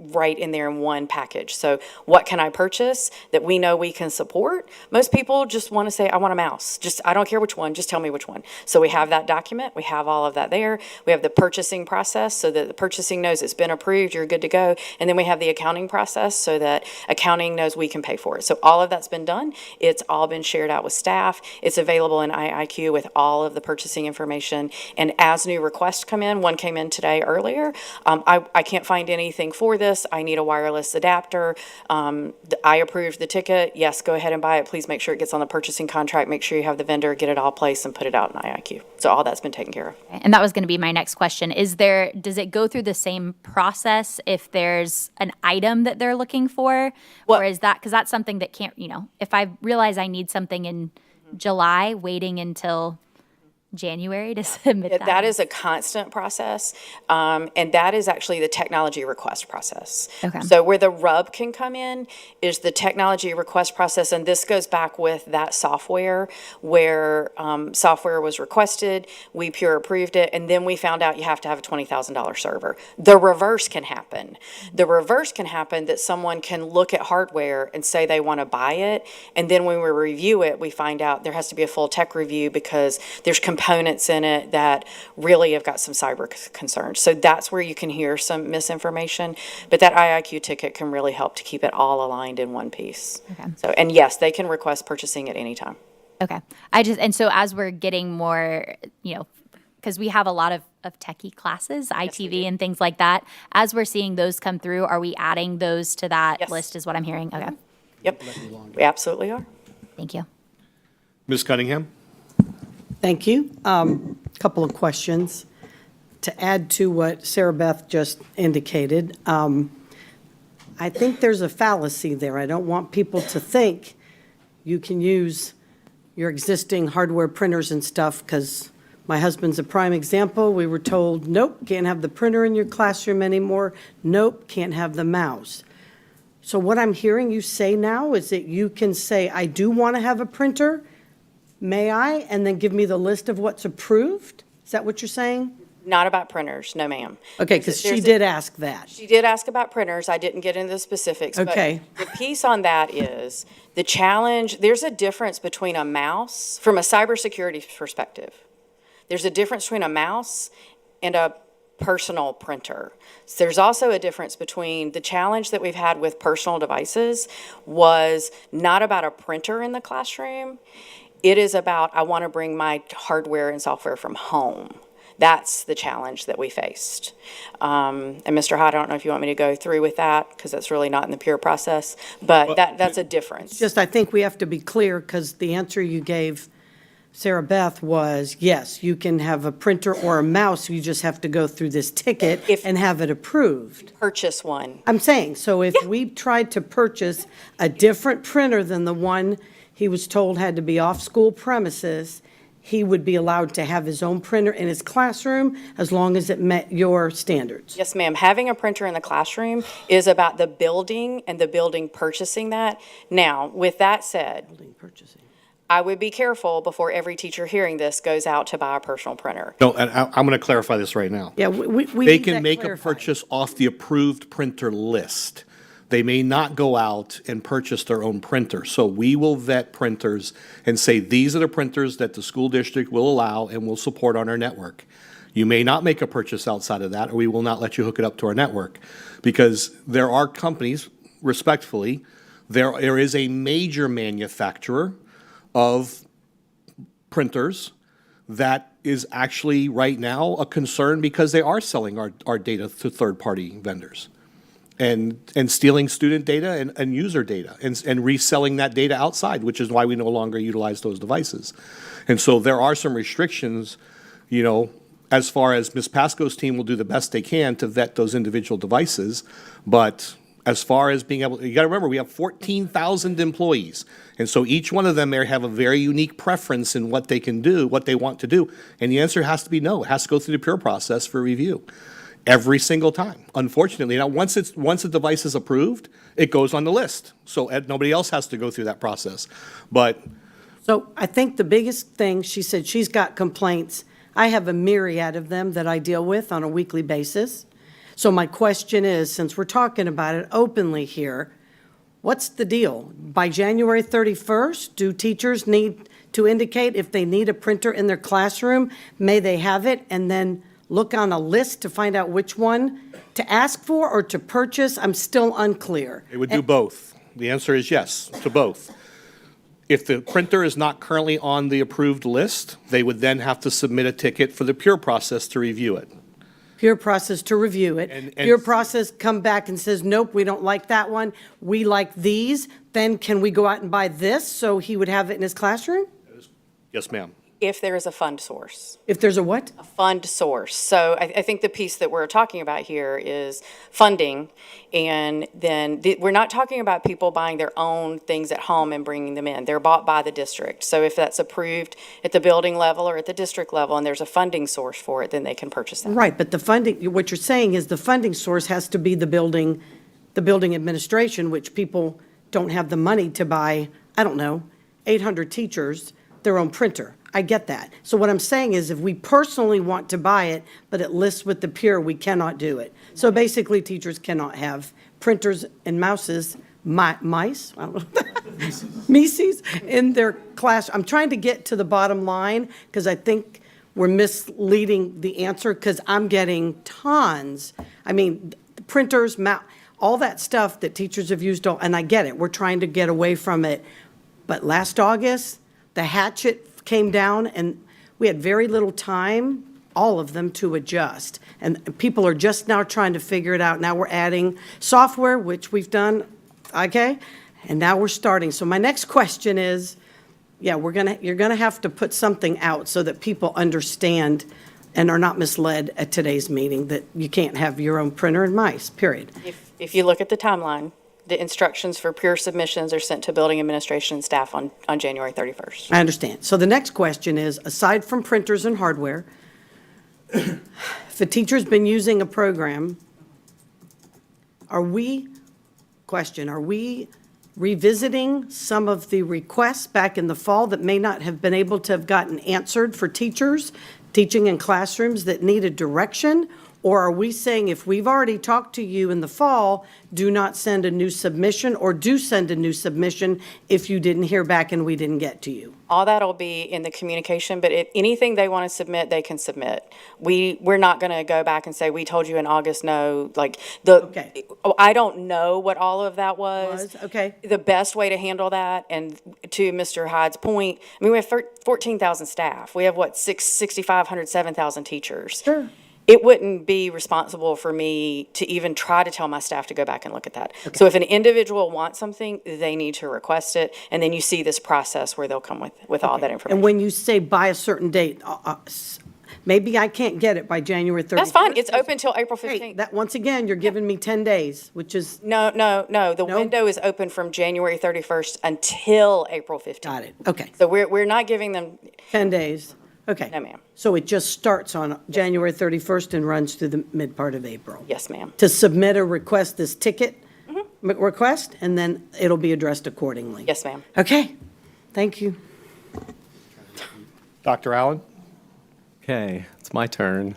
right in there in one package. So what can I purchase that we know we can support? Most people just want to say, I want a mouse. I don't care which one, just tell me which one. So we have that document, we have all of that there. We have the purchasing process so that the purchasing knows it's been approved, you're good to go. And then we have the accounting process so that accounting knows we can pay for it. So all of that's been done. It's all been shared out with staff. It's available in IIQ with all of the purchasing information. And as new requests come in, one came in today earlier. I can't find anything for this. this, I need a wireless adapter. I approved the ticket, yes, go ahead and buy it, please make sure it gets on the purchasing contract, make sure you have the vendor, get it all placed and put it out in IIQ. So all that's been taken care of. And that was going to be my next question. Does it go through the same process if there's an item that they're looking for? Or is that, because that's something that can't, if I realize I need something in July, waiting until January to submit that? That is a constant process, and that is actually the technology request process. Okay. So where the rub can come in is the technology request process, and this goes back with that software where software was requested, we Pure approved it, and then we found out you have to have a $20,000 server. The reverse can happen. The reverse can happen that someone can look at hardware and say they want to buy it, and then when we review it, we find out there has to be a full tech review because there's components in it that really have got some cyber concerns. So that's where you can hear some misinformation, but that IIQ ticket can really help to keep it all aligned in one piece. Okay. So, and yes, they can request purchasing at any time. Okay. And so as we're getting more, because we have a lot of techie classes, ITV and things like that, as we're seeing those come through, are we adding those to that list is what I'm hearing? Okay. Yep, we absolutely are. Thank you. Ms. Cunningham? Thank you. Couple of questions. To add to what Sarah Beth just indicated, I think there's a fallacy there. I don't want people to think you can use your existing hardware printers and stuff, because my husband's a prime example. We were told, nope, can't have the printer in your classroom anymore. Nope, can't have the mouse. So what I'm hearing you say now is that you can say, I do want to have a printer, may I? And then give me the list of what's approved? Is that what you're saying? Not about printers, no ma'am. Okay, because she did ask that. She did ask about printers. I didn't get into the specifics. Okay. But the piece on that is the challenge, there's a difference between a mouse, from a cybersecurity perspective. There's a difference between a mouse and a personal printer. So there's also a difference between the challenge that we've had with personal devices was not about a printer in the classroom. It is about, I want to bring my hardware and software from home. That's the challenge that we faced. And Mr. Hyde, I don't know if you want me to go through with that, because that's really not in the Pure process, but that's a difference. Just, I think we have to be clear, because the answer you gave Sarah Beth was, yes, you can have a printer or a mouse, you just have to go through this ticket and have it approved. Purchase one. I'm saying, so if we tried to purchase a different printer than the one he was told had to be off school premises, he would be allowed to have his own printer in his classroom as long as it met your standards. Yes, ma'am. Having a printer in the classroom is about the building and the building purchasing that. Now, with that said, I would be careful before every teacher hearing this goes out to buy a personal printer. No, and I'm going to clarify this right now. Yeah, we They need can that make a clarified. purchase off the approved printer list. They may not go out and purchase their own printer. So we will vet printers and say, these are the printers that the school district will allow and will support on our network. You may not make a purchase outside of that, or we will not let you hook it up to our network. Because there are companies, respectfully, there is a major manufacturer of printers that is actually right now a concern because they are selling our data to third-party vendors and stealing student data and user data and reselling that data outside, which is why we no longer utilize those devices. And so there are some restrictions, as far as Ms. Pasco's team will do the best they can to vet those individual devices, but as far as being able, you got to remember, we have 14,000 employees. And so each one of them may have a very unique preference in what they can do, what they want to do. And the answer has to be no. It has to go through the Pure process for review every single time, unfortunately. Now, once the device is approved, it goes on the list. So nobody else has to go through that process. But So I think the biggest thing, she said she's got complaints. I have a myriad of them that I deal with on a weekly basis. So my question is, since we're talking about it openly here, what's the deal? By January 31st, do teachers need to indicate if they need a printer in their classroom? May they have it and then look on a list to find out which one to ask for or to purchase? I'm still unclear. it would do both. The answer is yes, to both. If the printer is not currently on the approved list, they would then have to submit a ticket for the Pure process to review it. peer process to review it. And- Peer process come back and says, nope, we don't like that one. We like these. Then can we go out and buy this so he would have it in his classroom? Yes, ma'am. If there is a fund source. If there's a what? A fund source. So I think the piece that we're talking about here is funding, and then we're not talking about people buying their own things at home and bringing them in. They're bought by the district. So if that's approved at the building level or at the district level and there's a funding source for it, then they can purchase that. Right, but the funding, what you're saying is the funding source has to be the building administration, which people don't have the money to buy, I don't know, 800 teachers, their own printer. I get that. So what I'm saying is if we personally want to buy it, but it lists with the peer, we cannot do it. So basically, teachers cannot have printers and mouses, mice, I don't know, Mises in their class. I'm trying to get to the bottom line because I think we're misleading the answer because I'm getting tons. I mean, printers, all that stuff that teachers have used, and I get it. We're trying to get away from it. But last August, the hatchet came down, and we had very little time, all of them, to adjust. And people are just now trying to figure it out. Now we're adding software, which we've done, okay? And now we're starting. So my next question is, yeah, you're gonna have to put something out so that people understand and are not misled at today's meeting that you can't have your own printer and mice, period. If you look at the timeline, the instructions for peer submissions are sent to building administration and staff on January 31st. I understand. So the next question is, aside from printers and hardware, if a teacher's been using a program, are we revisiting some of the requests back in the fall that may not have been able to have gotten answered for teachers teaching in classrooms that needed direction? Or are we saying if we've already talked to you in the fall, do not send a new submission, or do send a new submission if you didn't hear back and we didn't get to you? All that'll be in the communication, but anything they want to submit, they can submit. We're not going to go back and say, we told you in August, no, like Okay. I don't know what all of that was. Okay. The best way to handle that, and to Mr. Hyde's point, I mean, we have 14,000 staff. We have, 6,500, 7,000 teachers. Sure. It wouldn't be responsible for me to even try to tell my staff to go back and look at that. So if an individual wants something, they need to request it, and then you see this process where they'll come with all that information. And when you say by a certain date, maybe I can't get it by January 31st. That's fine. It's open till April Hey, 15th. that, once again, you're giving me 10 days, which is, No. The window is open from January 31st until April 15th. got it, okay, So we're not giving them, 10 days, okay. no, ma'am. So it just starts on January 31st and runs through the mid part of April? Yes, ma'am. To submit a request, this ticket request, and then it'll be addressed accordingly? Yes, ma'am. Okay, thank you. Dr. Allen? Okay, it's my turn.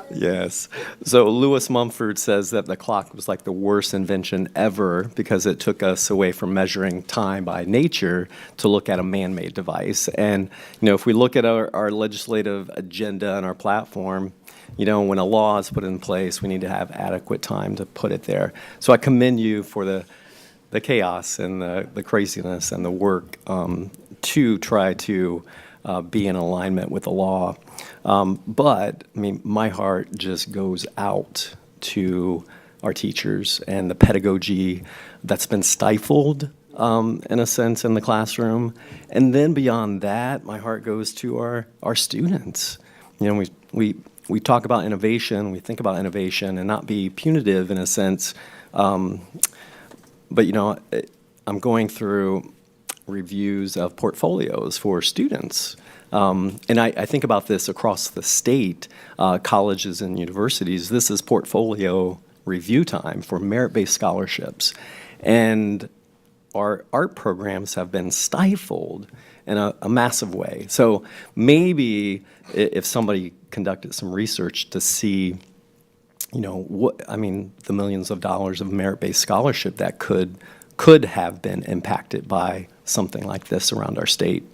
Yes. So Lewis Mumford says that the clock was like the worst invention ever because it took us away from measuring time by nature to look at a man-made device. And, if we look at our legislative agenda and our platform, when a law is put in place, we need to have adequate time to put it there. So I commend you for the chaos and the craziness and the work to try to be in alignment with the law. But, my heart just goes out to our teachers and the pedagogy that's been stifled, in a sense, in the classroom. And then beyond that, my heart goes to our students. We talk about innovation, we think about innovation and not be punitive in a sense. But, I'm going through reviews of portfolios for students. And I think about this across the state, colleges and universities. This is portfolio review time for merit-based scholarships. And our art programs have been stifled in a massive way. So maybe if somebody conducted some research to see, the millions of dollars of merit-based scholarship that could have been impacted by something like this around our state,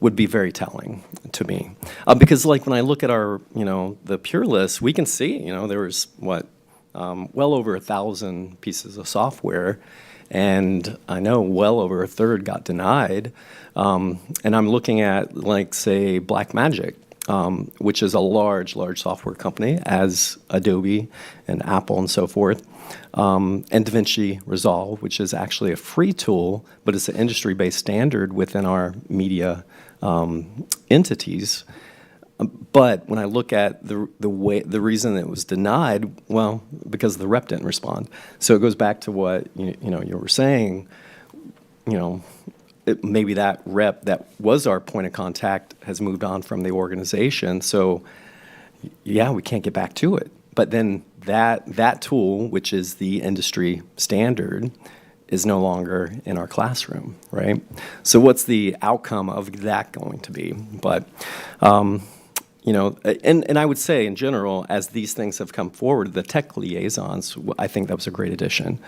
would be very telling to me. Because when I look at our, the Pure List, we can see, there was well over 1,000 pieces of software, and I know well over a third got denied. And I'm looking at, say, Blackmagic, which is a large software company, as Adobe and Apple and so forth, and DaVinci Resolve, which is actually a free tool, but it's an industry-based standard within our media entities. But when I look at the reason it was denied, well, because the rep didn't respond. So it goes back to what you were saying. Maybe that rep that was our point of contact has moved on from the organization. So yeah, we can't get back to it. But then that tool, which is the industry standard, is no longer in our classroom, right? So what's the outcome of that going to be? But and I would say in general, as these things have come forward, the tech liaisons, I think that was a great addition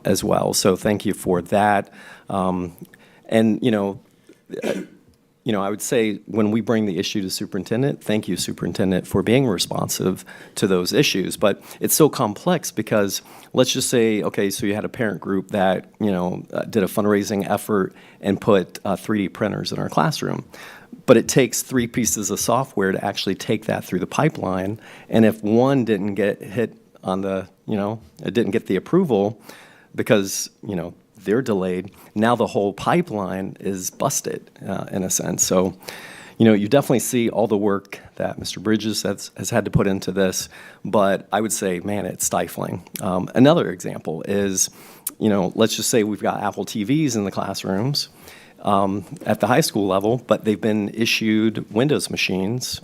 as well. So thank you for that. And I would say when we bring the issue to superintendent, thank you, superintendent, for being responsive to those issues. But it's so complex because let's just say, okay, so you had a parent group that did a fundraising effort and put 3D printers in our classroom. But it takes 3 pieces of software to actually take that through the pipeline. And if one didn't get hit on the, it didn't get the approval because, they're delayed, now the whole pipeline is busted in a sense. So, you definitely see all the work that Mr. Bridges has had to put into this, but I would say, man, it's stifling. Another example is, let's just say we've got Apple TVs in the classrooms. At the high school level, but they've been issued window machines,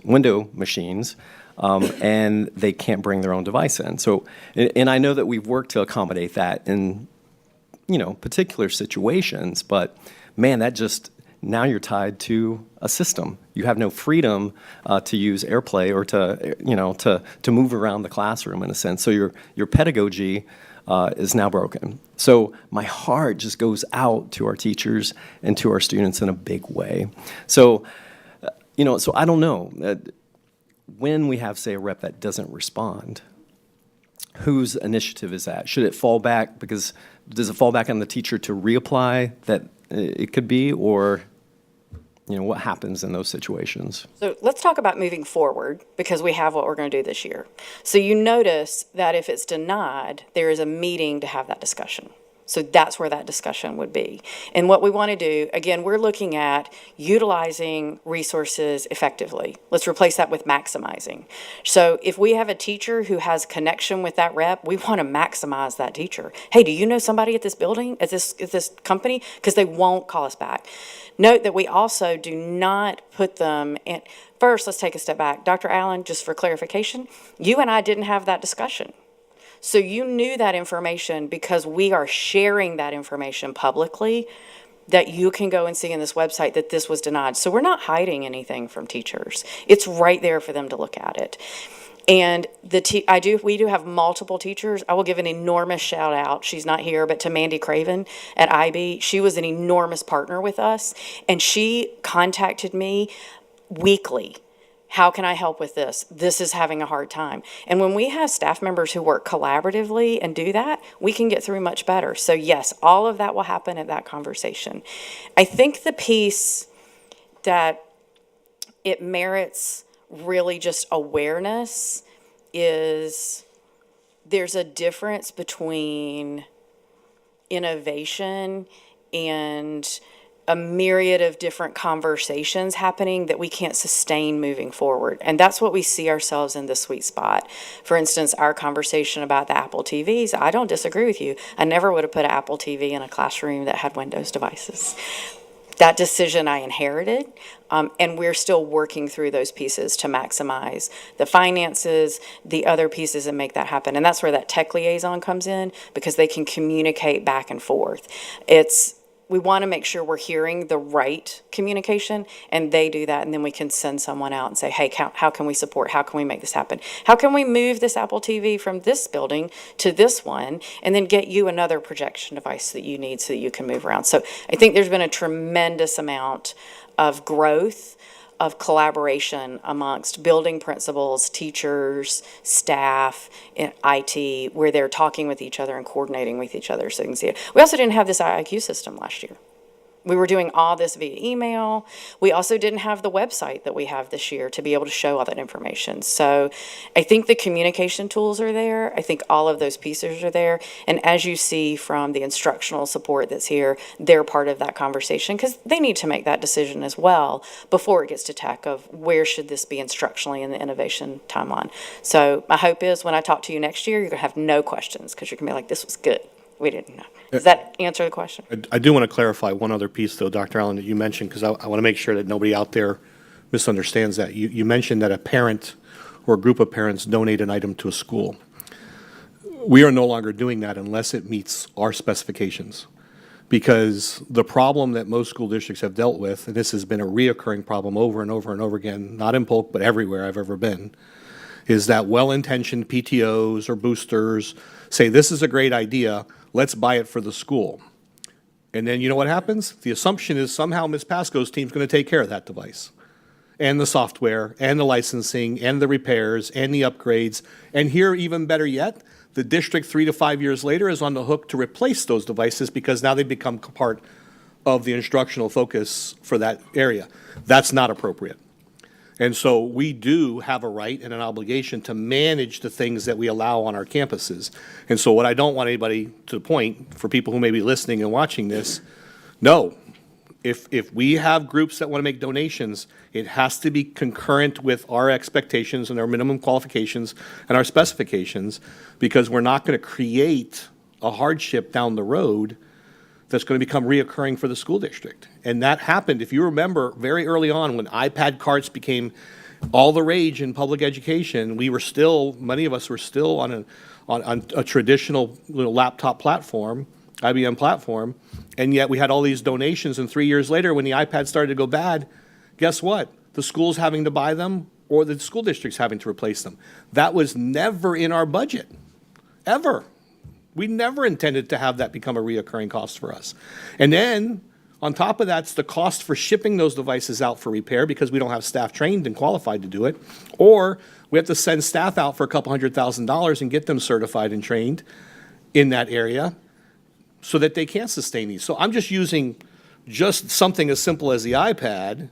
and they can't bring their own device in. So, and I know that we've worked to accommodate that in, particular situations, but man, now you're tied to a system. You have no freedom to use AirPlay or to move around the classroom in a sense. So your pedagogy is now broken. So my heart just goes out to our teachers and to our students in a big way. So, so I don't know. When we have, say, a rep that doesn't respond, whose initiative is that? Should it fall back, does it fall back on the teacher to reapply that it could be, or what happens in those situations? So let's talk about moving forward, because we have what we're going to do this year. So you notice that if it's denied, there is a meeting to have that discussion. So that's where that discussion would be. And what we want to do, again, we're looking at utilizing resources effectively. Let's replace that with maximizing. So if we have a teacher who has connection with that rep, we want to maximize that teacher. Hey, do you know somebody at this building, at this company? Because they won't call us back. Note that we also do not put them in. First, let's take a step back. Dr. Allen, just for clarification, you and I didn't have that discussion. So you knew that information because we are sharing that information publicly, that you can go and see in this website that this was denied. So we're not hiding anything from teachers. It's right there for them to look at it. And we do have multiple teachers. I will give an enormous shout out. She's not here, but to Mandy Craven at IB. She was an enormous partner with us, and she contacted me weekly. How can I help with this? This is having a hard time. And when we have staff members who work collaboratively and do that, we can get through much better. So yes, all of that will happen at that conversation. I think the piece that it merits really just awareness is there's a difference between innovation and a myriad of different conversations happening that we can't sustain moving forward. And that's what we see ourselves in the sweet spot. For instance, our conversation about the Apple TVs, I don't disagree with you. I never would have put an Apple TV in a classroom that had Windows devices. That decision I inherited, and we're still working through those pieces to maximize the finances, the other pieces, and make that happen. And that's where that tech liaison comes in, because they can communicate back and forth. We want to make sure we're hearing the right communication, and they do that, and then we can send someone out and say, hey, how can we support? How can we make this happen? How can we move this Apple TV from this building to this one, and then get you another projection device that you need so that you can move around? So I think there's been a tremendous amount of growth, of collaboration amongst building principals, teachers, staff, and IT, where they're talking with each other and coordinating with each other so they can see it. We also didn't have this IIQ system last year. We were doing all this via email. We also didn't have the website that we have this year to be able to show all that information. So I think the communication tools are there. I think all of those pieces are there. And as you see from the instructional support that's here, they're part of that conversation because they need to make that decision as well before it gets to tech of where should this be instructionally in the innovation timeline. So my hope is when I talk to you next year, you're going to have no questions because you're going to be like, this was good. We didn't know. Does that answer the question? I do want to clarify one other piece, though, Dr. Allen, that you mentioned, because I want to make sure that nobody out there misunderstands that. You mentioned that a parent or a group of parents donate an item to a school. We are no longer doing that unless it meets our specifications. Because the problem that most school districts have dealt with, and this has been a reoccurring problem over and over and over again, not in Polk, but everywhere I've ever been, is that well-intentioned PTOs or boosters say, this is a great idea, let's buy it for the school. And then you know what happens? The assumption is somehow Ms. Pasco's team's going to take care of that device, and the software, and the licensing, and the repairs, and the upgrades. And here, even better yet, the district 3 to 5 years later is on the hook to replace those devices because now they become part of the instructional focus for that area. That's not appropriate. And so we do have a right and an obligation to manage the things that we allow on our campuses. And so what I don't want anybody, to the point, for people who may be listening and watching this, no. If we have groups that want to make donations, it has to be concurrent with our expectations and our minimum qualifications and our specifications, because we're not going to create a hardship down the road that's going to become reoccurring for the school district. And that happened, if you remember, very early on when iPad carts became all the rage in public education. We were still, many of us were still on a traditional laptop platform, IBM platform, and yet we had all these donations, and 3 years later when the iPad started to go bad, guess what? The school's having to buy them or the school district's having to replace them. That was never in our budget, ever. We never intended to have that become a reoccurring cost for us. And then, on top of that's the cost for shipping those devices out for repair because we don't have staff trained and qualified to do it, or we have to send staff out for a couple $100,000 and get them certified and trained in that area so that they can sustain these. So I'm just using just something as simple as the iPad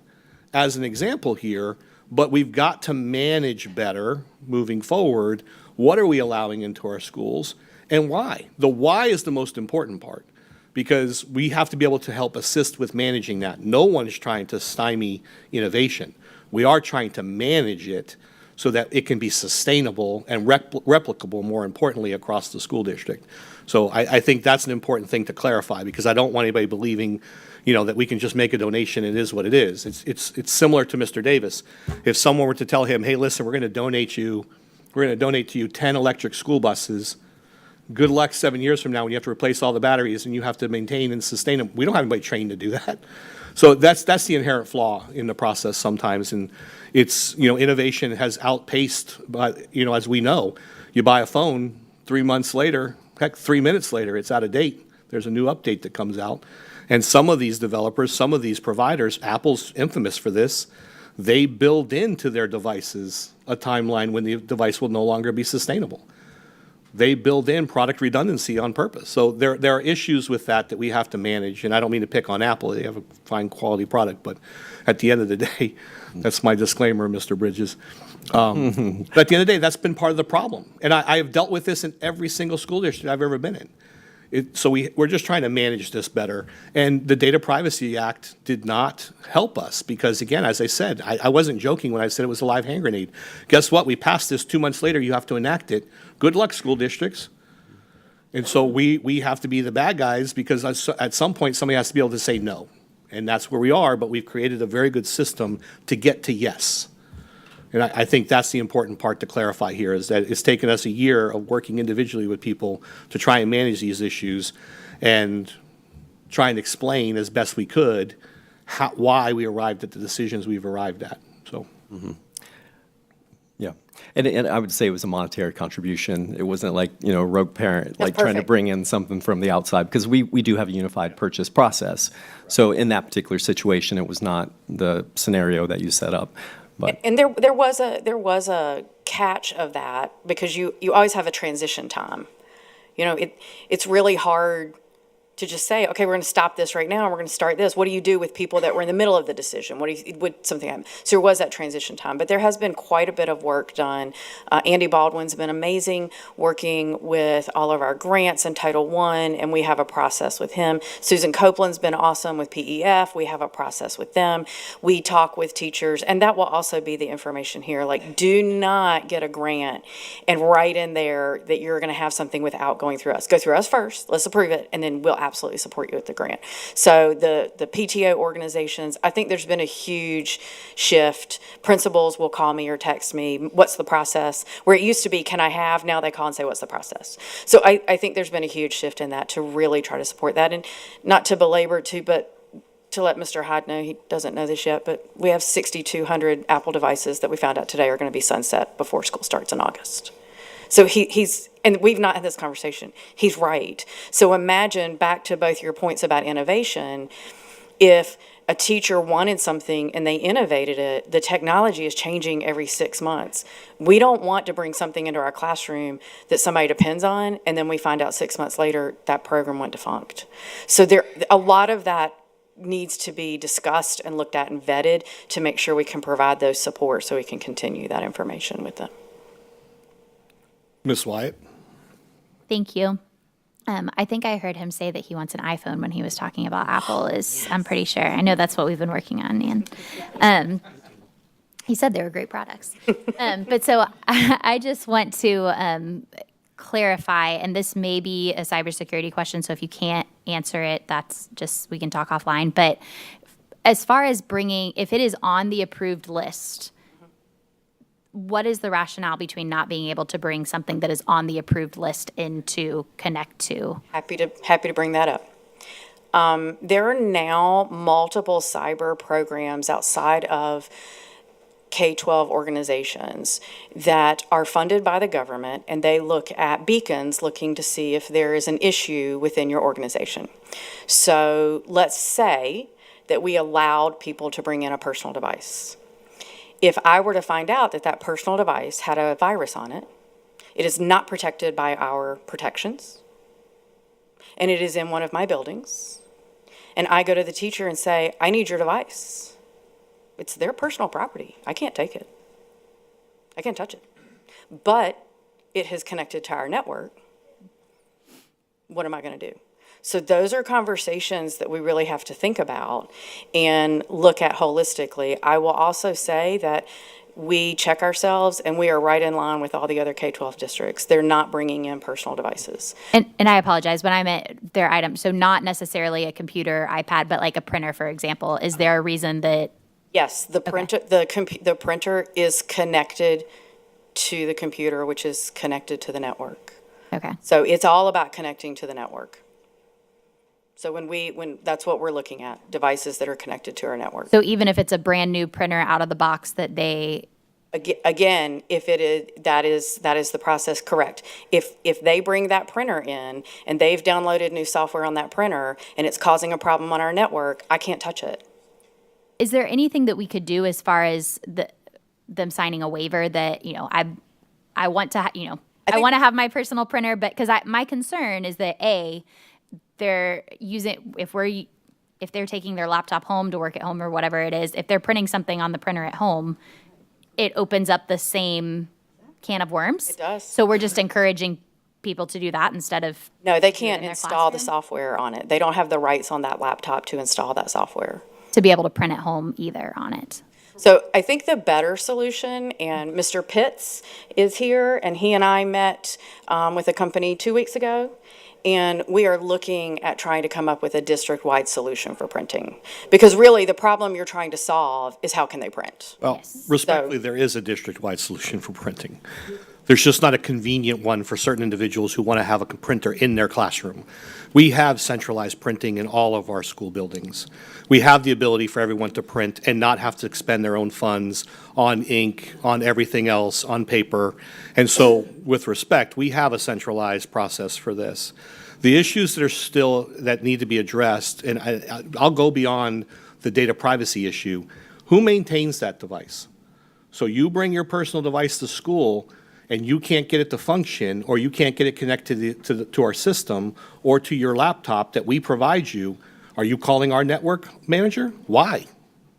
as an example here, but we've got to manage better moving forward. What are we allowing into our schools? And why? The why is the most important part, because we have to be able to help assist with managing that. No one is trying to stymie innovation. We are trying to manage it so that it can be sustainable and replicable, more importantly, across the school district. So I think that's an important thing to clarify, because I don't want anybody believing, that we can just make a donation and it is what it is. It's similar to Mr. Davis. If someone were to tell him, hey, listen, we're going to donate to you 10 electric school buses, good luck 7 years from now when you have to replace all the batteries and you have to maintain and sustain them. We don't have anybody trained to do that. So that's the inherent flaw in the process sometimes. And it's, innovation has outpaced, as we know, you buy a phone 3 months later, heck, 3 minutes later, it's out of date. There's a new update that comes out. And some of these developers, some of these providers, Apple's infamous for this, they build into their devices a timeline when the device will no longer be sustainable. They build in product redundancy on purpose. So there are issues with that we have to manage, and I don't mean to pick on Apple. They have a fine quality product, but at the end of the day, that's my disclaimer, Mr. Bridges. But at the end of the day, that's been part of the problem. And I have dealt with this in every single school district I've ever been in. So we're just trying to manage this better. And the Data Privacy Act did not help us because, again, as I said, I wasn't joking when I said it was a live hand grenade. Guess what? We passed this 2 months later. You have to enact it. Good luck, school districts. And so we have to be the bad guys because at some point somebody has to be able to say no. And that's where we are, but we've created a very good system to get to yes. And I think that's the important part to clarify here, is that it's taken us a year of working individually with people to try and manage these issues and try and explain as best we could why we arrived at the decisions we've arrived at. So. Mm-hmm. Yeah. And I would say it was a monetary contribution. It wasn't like, a rogue parent, like trying to bring in something from the outside, because we do have a unified purchase process. So in that particular situation, it was not the scenario that you set up. But. And there was a catch of that because you always have a transition time. It's really hard to just say, okay, we're going to stop this right now, and we're going to start this. What do you do with people that were in the middle of the decision? Would something happen? So there was that transition time, but there has been quite a bit of work done. Andy Baldwin's been amazing working with all of our grants in Title I, and we have a process with him. Susan Copeland's been awesome with PEF. We have a process with them. We talk with teachers, and that will also be the information here. Like, do not get a grant and write in there that you're going to have something without going through us. Go through us first. Let's approve it, and then we'll absolutely support you with the grant. So the PTO organizations, I think there's been a huge shift. Principals will call me or text me, what's the process? Where it used to be, can I have? Now they call and say, what's the process? So I think there's been a huge shift in that to really try to support that. And not to belabor too, but to let Mr. Hyde know, he doesn't know this yet, but we have 6,200 Apple devices that we found out today are going to be sunset before school starts in August. So he's, and we've not had this conversation, he's right. So imagine, back to both your points about innovation, if a teacher wanted something and they innovated it, the technology is changing every 6 months. We don't want to bring something into our classroom that somebody depends on, and then we find out 6 months later that program went defunct. So there, a lot of that needs to be discussed and looked at and vetted to make sure we can provide those supports so we can continue that information with them. Ms. Wyatt? Thank you. I think I heard him say that he wants an iPhone when he was talking about Apple. I'm pretty sure. I know that's what we've been working on, and he said they were great products. But so I just want to clarify, and this may be a cybersecurity question, so if you can't answer it, that's just, we can talk offline. But as far as bringing, if it is on the approved list, what is the rationale between not being able to bring something that is on the approved list in to connect to? Happy to bring that up. There are now multiple cyber programs outside of K-12 organizations that are funded by the government, and they look at beacons looking to see if there is an issue within your organization. So let's say that we allowed people to bring in a personal device. If I were to find out that that personal device had a virus on it, it is not protected by our protections, and it is in one of my buildings, and I go to the teacher and say, I need your device. It's their personal property. I can't take it. I can't touch it. But it has connected to our network. What am I going to do? So those are conversations that we really have to think about and look at holistically. I will also say that we check ourselves, and we are right in line with all the other K-12 districts. They're not bringing in personal devices. And I apologize, when I meant their items, so not necessarily a computer, iPad, but like a printer, for example. Is there a reason that? Yes, the printer, the printer is connected to the computer, which is connected to the network. Okay. So it's all about connecting to the network. So when that's what we're looking at, devices that are connected to our network. So even if it's a brand new printer out of the box that they. Again, if it is, that is the process, correct. If they bring that printer in and they've downloaded new software on that printer and it's causing a problem on our network, I can't touch it. Is there anything that we could do as far as them signing a waiver that, I want to, I want to have my personal printer, but because my concern is that they're using, if they're taking their laptop home to work at home or whatever it is, if they're printing something on the printer at home, it opens up the same can of worms. It does. So we're just encouraging people to do that instead of. No, they can't install the software on it. They don't have the rights on that laptop to install that software. To be able to print at home either on it. So I think the better solution, and Mr. Pitts is here, and he and I met with a company 2 weeks ago, and we are looking at trying to come up with a district-wide solution for printing. Because really, the problem you're trying to solve is how can they print? Well, respectfully, there is a district-wide solution for printing. There's just not a convenient one for certain individuals who want to have a printer in their classroom. We have centralized printing in all of our school buildings. We have the ability for everyone to print and not have to expend their own funds on ink, on everything else, on paper. And so, with respect, we have a centralized process for this. The issues that need to be addressed, and I'll go beyond the data privacy issue. Who maintains that device? So you bring your personal device to school, and you can't get it to function, or you can't get it connected to our system or to your laptop that we provide you, are you calling our network manager? Why?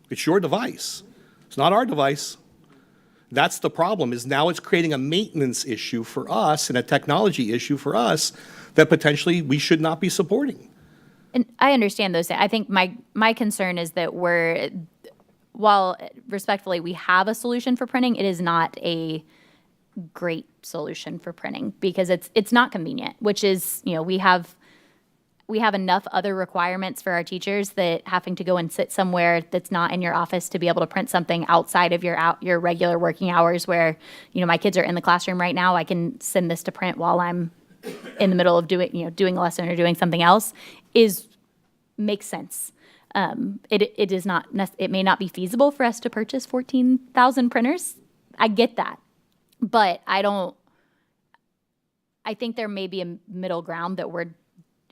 It's your device. It's not our device. That's the problem, is now it's creating a maintenance issue for us and a technology issue for us that potentially we should not be supporting. And I understand those things. I think my concern is that while respectfully we have a solution for printing, it is not a great solution for printing because it's not convenient, which is, we have enough other requirements for our teachers that having to go and sit somewhere that's not in your office to be able to print something outside of your regular working hours where, my kids are in the classroom right now, I can send this to print while I'm in the middle of doing a lesson or doing something else makes sense. It may not be feasible for us to purchase 14,000 printers. I get that. But I think there may be a middle ground that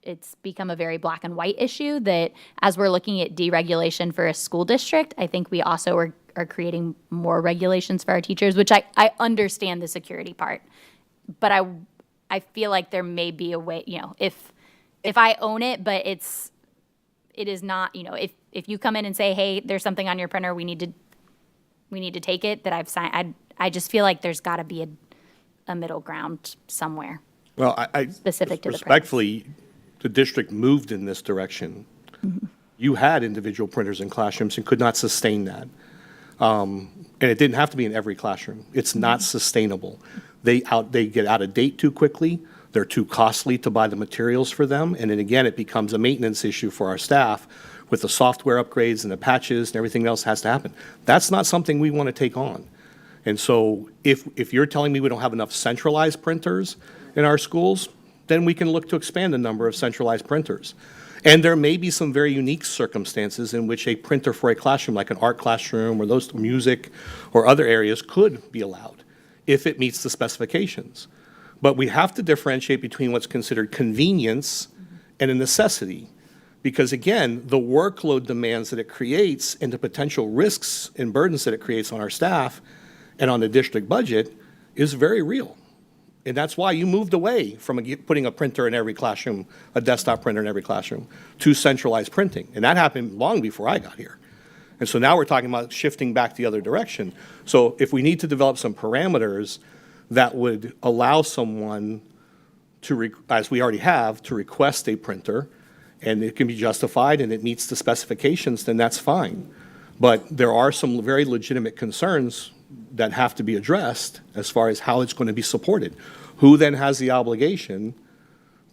it's become a very black and white issue that as we're looking at deregulation for a school district, I think we also are creating more regulations for our teachers, which I understand the security part. But I feel like there may be a way, if I own it, but it is not, if you come in and say, hey, there's something on your printer, we need to take it that I've signed, I just feel like there's got to be a middle ground somewhere. Well, specific to respectfully, the district moved in this direction. Mm-hmm. You had individual printers in classrooms and could not sustain that. And it didn't have to be in every classroom. It's not sustainable. They get out of date too quickly. They're too costly to buy the materials for them. And then again, it becomes a maintenance issue for our staff with the software upgrades and the patches and everything else has to happen. That's not something we want to take on. And so if you're telling me we don't have enough centralized printers in our schools, then we can look to expand the number of centralized printers. And there may be some very unique circumstances in which a printer for a classroom, like an art classroom or those music or other areas, could be allowed if it meets the specifications. But we have to differentiate between what's considered convenience and a necessity. Because again, the workload demands that it creates and the potential risks and burdens that it creates on our staff and on the district budget is very real. And that's why you moved away from putting a printer in every classroom, a desktop printer in every classroom, to centralized printing. And that happened long before I got here. And so now we're talking about shifting back the other direction. So if we need to develop some parameters that would allow someone to, as we already have, to request a printer, and it can be justified and it meets the specifications, then that's fine. But there are some very legitimate concerns that have to be addressed as far as how it's going to be supported. Who then has the obligation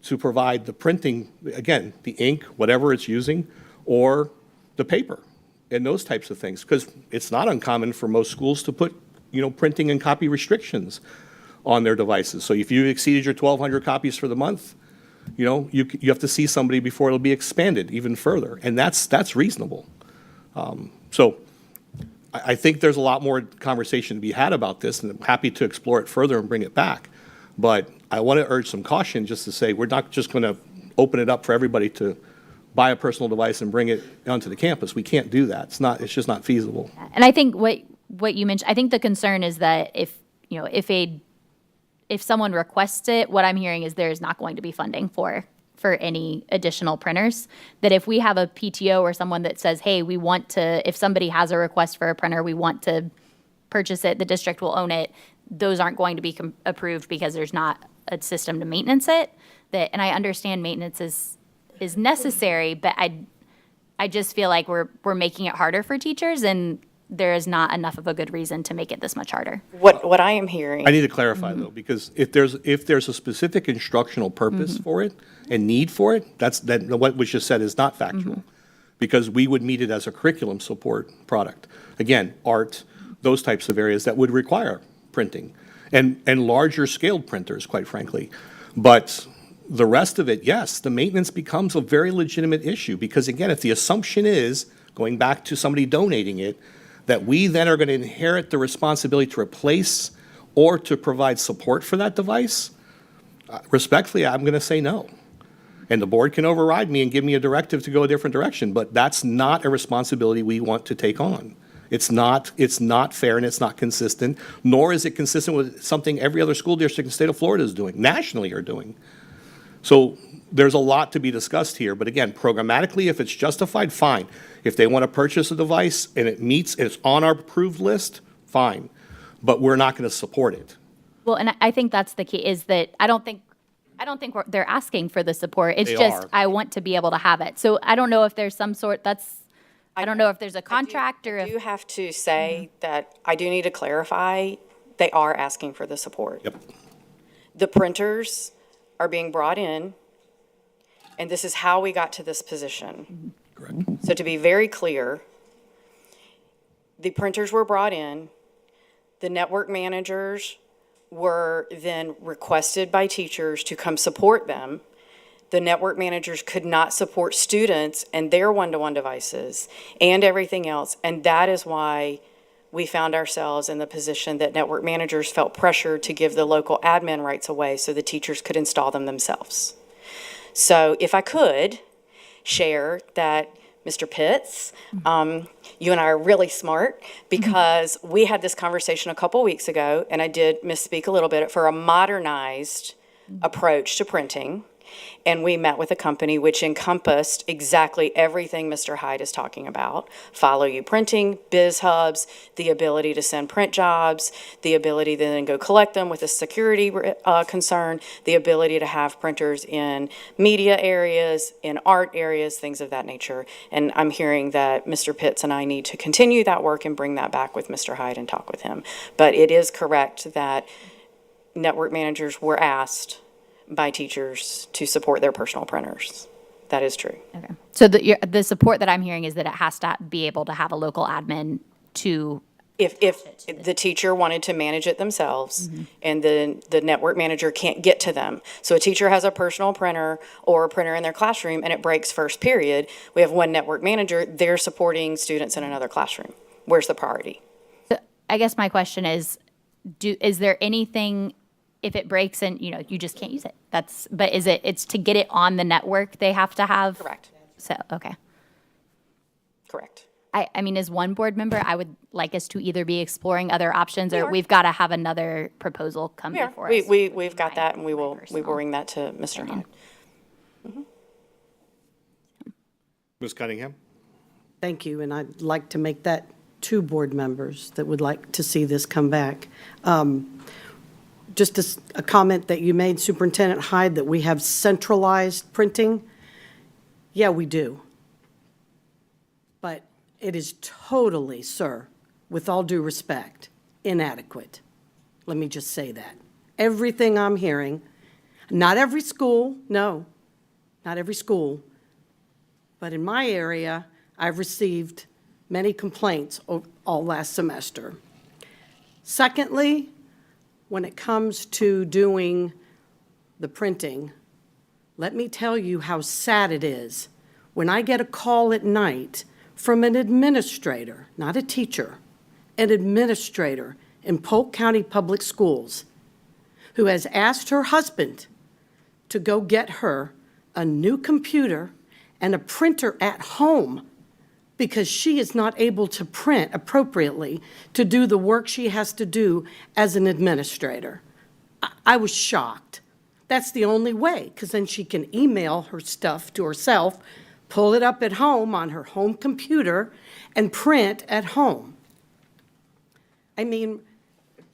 to provide the printing, again, the ink, whatever it's using, or the paper, and those types of things? Because it's not uncommon for most schools to put, printing and copy restrictions on their devices. So if you exceeded your 1,200 copies for the month, you have to see somebody before it'll be expanded even further, and that's reasonable. So I think there's a lot more conversation to be had about this, and I'm happy to explore it further and bring it back. But I want to urge some caution just to say we're not just going to open it up for everybody to buy a personal device and bring it onto the campus. We can't do that. It's just not feasible. And I think what you mentioned, I think the concern is that if someone requests it, what I'm hearing is there's not going to be funding for any additional printers. That if we have a PTO or someone that says, hey, we want to, if somebody has a request for a printer, we want to purchase it, the district will own it, those aren't going to be approved because there's not a system to maintenance it. And I understand maintenance is necessary, but I just feel like we're making it harder for teachers, and there is not enough of a good reason to make it this much harder. What I am hearing. I need to clarify though, because if there's a specific instructional purpose for it and need for it, then what was just said is not factual, because we would meet it as a curriculum support product. Again, art, those types of areas that would require printing and larger scaled printers, quite frankly. But the rest of it, yes, the maintenance becomes a very legitimate issue, because again, if the assumption is, going back to somebody donating it, that we then are going to inherit the responsibility to replace or to provide support for that device, respectfully, I'm going to say no. And the board can override me and give me a directive to go a different direction, but that's not a responsibility we want to take on. It's not fair and it's not consistent, nor is it consistent with something every other school district in the state of Florida is doing, nationally are doing. So there's a lot to be discussed here, but again, programmatically, if it's justified, fine. If they want to purchase a device and it meets, it's on our approved list, fine. But we're not going to support it. Well, and I think that's the key, is that I don't think they're asking for the support. It's They just, are. I want to be able to have it. So I don't know if there's some sort, I don't know if there's a contract or I if. do have to say that I do need to clarify, they are asking for the support. Yep. The printers are being brought in, and this is how we got to this position. Correct. So to be very clear, the printers were brought in, the network managers were then requested by teachers to come support them. The network managers could not support students and their one-to-one devices and everything else, and that is why we found ourselves in the position that network managers felt pressured to give the local admin rights away so the teachers could install them themselves. So if I could share that, Mr. Pitts, you and I are really smart because we had this conversation a couple weeks ago, and I did misspeak a little bit, for a modernized approach to printing. And we met with a company which encompassed exactly everything Mr. Hyde is talking about. Follow You Printing, Biz Hubs, the ability to send print jobs, the ability to then go collect them with a security concern, the ability to have printers in media areas, in art areas, things of that nature. And I'm hearing that Mr. Pitts and I need to continue that work and bring that back with Mr. Hyde and talk with him. But it is correct that network managers were asked by teachers to support their personal printers. That is true. Okay. So the support that I'm hearing is that it has to be able to have a local admin to. If the teacher wanted to manage it themselves, and then the network manager can't get to them. So a teacher has a personal printer or a printer in their classroom and it breaks first period. We have one network manager, they're supporting students in another classroom. Where's the priority? So I guess my question is there anything, if it breaks and, you just can't use it? But it's to get it on the network they have to have? Correct. So, okay. Correct. I mean, as one board member, I would like us to either be exploring other options or we've got to have another proposal come before us. We've got that, and we will bring that to Mr. Hyde. Ms. Cunningham? Thank you, and I'd like to make that 2 board members that would like to see this come back. Just a comment that you made, Superintendent Hyde, that we have centralized printing. Yeah, we do. But it is totally, sir, with all due respect, inadequate. Let me just say that. Everything I'm hearing, not every school, no, not every school, but in my area, I've received many complaints all last semester. Secondly, when it comes to doing the printing, let me tell you how sad it is when I get a call at night from an administrator, not a teacher, an administrator in Polk County Public Schools who has asked her husband to go get her a new computer and a printer at home because she is not able to print appropriately to do the work she has to do as an administrator. I was shocked. That's the only way, because then she can email her stuff to herself, pull it up at home on her home computer, and print at home. I mean,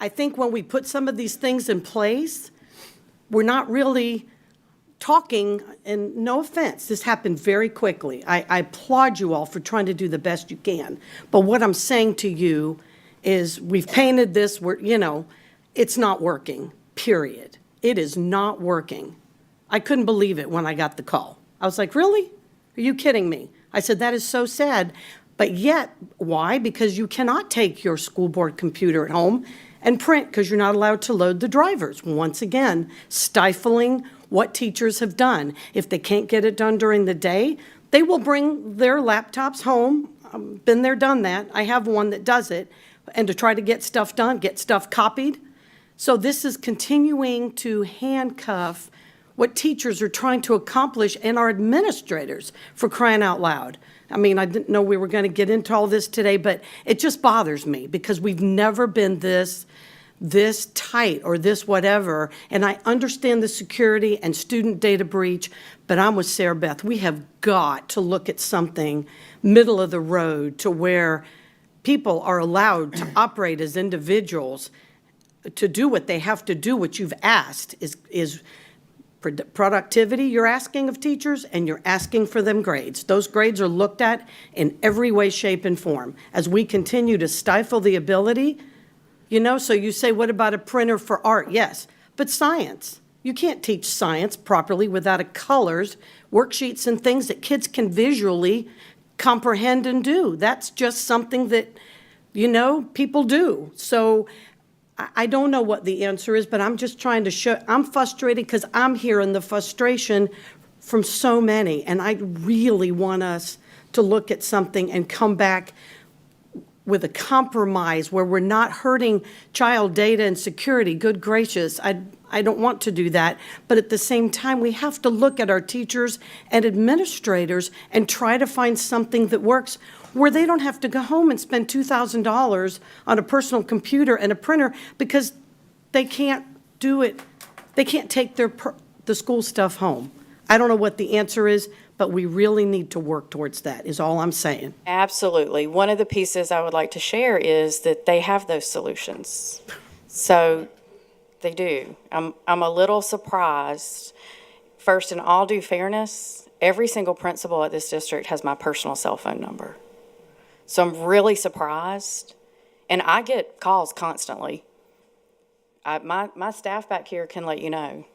I think when we put some of these things in place, we're not really talking, and no offense, this happened very quickly. I applaud you all for trying to do the best you can. But what I'm saying to you is we've painted this, it's not working, period. It is not working. I couldn't believe it when I got the call. I was like, really? Are you kidding me? I said, that is so sad. But yet, why? Because you cannot take your school board computer at home and print because you're not allowed to load the drivers. Once again, stifling what teachers have done. If they can't get it done during the day, they will bring their laptops home. Been there, done that. I have one that does it. And to try to get stuff done, get stuff copied. So this is continuing to handcuff what teachers are trying to accomplish and our administrators, for crying out loud. I mean, I didn't know we were going to get into all this today, but it just bothers me because we've never been this tight or this whatever. And I understand the security and student data breach, but I'm with Sarah Beth. We have got to look at something middle of the road to where people are allowed to operate as individuals to do what they have to do. What you've asked is productivity you're asking of teachers, and you're asking for them grades. Those grades are looked at in every way, shape, and form. As we continue to stifle the ability, so you say, what about a printer for art? Yes, but science. You can't teach science properly without a colors, worksheets, and things that kids can visually comprehend and do. That's just something that, people do. So I don't know what the answer is, but I'm just trying to show, I'm frustrated because I'm hearing the frustration from so many, and I really want us to look at something and come back with a compromise where we're not hurting child data and security. Good gracious, I don't want to do that. But at the same time, we have to look at our teachers and administrators and try to find something that works where they don't have to go home and spend $2,000 on a personal computer and a printer because they can't do it. They can't take the school stuff home. I don't know what the answer is, but we really need to work towards that, is all I'm saying. Absolutely. One of the pieces I would like to share is that they have those solutions. So they do. I'm a little surprised. First, in all due fairness, every single principal at this district has my personal cell phone number. So I'm really surprised. And I get calls constantly. My staff back here can let you know.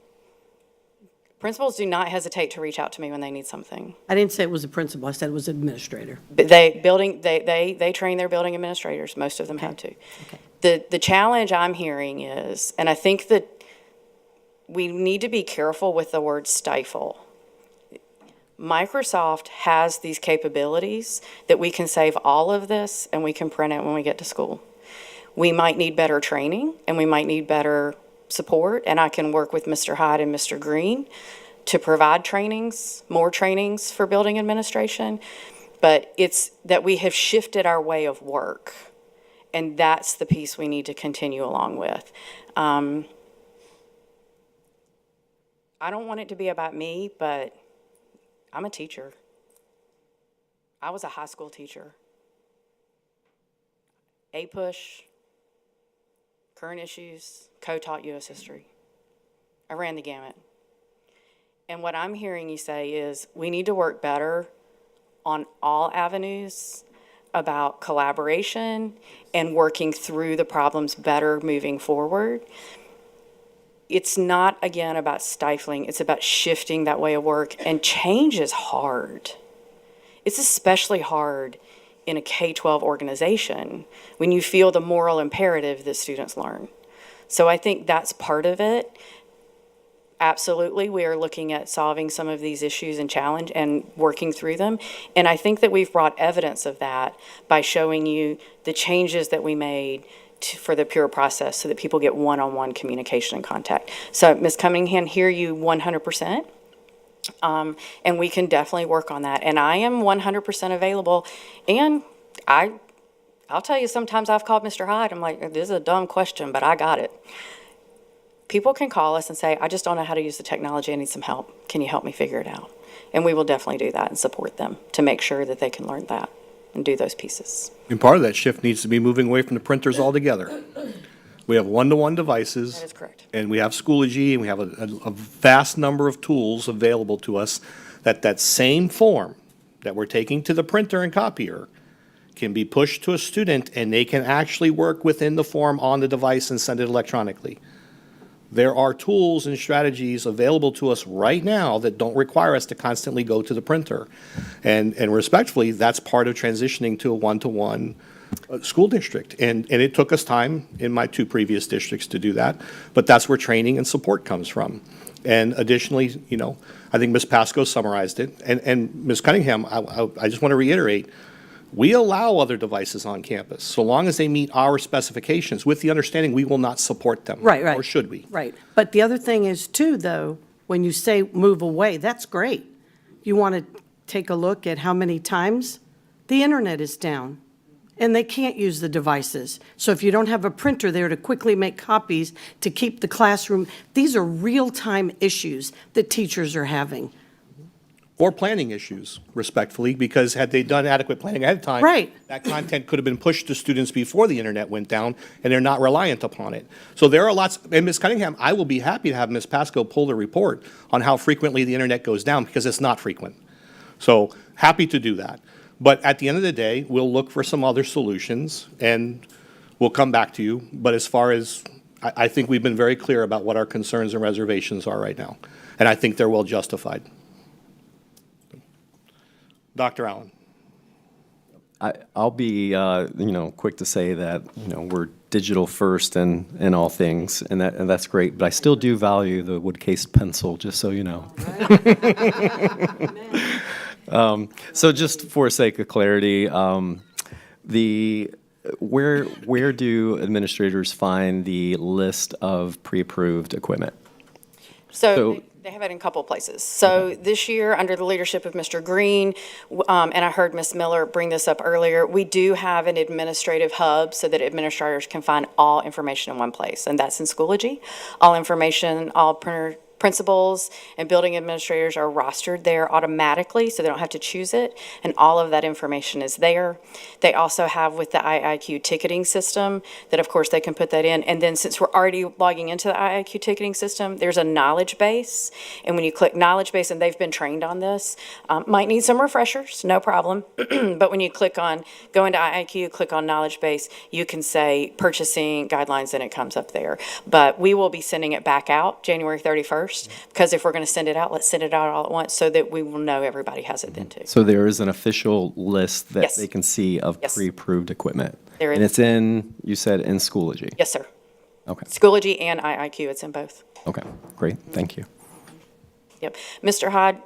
Principals do not hesitate to reach out to me when they need something. I didn't say it was a principal, I said it was an administrator. But they train their building administrators. Most of them have to. Okay. The challenge I'm hearing is, and I think that we need to be careful with the word stifle. Microsoft has these capabilities that we can save all of this and we can print it when we get to school. We might need better training and we might need better support, and I can work with Mr. Hyde and Mr. Green to provide trainings, more trainings for building administration, but it's that we have shifted our way of work, and that's the piece we need to continue along with. I don't want it to be about me, but I'm a teacher. I was a high school teacher. APUSH, current issues, co-taught U.S. history. I ran the gamut. And what I'm hearing you say is we need to work better on all avenues about collaboration and working through the problems better moving forward. It's not, again, about stifling. It's about shifting that way of work. And change is hard. It's especially hard in a K-12 organization when you feel the moral imperative that students learn. So I think that's part of it. Absolutely, we are looking at solving some of these issues and challenge and working through them. And I think that we've brought evidence of that by showing you the changes that we made for the Pure process so that people get one-on-one communication and contact. So Ms. Cunningham, hear you 100%. And we can definitely work on that. And I am 100% available. And I'll tell you, sometimes I've called Mr. Hyde. I'm like, this is a dumb question, but I got it. People can call us and say, I just don't know how to use the technology. I need some help. Can you help me figure it out? And we will definitely do that and support them to make sure that they can learn that and do those pieces. And part of that shift needs to be moving away from the printers altogether. We have one-to-one devices. That is correct. And we have Schoology, and we have a vast number of tools available to us that same form that we're taking to the printer and copier can be pushed to a student, and they can actually work within the form on the device and send it electronically. There are tools and strategies available to us right now that don't require us to constantly go to the printer. And respectfully, that's part of transitioning to a one-to-one school district. And it took us time in my two previous districts to do that, but that's where training and support comes from. And additionally, I think Ms. Pasco summarized it. And Ms. Cunningham, I just want to reiterate, we allow other devices on campus, so long as they meet our specifications, with the understanding we will not support them. Right. Or should we? Right. But the other thing is, too, though, when you say move away, that's great. You want to take a look at how many times the internet is down and they can't use the devices. So if you don't have a printer there to quickly make copies to keep the classroom, these are real-time issues that teachers are having. Or planning issues, respectfully, because had they done adequate planning ahead of time, Right. that content could have been pushed to students before the internet went down, and they're not reliant upon it. So there are lots, and Ms. Cunningham, I will be happy to have Ms. Pasco pull the report on how frequently the internet goes down, because it's not frequent. So happy to do that. But at the end of the day, we'll look for some other solutions, and we'll come back to you. But as far as, I think we've been very clear about what our concerns and reservations are right now, and I think they're well justified. Dr. Allen. I'll be, quick to say that, we're digital first in all things, and that's great. But I still do value the wood case pencil, just so you know. So just for sake of clarity, where do administrators find the list of pre-approved equipment? So they have it in a couple of places. So this year, under the leadership of Mr. Green, and I heard Ms. Miller bring this up earlier, we do have an administrative hub so that administrators can find all information in one place, and that's in Schoology. All information, all principals and building administrators are rostered there automatically, so they don't have to choose it, and all of that information is there. They also have with the IIQ ticketing system that, of course, they can put that in, and then since we're already logging into the IIQ ticketing system, there's a knowledge base, and when you click knowledge base, and they've been trained on this, might need some refreshers, no problem, but when you go into IIQ, click on knowledge base, you can say purchasing guidelines, and it comes up there. But we will be sending it back out January 31st. Because if we're going to send it out, let's send it out all at once so that we will know everybody has it then too. So there is an official list that Yes. they can see of Yes. pre-approved equipment? There is. And it's in, you said, in Schoology? Yes, sir. Okay, Schoology and IIQ, it's in both. okay, great, thank you. Yep. Mr. Hyde,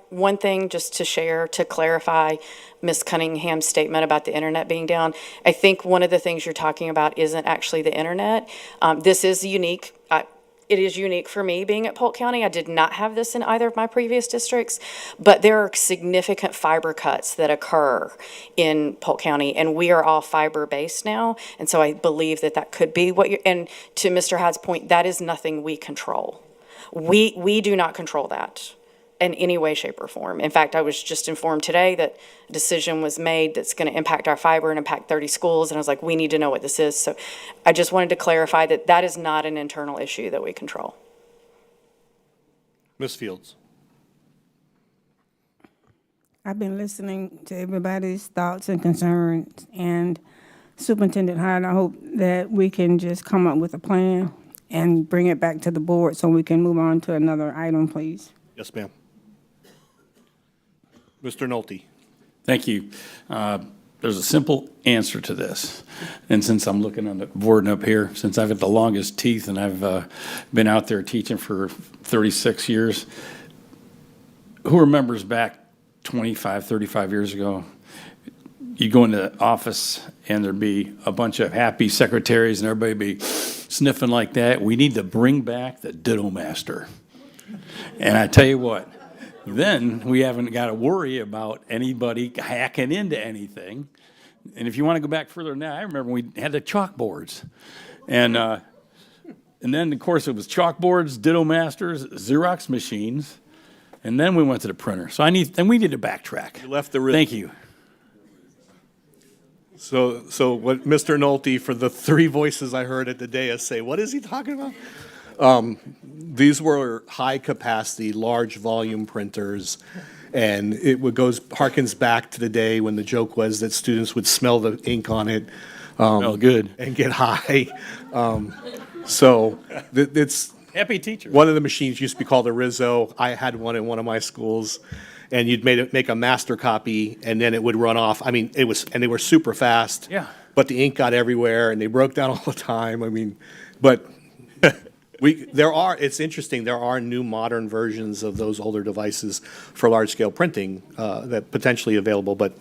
one thing just to share, to clarify Ms. Cunningham's statement about the internet being down, I think one of the things you're talking about isn't actually the internet. This is unique. It is unique for me being at Polk County. I did not have this in either of my previous districts, but there are significant fiber cuts that occur in Polk County, and we are all fiber-based now, and so I believe that could be and to Mr. Hyde's point, that is nothing we control. We do not control that in any way, shape, or form. In fact, I was just informed today that a decision was made that's going to impact our fiber and impact 30 schools, and I was like, we need to know what this is. So I just wanted to clarify that is not an internal issue that we control. Ms. Fields. I've been listening to everybody's thoughts and concerns, and Superintendent Hyde, I hope that we can just come up with a plan and bring it back to the board so we can move on to another item, please. Yes, ma'am. Mr. Nolte. Thank you. There's a simple answer to this. And since I'm looking on the board up here, since I've got the longest teeth and I've been out there teaching for 36 years, who remembers back 25, 35 years ago, you go into the office and there'd be a bunch of happy secretaries and everybody be sniffing like that. We need to bring back the Ditto Master. And I tell you what, then we haven't got to worry about anybody hacking into anything. And if you want to go back further than that, I remember we had the chalkboards. And then, of course, it was chalkboards, Ditto Masters, Xerox machines. And then we went to the printer. So we need to backtrack. You left the Thank you. So what Mr. Nolte, for the three voices I heard at the dais say, what is he talking about? These were high-capacity, large-volume printers, and it harkens back to the day when the joke was that students would smell the ink on it. Good. And get high. So it's happy teachers. One of the machines used to be called a Rizzo. I had one in one of my schools, and you'd make a master copy, and then it would run off. I mean, and they were super fast. Yeah. But the ink got everywhere, and they broke down all the time. I mean, but it's interesting, there are new modern versions of those older devices for large-scale printing that potentially available, but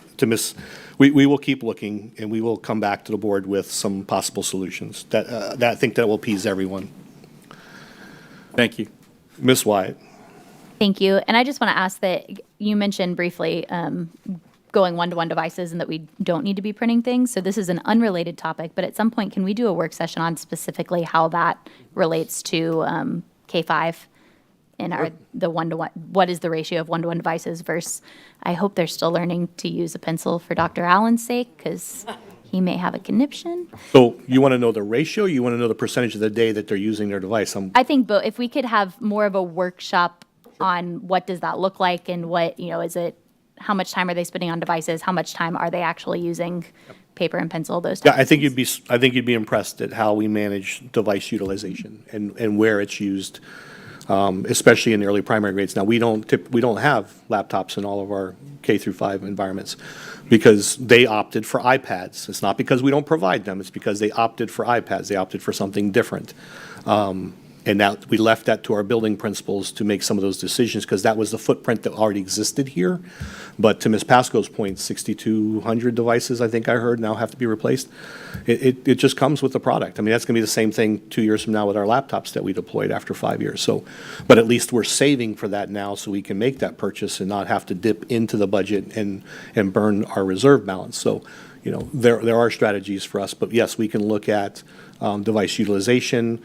we will keep looking, and we will come back to the board with some possible solutions that I think that will appease everyone. Thank you. Ms. Wyatt. Thank you. And I just want to ask that you mentioned briefly going one-to-one devices and that we don't need to be printing things. So this is an unrelated topic, but at some point, can we do a work session on specifically how that relates to K-5 and the one-to-one, what is the ratio of one-to-one devices versus, I hope they're still learning to use a pencil for Dr. Allen's sake, because he may have a conniption. So you want to know the ratio, you want to know the percentage of the day that they're using their device? I think if we could have more of a workshop on what does that look like and what, is it, how much time are they spending on devices? How much time are they actually using paper and pencil, those types Yeah, of things? I think you'd be impressed at how we manage device utilization and where it's used, especially in the early primary grades. Now, we don't have laptops in all of our K through 5 environments because they opted for iPads. It's not because we don't provide them, it's because they opted for iPads. They opted for something different. And now we left that to our building principals to make some of those decisions because that was the footprint that already existed here. But to Ms. Pasco's point, 6,200 devices, I think I heard, now have to be replaced. It just comes with the product. I mean, that's going to be the same thing 2 years from now with our laptops that we deployed after 5 years. So, but at least we're saving for that now so we can make that purchase and not have to dip into the budget and burn our reserve balance. So, there are strategies for us. But yes, we can look at device utilization.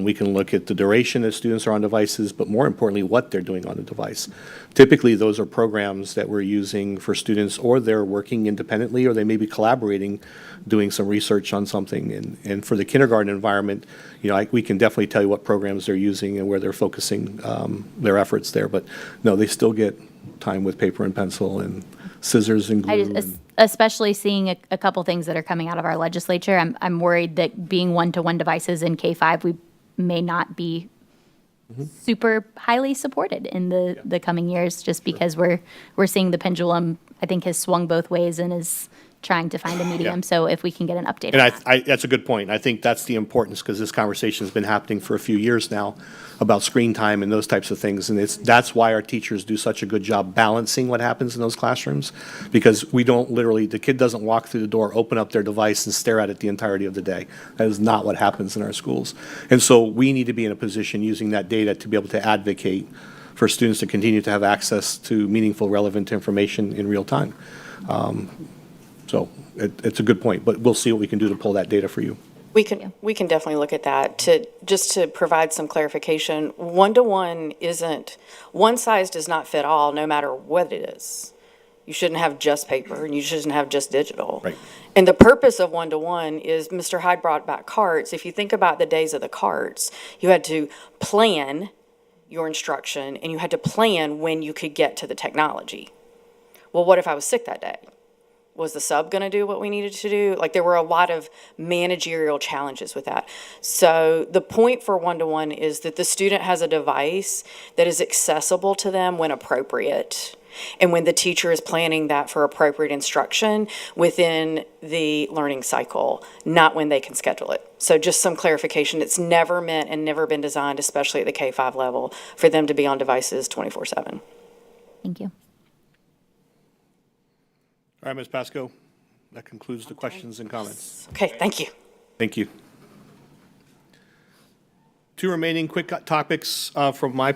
We can look at the duration that students are on devices, but more importantly, what they're doing on the device. Typically, those are programs that we're using for students, or they're working independently, or they may be collaborating, doing some research on something. And for the kindergarten environment, we can definitely tell you what programs they're using and where they're focusing their efforts there. But no, they still get time with paper and pencil and scissors and glue. Especially seeing a couple things that are coming out of our legislature, I'm worried that being one-to-one devices in K-5, we may not be super highly supported in the coming years, just because we're seeing the pendulum, I think, has swung both ways and is trying to find a medium. So if we can get an update on that. And that's a good point. I think that's the importance, because this conversation has been happening for a few years now about screen time and those types of things. And that's why our teachers do such a good job balancing what happens in those classrooms, because we don't literally, the kid doesn't walk through the door, open up their device and stare at it the entirety of the day. That is not what happens in our schools. And so we need to be in a position using that data to be able to advocate for students to continue to have access to meaningful, relevant information in real time. So it's a good point, but we'll see what we can do to pull that data for you. We can definitely look at that. To provide some clarification, one-to-one isn't, one size does not fit all, no matter what it is. You shouldn't have just paper, and you shouldn't have just digital. Right. And the purpose of one-to-one is, Mr. Hyde brought back carts. If you think about the days of the carts, you had to plan your instruction, and you had to plan when you could get to the technology. Well, what if I was sick that day? Was the sub going to do what we needed to do? Like, there were a lot of managerial challenges with that. So the point for one-to-one is that the student has a device that is accessible to them when appropriate, and when the teacher is planning that for appropriate instruction within the learning cycle, not when they can schedule it. So just some clarification, it's never meant and never been designed, especially at the K-5 level, for them to be on devices 24/7. Thank you. All right, Ms. Pasco, that concludes the questions and comments. Okay, thank you. Thank you. Two remaining quick topics from my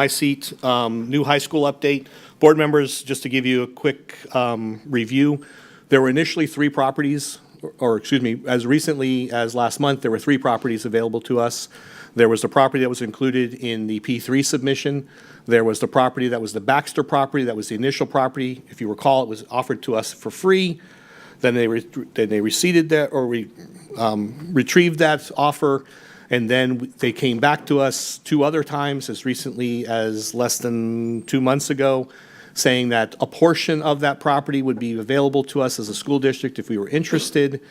seat. New high school update. Board members, just to give you a quick review, there were initially 3 properties, or excuse me, as recently as last month, there were 3 properties available to us. There was the property that was included in the P3 submission. There was the property that was the Baxter property, that was the initial property. If you recall, it was offered to us for free. Then they retrieved that offer, and then they came back to us 2 other times, as recently as less than 2 months ago, saying that a portion of that property would be available to us as a school district if we were interested.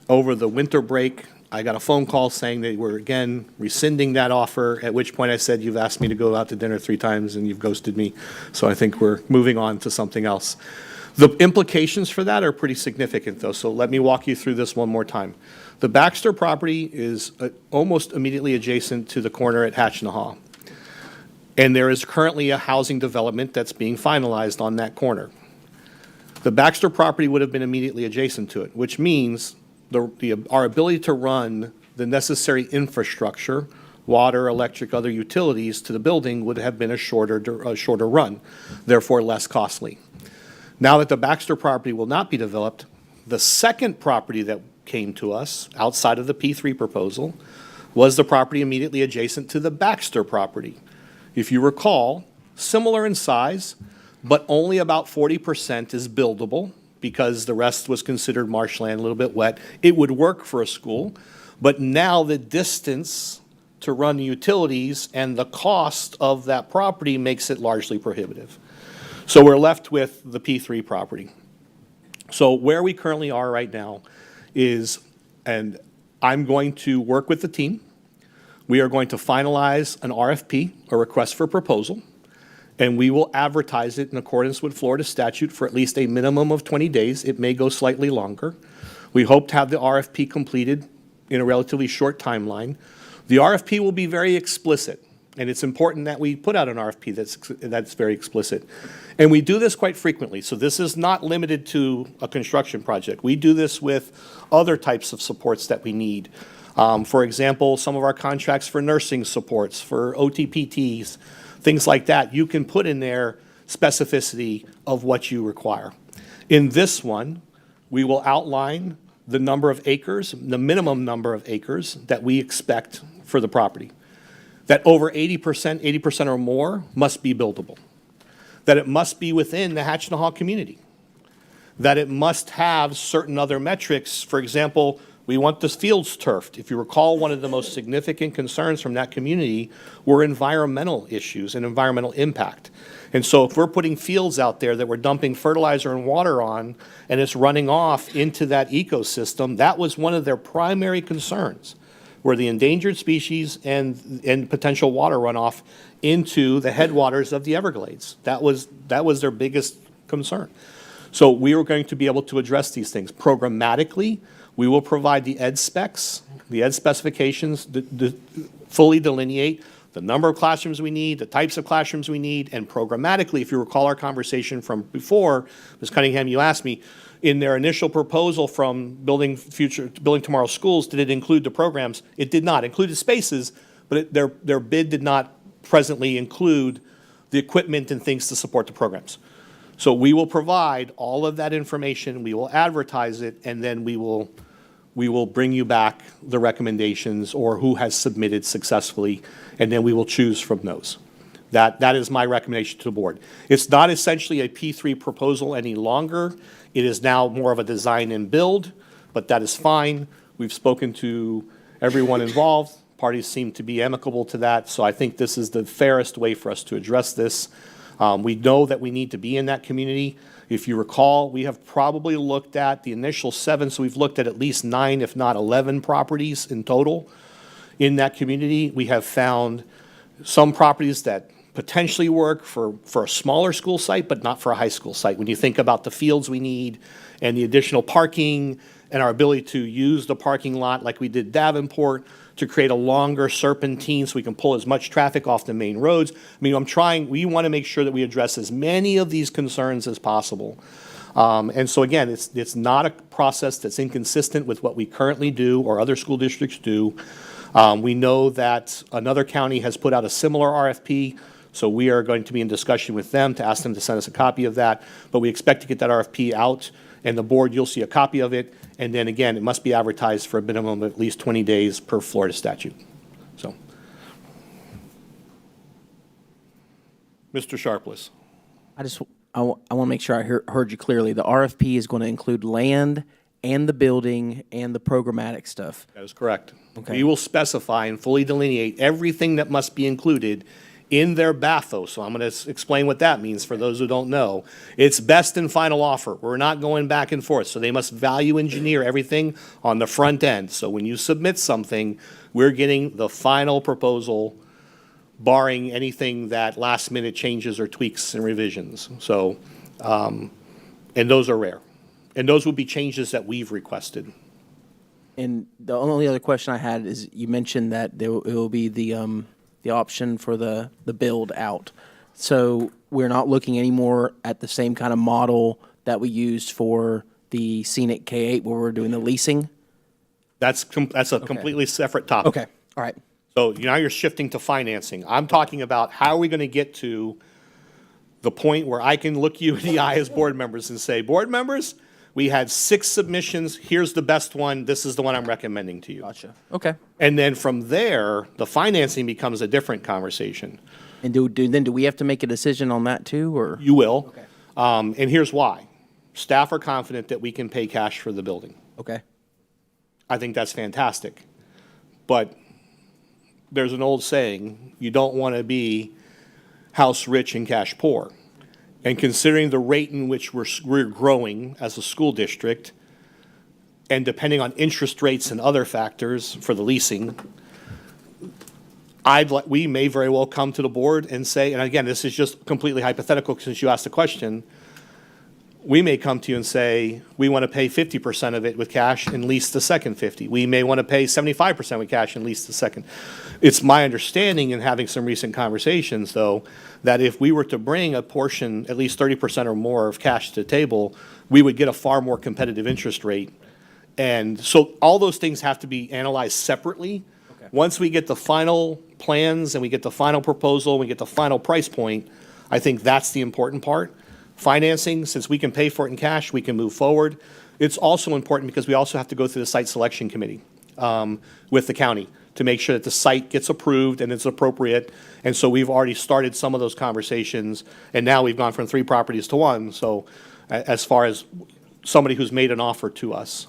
Over the winter break, I got a phone call saying they were, again, rescinding that offer, at which point I said, you've asked me to go out to dinner 3 times and you've ghosted me. So I think we're moving on to something else. The implications for that are pretty significant, though, so let me walk you through this one more time. The Baxter property is almost immediately adjacent to the corner at Hatch-Nahaw. And there is currently a housing development that's being finalized on that corner. The Baxter property would have been immediately adjacent to it, which means our ability to run the necessary infrastructure, water, electric, other utilities to the building would have been a shorter run, therefore less costly. Now that the Baxter property will not be developed, the second property that came to us outside of the P3 proposal was the property immediately adjacent to the Baxter property. If you recall, similar in size, but only about 40% is buildable because the rest was considered marshland, a little bit wet. It would work for a school, but now the distance to run the utilities and the cost of that property makes it largely prohibitive. So we're left with the P3 property. So where we currently are right now is, and I'm going to work with the team. We are going to finalize an RFP, a request for proposal, and we will advertise it in accordance with Florida statute for at least a minimum of 20 days. It may go slightly longer. We hope to have the RFP completed in a relatively short timeline. The RFP will be very explicit, and it's important that we put out an RFP that's very explicit. And we do this quite frequently, so this is not limited to a construction project. We do this with other types of supports that we need. For example, some of our contracts for nursing supports, for OTPTs, things like that. You can put in there specificity of what you require. In this one, we will outline the number of acres, the minimum number of acres that we expect for the property. That over 80% or more must be buildable. That it must be within the Hatch-Nahaw community. That it must have certain other metrics. For example, we want the fields turfed. If you recall, one of the most significant concerns from that community were environmental issues and environmental impact. And so if we're putting fields out there that we're dumping fertilizer and water on, and it's running off into that ecosystem, that was one of their primary concerns, were the endangered species and potential water runoff into the headwaters of the Everglades. That was their biggest concern. So we are going to be able to address these things programmatically. We will provide the ed specs, the ed specifications, fully delineate the number of classrooms we need, the types of classrooms we need, and programmatically, if you recall our conversation from before, Ms. Cunningham, you asked me, in their initial proposal from Building Tomorrow's Schools, did it include the programs? It did not. It included spaces, but their bid did not presently include the equipment and things to support the programs. So we will provide all of that information, we will advertise it, and then we will bring you back the recommendations or who has submitted successfully, and then we will choose from those. That is my recommendation to the board. It's not essentially a P3 proposal any longer. It is now more of a design and build, but that is fine. We've spoken to everyone involved. Parties seem to be amicable to that, so I think this is the fairest way for us to address this. We know that we need to be in that community. If you recall, we have probably looked at the initial 7, so we've looked at least 9, if not 11 properties in total in that community. We have found some properties that potentially work for a smaller school site, but not for a high school site. When you think about the fields we need and the additional parking and our ability to use the parking lot like we did Davenport to create a longer serpentine so we can pull as much traffic off the main roads. I mean, we want to make sure that we address as many of these concerns as possible. And so again, it's not a process that's inconsistent with what we currently do or other school districts do. We know that another county has put out a similar RFP, so we are going to be in discussion with them to ask them to send us a copy of that. But we expect to get that RFP out, and the board, you'll see a copy of it. And then again, it must be advertised for a minimum of at least 20 days per Florida statute. So, Mr. Sharpless. I want to make sure I heard you clearly. The RFP is going to include land and the building and the programmatic stuff. That is correct. Okay. We will specify and fully delineate everything that must be included in their BAFO. So I'm going to explain what that means for those who don't know. It's best and final offer. We're not going back and forth. So they must value engineer everything on the front end. So when you submit something, we're getting the final proposal, barring anything that last minute changes or tweaks and revisions. So, and those are rare. And those would be changes that we've requested. And the only other question I had is you mentioned that it will be the option for the build out. So we're not looking anymore at the same kind of model that we used for the Scenic K-8 where we're doing the leasing? That's a completely separate topic. Okay, all right. So now you're shifting to financing. I'm talking about how are we going to get to the point where I can look you in the eye as board members and say, board members, we had 6 submissions, here's the best one, this is the one I'm recommending to you. Gotcha. Okay. And then from there, the financing becomes a different conversation. And do we have to make a decision on that too, or? You will. Okay. And here's why. Staff are confident that we can pay cash for the building. Okay. I think that's fantastic. But there's an old saying, you don't want to be house rich and cash poor. And considering the rate in which we're growing as a school district, and depending on interest rates and other factors for the leasing, we may very well come to the board and say, and again, this is just completely hypothetical since you asked the question, we may come to you and say, we want to pay 50% of it with cash and lease the second 50. We may want to pay 75% with cash and lease the second. It's my understanding in having some recent conversations, though, that if we were to bring a portion, at least 30% or more of cash to the table, we would get a far more competitive interest rate. And so all those things have to be analyzed separately. Okay. Once we get the final plans and we get the final proposal, and we get the final price point, I think that's the important part. Financing, since we can pay for it in cash, we can move forward. It's also important because we also have to go through the site selection committee with the county to make sure that the site gets approved and it's appropriate. And so we've already started some of those conversations, and now we've gone from 3 properties to 1. So as far as somebody who's made an offer to us.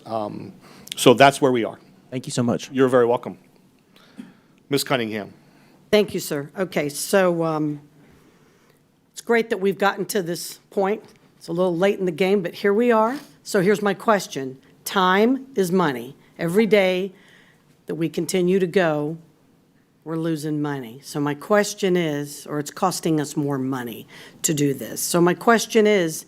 So that's where we are. Thank you so much. You're very welcome. Ms. Cunningham. Thank you, sir. Okay, so it's great that we've gotten to this point. It's a little late in the game, but here we are. So here's my question. Time is money. Every day that we continue to go, we're losing money. So my question is, or it's costing us more money to do this. So my question is,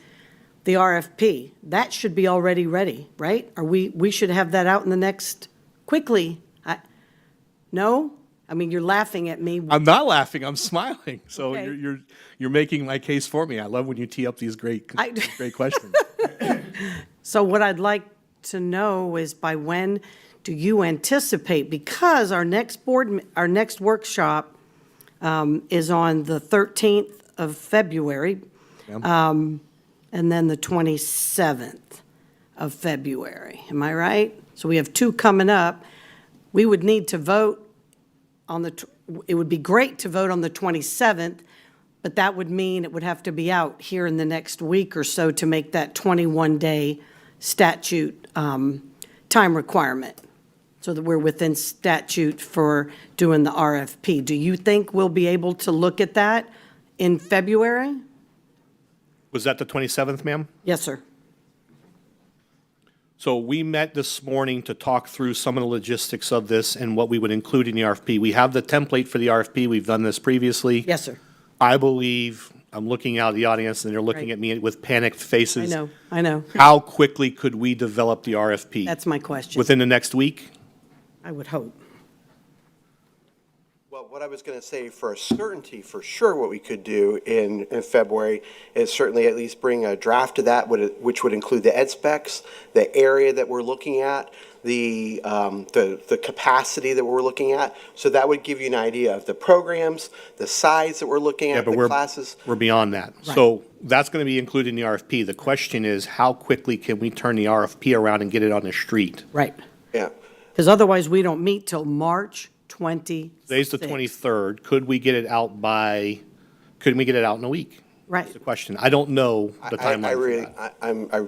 the RFP, that should be already ready, right? Or we should have that out in the next, quickly. No? I mean, you're laughing at me. I'm not laughing, I'm smiling. So Okay. you're making my case for me. I love when you tee up these great questions. So what I'd like to know is by when do you anticipate, because our next workshop is on the 13th of February, and then the 27th of February. Am I right? So we have 2 coming up. We would need to vote on it would be great to vote on the 27th, but that would mean it would have to be out here in the next week or so to make that 21-day statute time requirement, so that we're within statute for doing the RFP. Do you think we'll be able to look at that in February? Was that the 27th, ma'am? Yes, sir. So we met this morning to talk through some of the logistics of this and what we would include in the RFP. We have the template for the RFP. We've done this previously. Yes, sir. I believe, I'm looking out at the audience and they're looking at me with panicked faces. I know. How quickly could we develop the RFP? That's my question. Within the next week? I would hope. Well, what I was going to say for a certainty, for sure, what we could do in February is certainly at least bring a draft to that, which would include the ed specs, the area that we're looking at, the capacity that we're looking at. So that would give you an idea of the programs, the size that we're looking at, the classes. We're beyond that. Right. So that's going to be included in the RFP. The question is, how quickly can we turn the RFP around and get it on the street? Right. Yeah. Because otherwise, we don't meet till March 26th. Today's the 23rd. Could we get it out in a week? Right. That's the question. I don't know the timeline for that. I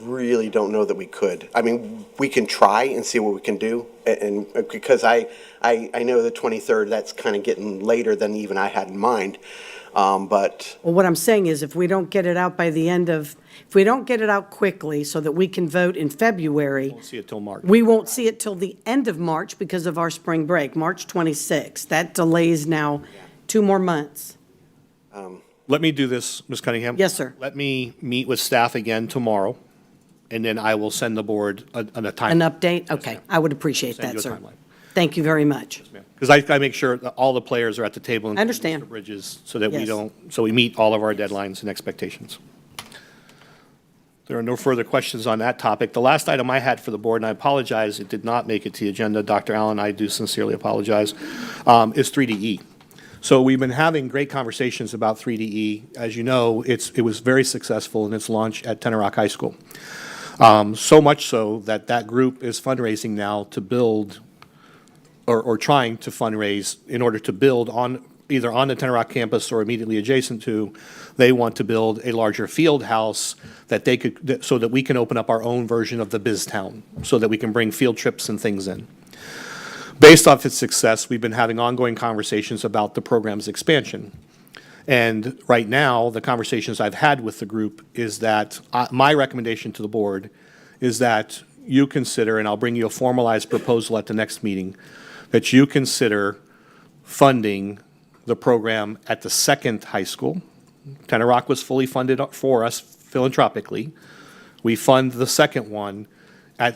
really don't know that we could. I mean, we can try and see what we can do, and because I know the 23rd, that's kind of getting later than even I had in mind. But Well, what I'm saying is if we don't get it out by the end of, if we don't get it out quickly so that we can vote in February, Won't see it till March. we won't see it till the end of March because of our spring break, March 26th. That delays now 2 more months. Let me do this, Ms. Cunningham. Yes, sir. Let me meet with staff again tomorrow, and then I will send the board a An time. update? Okay, I would appreciate Send that, you a sir. timeline. Thank you very much. Because I gotta make sure that all the players are at the table. I understand. Mr. Bridges, so that we Yes. so we meet all of our deadlines and expectations. There are no further questions on that topic. The last item I had for the board, and I apologize, it did not make it to the agenda. Dr. Allen, I do sincerely apologize, is 3DE. So we've been having great conversations about 3DE. As you know, it was very successful in its launch at Tenor Rock High School. So much so that that group is fundraising now to build, or trying to fundraise in order to build on, either on the Tenor Rock campus or immediately adjacent to. They want to build a larger field house that they could, so that we can open up our own version of the Biz Town, so that we can bring field trips and things in. Based off its success, we've been having ongoing conversations about the program's expansion. And right now, the conversations I've had with the group is that my recommendation to the board is that you consider, and I'll bring you a formalized proposal at the next meeting, that you consider funding the program at the second high school. Tenor Rock was fully funded for us philanthropically. We fund the second one.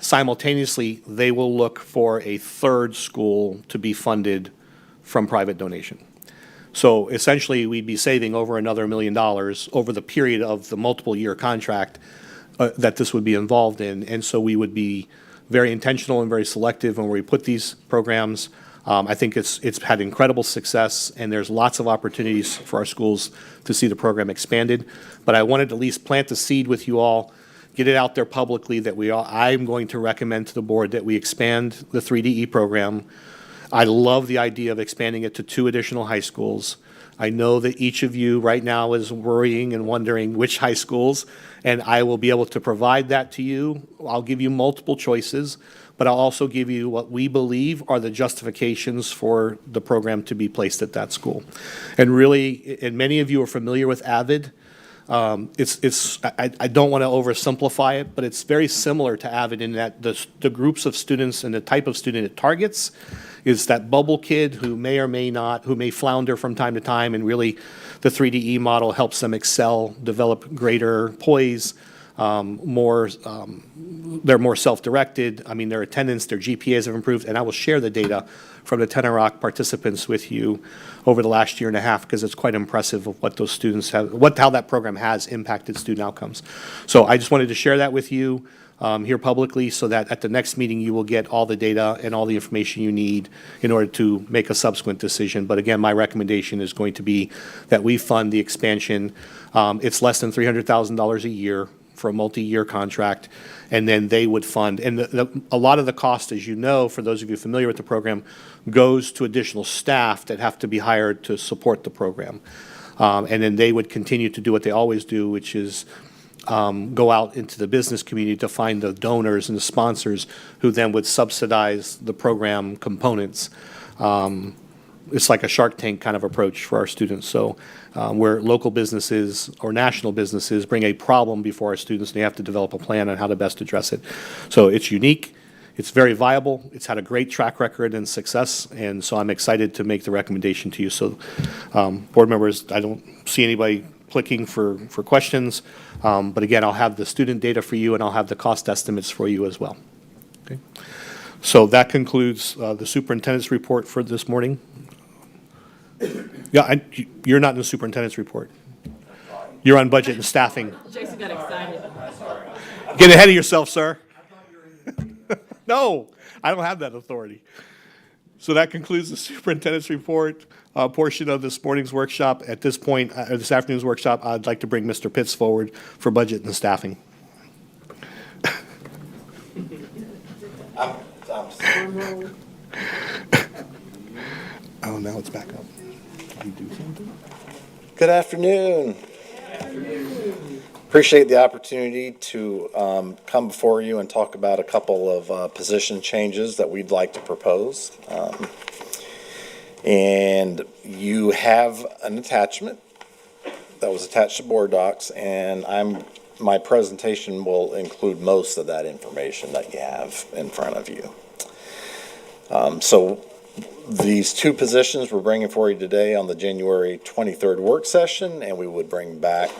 Simultaneously, they will look for a third school to be funded from private donation. So essentially, we'd be saving over another $1 million over the period of the multiple-year contract that this would be involved in. And so we would be very intentional and very selective when we put these programs. I think it's had incredible success, and there's lots of opportunities for our schools to see the program expanded. But I wanted to at least plant the seed with you all, get it out there publicly that I'm going to recommend to the board that we expand the 3DE program. I love the idea of expanding it to 2 additional high schools. I know that each of you right now is worrying and wondering which high schools, and I will be able to provide that to you. I'll give you multiple choices, but I'll also give you what we believe are the justifications for the program to be placed at that school. And really, and many of you are familiar with Avid. I don't want to oversimplify it, but it's very similar to Avid in that the groups of students and the type of student it targets is that bubble kid who may or may not, who may flounder from time to time, and really the 3DE model helps them excel, develop greater poise, they're more self-directed. I mean, their attendance, their GPAs have improved, and I will share the data from the Tenor Rock participants with you over the last year and a half, because it's quite impressive of what those students have, how that program has impacted student outcomes. So I just wanted to share that with you here publicly, so that at the next meeting you will get all the data and all the information you need in order to make a subsequent decision. But again, my recommendation is going to be that we fund the expansion. It's less than $300,000 a year for a multi-year contract, and then they would fund. And a lot of the cost, as you know, for those of you familiar with the program, goes to additional staff that have to be hired to support the program. And then they would continue to do what they always do, which is go out into the business community to find the donors and the sponsors who then would subsidize the program components. It's like a Shark Tank kind of approach for our students. So where local businesses or national businesses bring a problem before our students, and they have to develop a plan on how to best address it. So it's unique. It's very viable. It's had a great track record and success, and so I'm excited to make the recommendation to you. So board members, I don't see anybody clicking for questions, but again, I'll have the student data for you, and I'll have the cost estimates for you as well. Okay. So that concludes the superintendent's report for this morning. Yeah, you're not in the superintendent's report. You're on budget and staffing. Jason got excited. Get ahead of yourself, sir. No, I don't have that authority. So that concludes the superintendent's report portion of this morning's workshop. At this point, this afternoon's workshop, I'd like to bring Mr. Pitts forward for budget and staffing. Oh, now it's back up. You do something? Good afternoon. Appreciate the opportunity to come before you and talk about a couple of position changes that we'd like to propose. And you have an attachment that was attached to board docs, and my presentation will include most of that information that you have in front of you. So these 2 positions we're bringing for you today on the January 23rd work session, and we would bring back,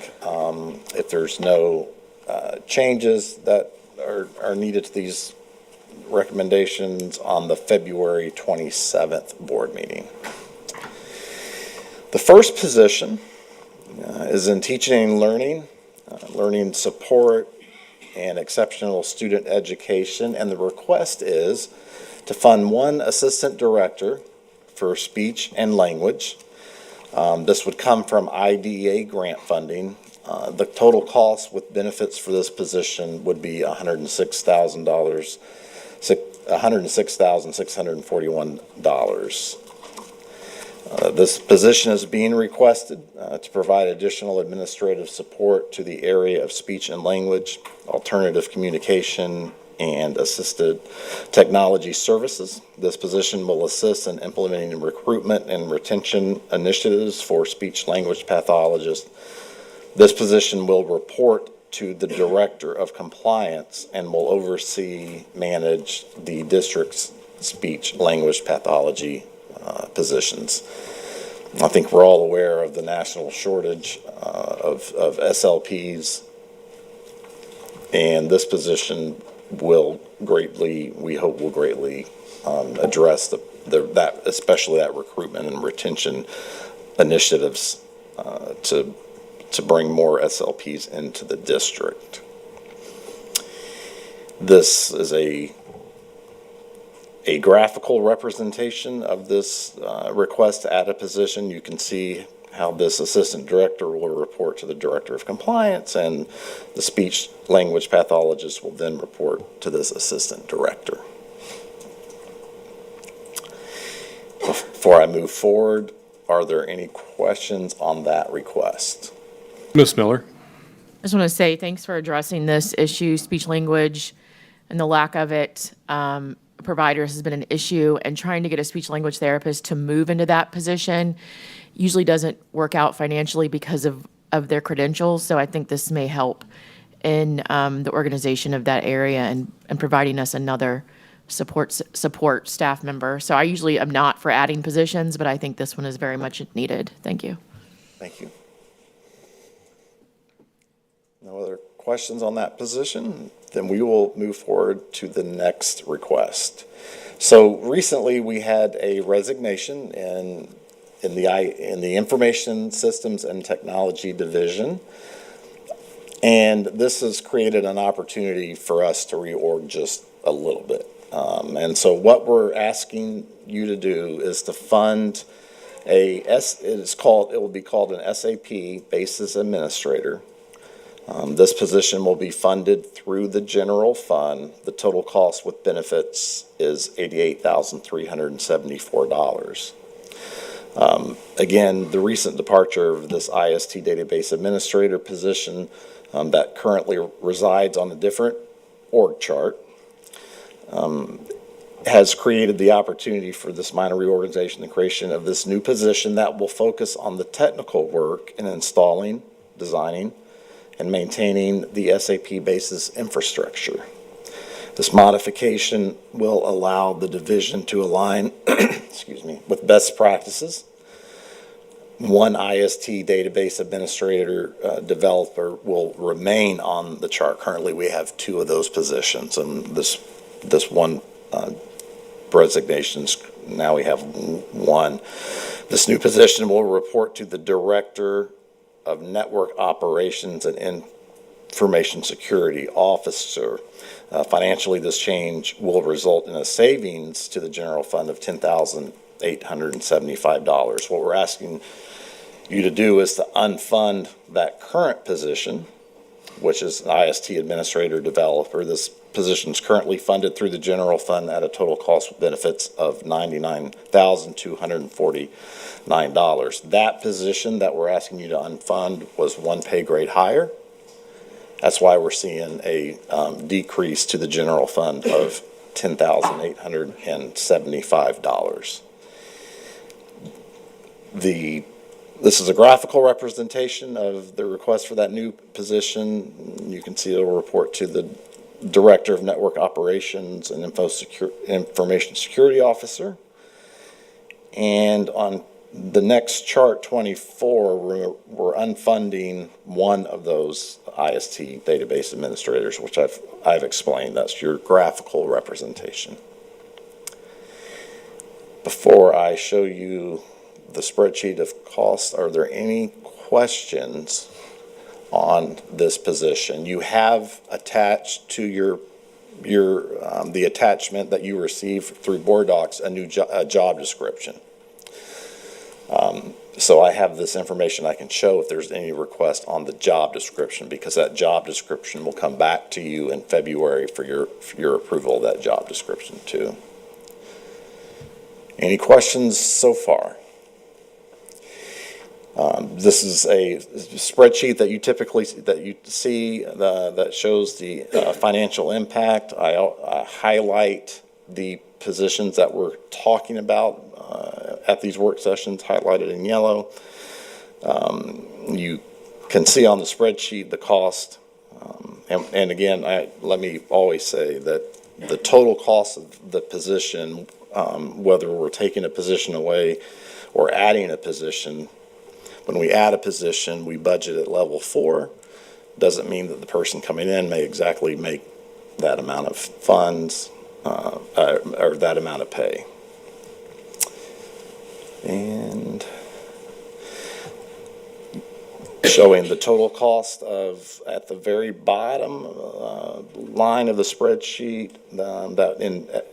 if there's no changes that are needed to these recommendations, on the February 27th board meeting. The first position is in teaching and learning, learning support, and exceptional student education, and the request is to fund 1 assistant director for speech and language, This would come from IDEA grant funding. The total cost with benefits for this position would be $106,000, $106,641. This position is being requested to provide additional administrative support to the area of speech and language, alternative communication, and assisted technology services. This position will assist in implementing recruitment and retention initiatives for speech language pathologists. This position will report to the Director of Compliance and will manage the district's speech language pathology positions. I think we're all aware of the national shortage of SLPs, and this position will greatly, we hope will greatly address that, especially that recruitment and retention initiatives to bring more SLPs into the district. This is a graphical representation of this request to add a position. You can see how this assistant director will report to the Director of Compliance, and the speech language pathologist will then report to this assistant director. Before I move forward, are there any questions on that request? Ms. Miller. I just want to say thanks for addressing this issue. Speech language and the lack of it, providers has been an issue, and trying to get a speech language therapist to move into that position usually doesn't work out financially because of their credentials. So I think this may help in the organization of that area and providing us another support staff member. So I usually am not for adding positions, but I think this one is very much needed. Thank you. Thank you. No other questions on that position? Then we will move forward to the next request. So recently we had a resignation in the Information Systems and Technology Division, and this has created an opportunity for us to reorg just a little bit. And so what we're asking you to do is to fund it will be called an SAP Basis Administrator. This position will be funded through the general fund. The total cost with benefits is $88,374. Again, the recent departure of this IST database administrator position that currently resides on a different org chart has created the opportunity for this minor reorganization and creation of this new position that will focus on the technical work in installing, designing, and maintaining the SAP Basis infrastructure. This modification will allow the division to align with best practices. One IST database administrator developer will remain on the chart. Currently, we have 2 of those positions, and this one resignations, now we have 1. This new position will report to the Director of Network Operations and Information Security Officer. Financially, this change will result in a savings to the general fund of $10,875. What we're asking you to do is to unfund that current position, which is an IST Administrator Developer. This position is currently funded through the general fund at a total cost with benefits of $99,249. That position that we're asking you to unfund was 1 pay grade higher. That's why we're seeing a decrease to the general fund of $10,875. This is a graphical representation of the request for that new position. You can see it'll report to the Director of Network Operations and Information Security Officer. And on the next chart, 24, we're unfunding one of those IST database administrators, which I've explained. That's your graphical representation. Before I show you the spreadsheet of costs, are there any questions on this position? You have attached to the attachment that you received through Board Docs a new job description. So I have this information I can show if there's any request on the job description, because that job description will come back to you in February for your approval of that job description too. Any questions so far? This is a spreadsheet that you typically see that shows the financial impact. I highlight the positions that we're talking about at these work sessions, highlighted in yellow. You can see on the spreadsheet the cost. And again, let me always say that the total cost of the position, whether we're taking a position away or adding a position, when we add a position, we budget at level 4. Doesn't mean that the person coming in may exactly make that amount of funds or that amount of pay. And showing the total cost of, at the very bottom line of the spreadsheet, that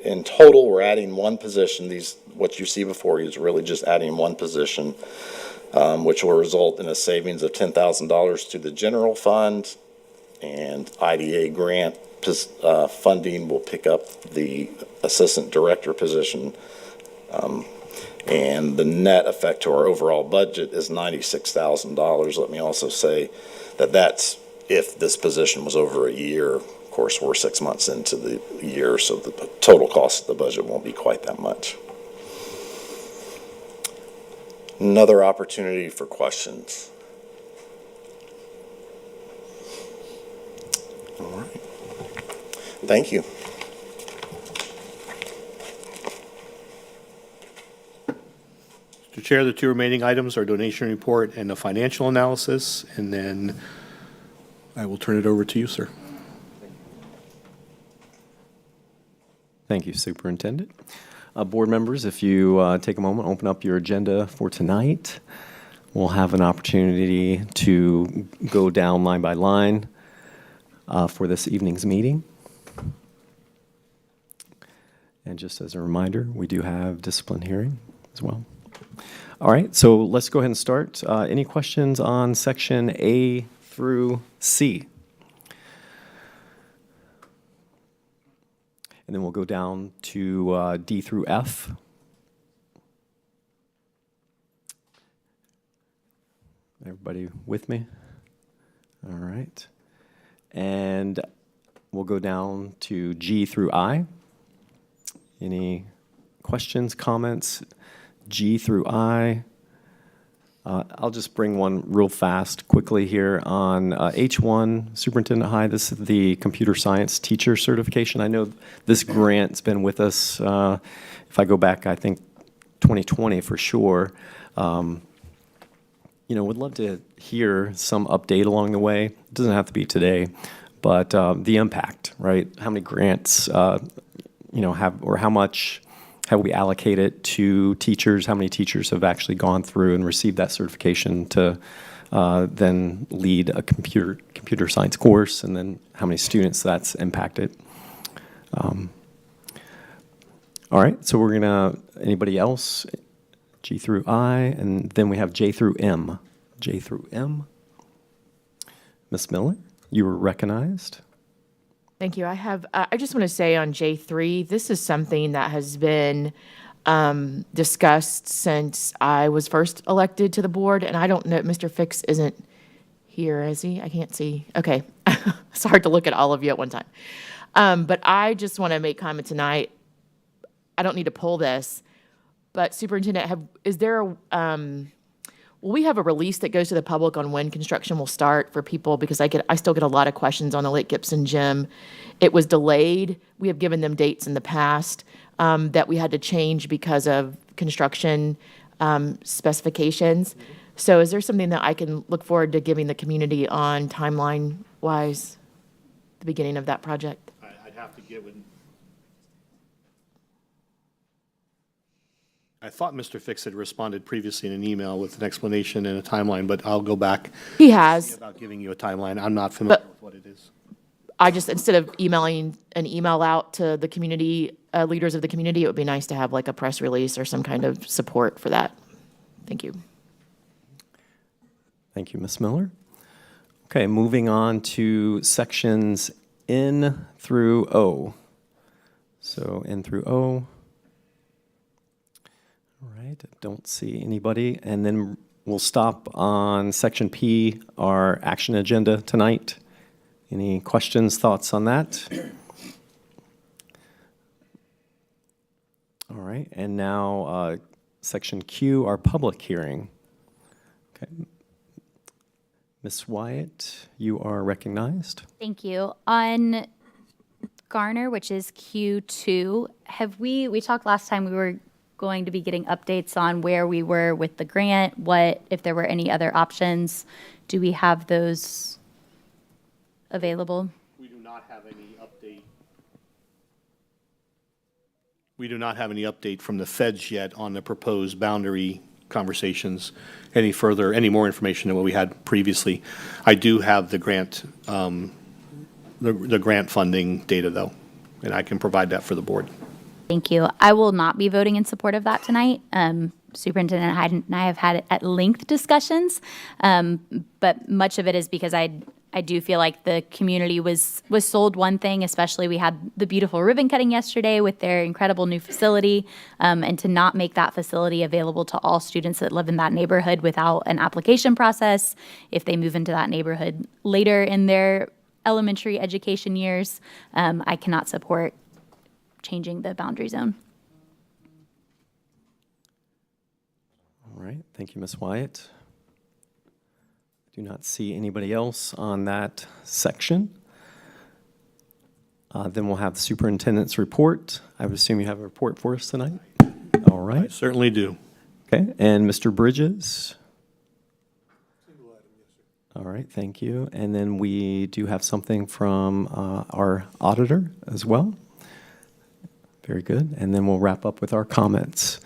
in total we're adding one position. What you see before you is really just adding one position, which will result in a savings of $10,000 to the general fund, and IDA grant funding will pick up the assistant director position. And the net effect to our overall budget is $96,000. Let me also say that that's if this position was over a year. Of course, we're 6 months into the year, so the total cost of the budget won't be quite that much. Another opportunity for questions. All right. Thank you. Mr. Chair, the two remaining items are donation report and a financial analysis, and then I will turn it over to you, sir. Thank you, Superintendent. Board members, if you take a moment, open up your agenda for tonight. We'll have an opportunity to go down line by line for this evening's meeting. And just as a reminder, we do have discipline hearing as well. All right, so let's go ahead and start. Any questions on section A through C? And then we'll go down to D through F. Everybody with me? All right. And we'll go down to G through I. Any questions, comments? G through I. I'll just bring one real fast, quickly here on H1, Superintendent Hyde. This is the computer science teacher certification. I know this grant's been with us, if I go back, I think 2020 for sure. Would love to hear some update along the way. It doesn't have to be today, but the impact, right? How many grants, have, or how much have we allocated to teachers? How many teachers have actually gone through and received that certification to then lead a computer science course, and then how many students that's impacted? All right, so we're gonna, anybody else? G through I, and then we have J through M. J through M. Ms. Miller, you were recognized. Thank you. I just want to say on J3, this is something that has been discussed since I was first elected to the board, and I don't know, Mr. Fix isn't here, is he? I can't see. Okay. It's hard to look at all of you at one time. But I just want to make comment tonight. I don't need to pull this, but Superintendent, will we have a release that goes to the public on when construction will start for people? Because I still get a lot of questions on the Lake Gibson Gym. It was delayed. We have given them dates in the past that we had to change because of construction specifications. So is there something that I can look forward to giving the community on timeline-wise, the beginning of that project? I'd have to give it. I thought Mr. Fix had responded previously in an email with an explanation and a timeline, but I'll go back. He has. About giving you a timeline. I'm not familiar with what it is. I just, instead of emailing an email out to the community, leaders of the community, it would be nice to have like a press release or some kind of support for that. Thank you. Thank you, Ms. Miller. Okay, moving on to sections N through O. So N through O. All right, don't see anybody. And then we'll stop on section P, our action agenda tonight. Any questions, thoughts on that? All right, and now section Q, our public hearing. Okay. Ms. Wyatt, you are recognized. Thank you. On Garner, which is Q2, we talked last time we were going to be getting updates on where we were with the grant, if there were any other options. Do we have those available? We do not have any update. We do not have any update from the feds yet on the proposed boundary conversations, any more information than what we had previously. I do have the grant, the grant funding data, though, and I can provide that for the board. Thank you. I will not be voting in support of that tonight. Superintendent Hyde and I have had at length discussions, but much of it is because I do feel like the community was sold one thing, especially we had the beautiful ribbon cutting yesterday with their incredible new facility, and to not make that facility available to all students that live in that neighborhood without an application process, if they move into that neighborhood later in their elementary education years, I cannot support changing the boundary zone. All right, thank you, Ms. Wyatt. Do not see anybody else on that section. Then we'll have the superintendent's report. I would assume you have a report for us tonight? All right. I certainly do. Okay, and Mr. Bridges? All right, thank you. And then we do have something from our auditor as well. Very good. And then we'll wrap up with our comments.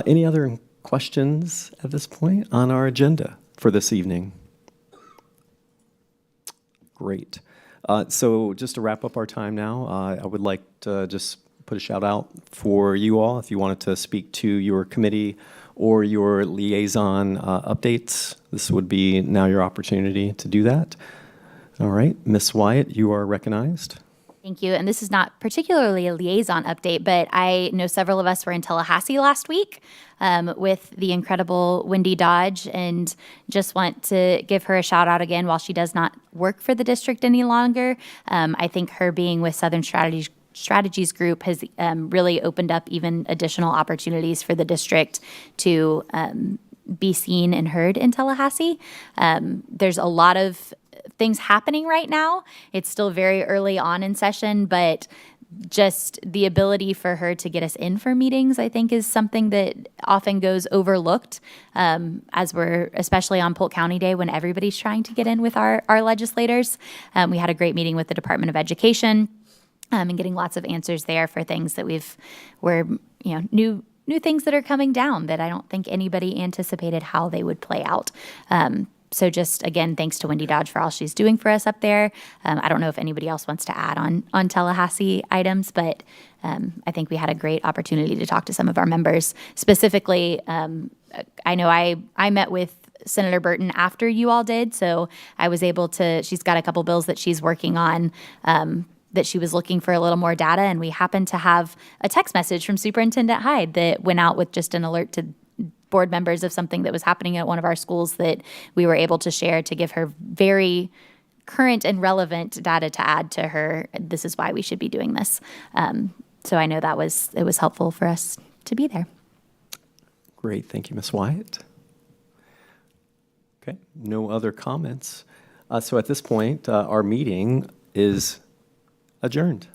Any other questions at this point on our agenda for this evening? Great. So just to wrap up our time now, I would like to just put a shout out for you all. If you wanted to speak to your committee or your liaison updates, this would be now your opportunity to do that. All right, Ms. Wyatt, you are recognized. Thank you. And this is not particularly a liaison update, but I know several of us were in Tallahassee last week with the incredible Wendy Dodge, and just want to give her a shout out again while she does not work for the district any longer. I think her being with Southern Strategies Group has really opened up even additional opportunities for the district to be seen and heard in Tallahassee. There's a lot of things happening right now. It's still very early on in session, but just the ability for her to get us in for meetings, I think, is something that often goes overlooked, as we're, especially on Polk County Day when everybody's trying to get in with our legislators. We had a great meeting with the Department of Education, and getting lots of answers there for things that new things that are coming down that I don't think anybody anticipated how they would play out. So just, again, thanks to Wendy Dodge for all she's doing for us up there. I don't know if anybody else wants to add on Tallahassee items, but I think we had a great opportunity to talk to some of our members. Specifically, I know I met with Senator Burton after you all did, so I was able to, she's got a couple bills that she's working on that she was looking for a little more data, and we happened to have a text message from Superintendent Hyde that went out with just an alert to board members of something that was happening at one of our schools that we were able to share to give her very current and relevant data to add to her. This is why we should be doing this. So I know it was helpful for us to be there. Great. Thank you, Ms. Wyatt. Okay. No other comments. So at this point, our meeting is adjourned.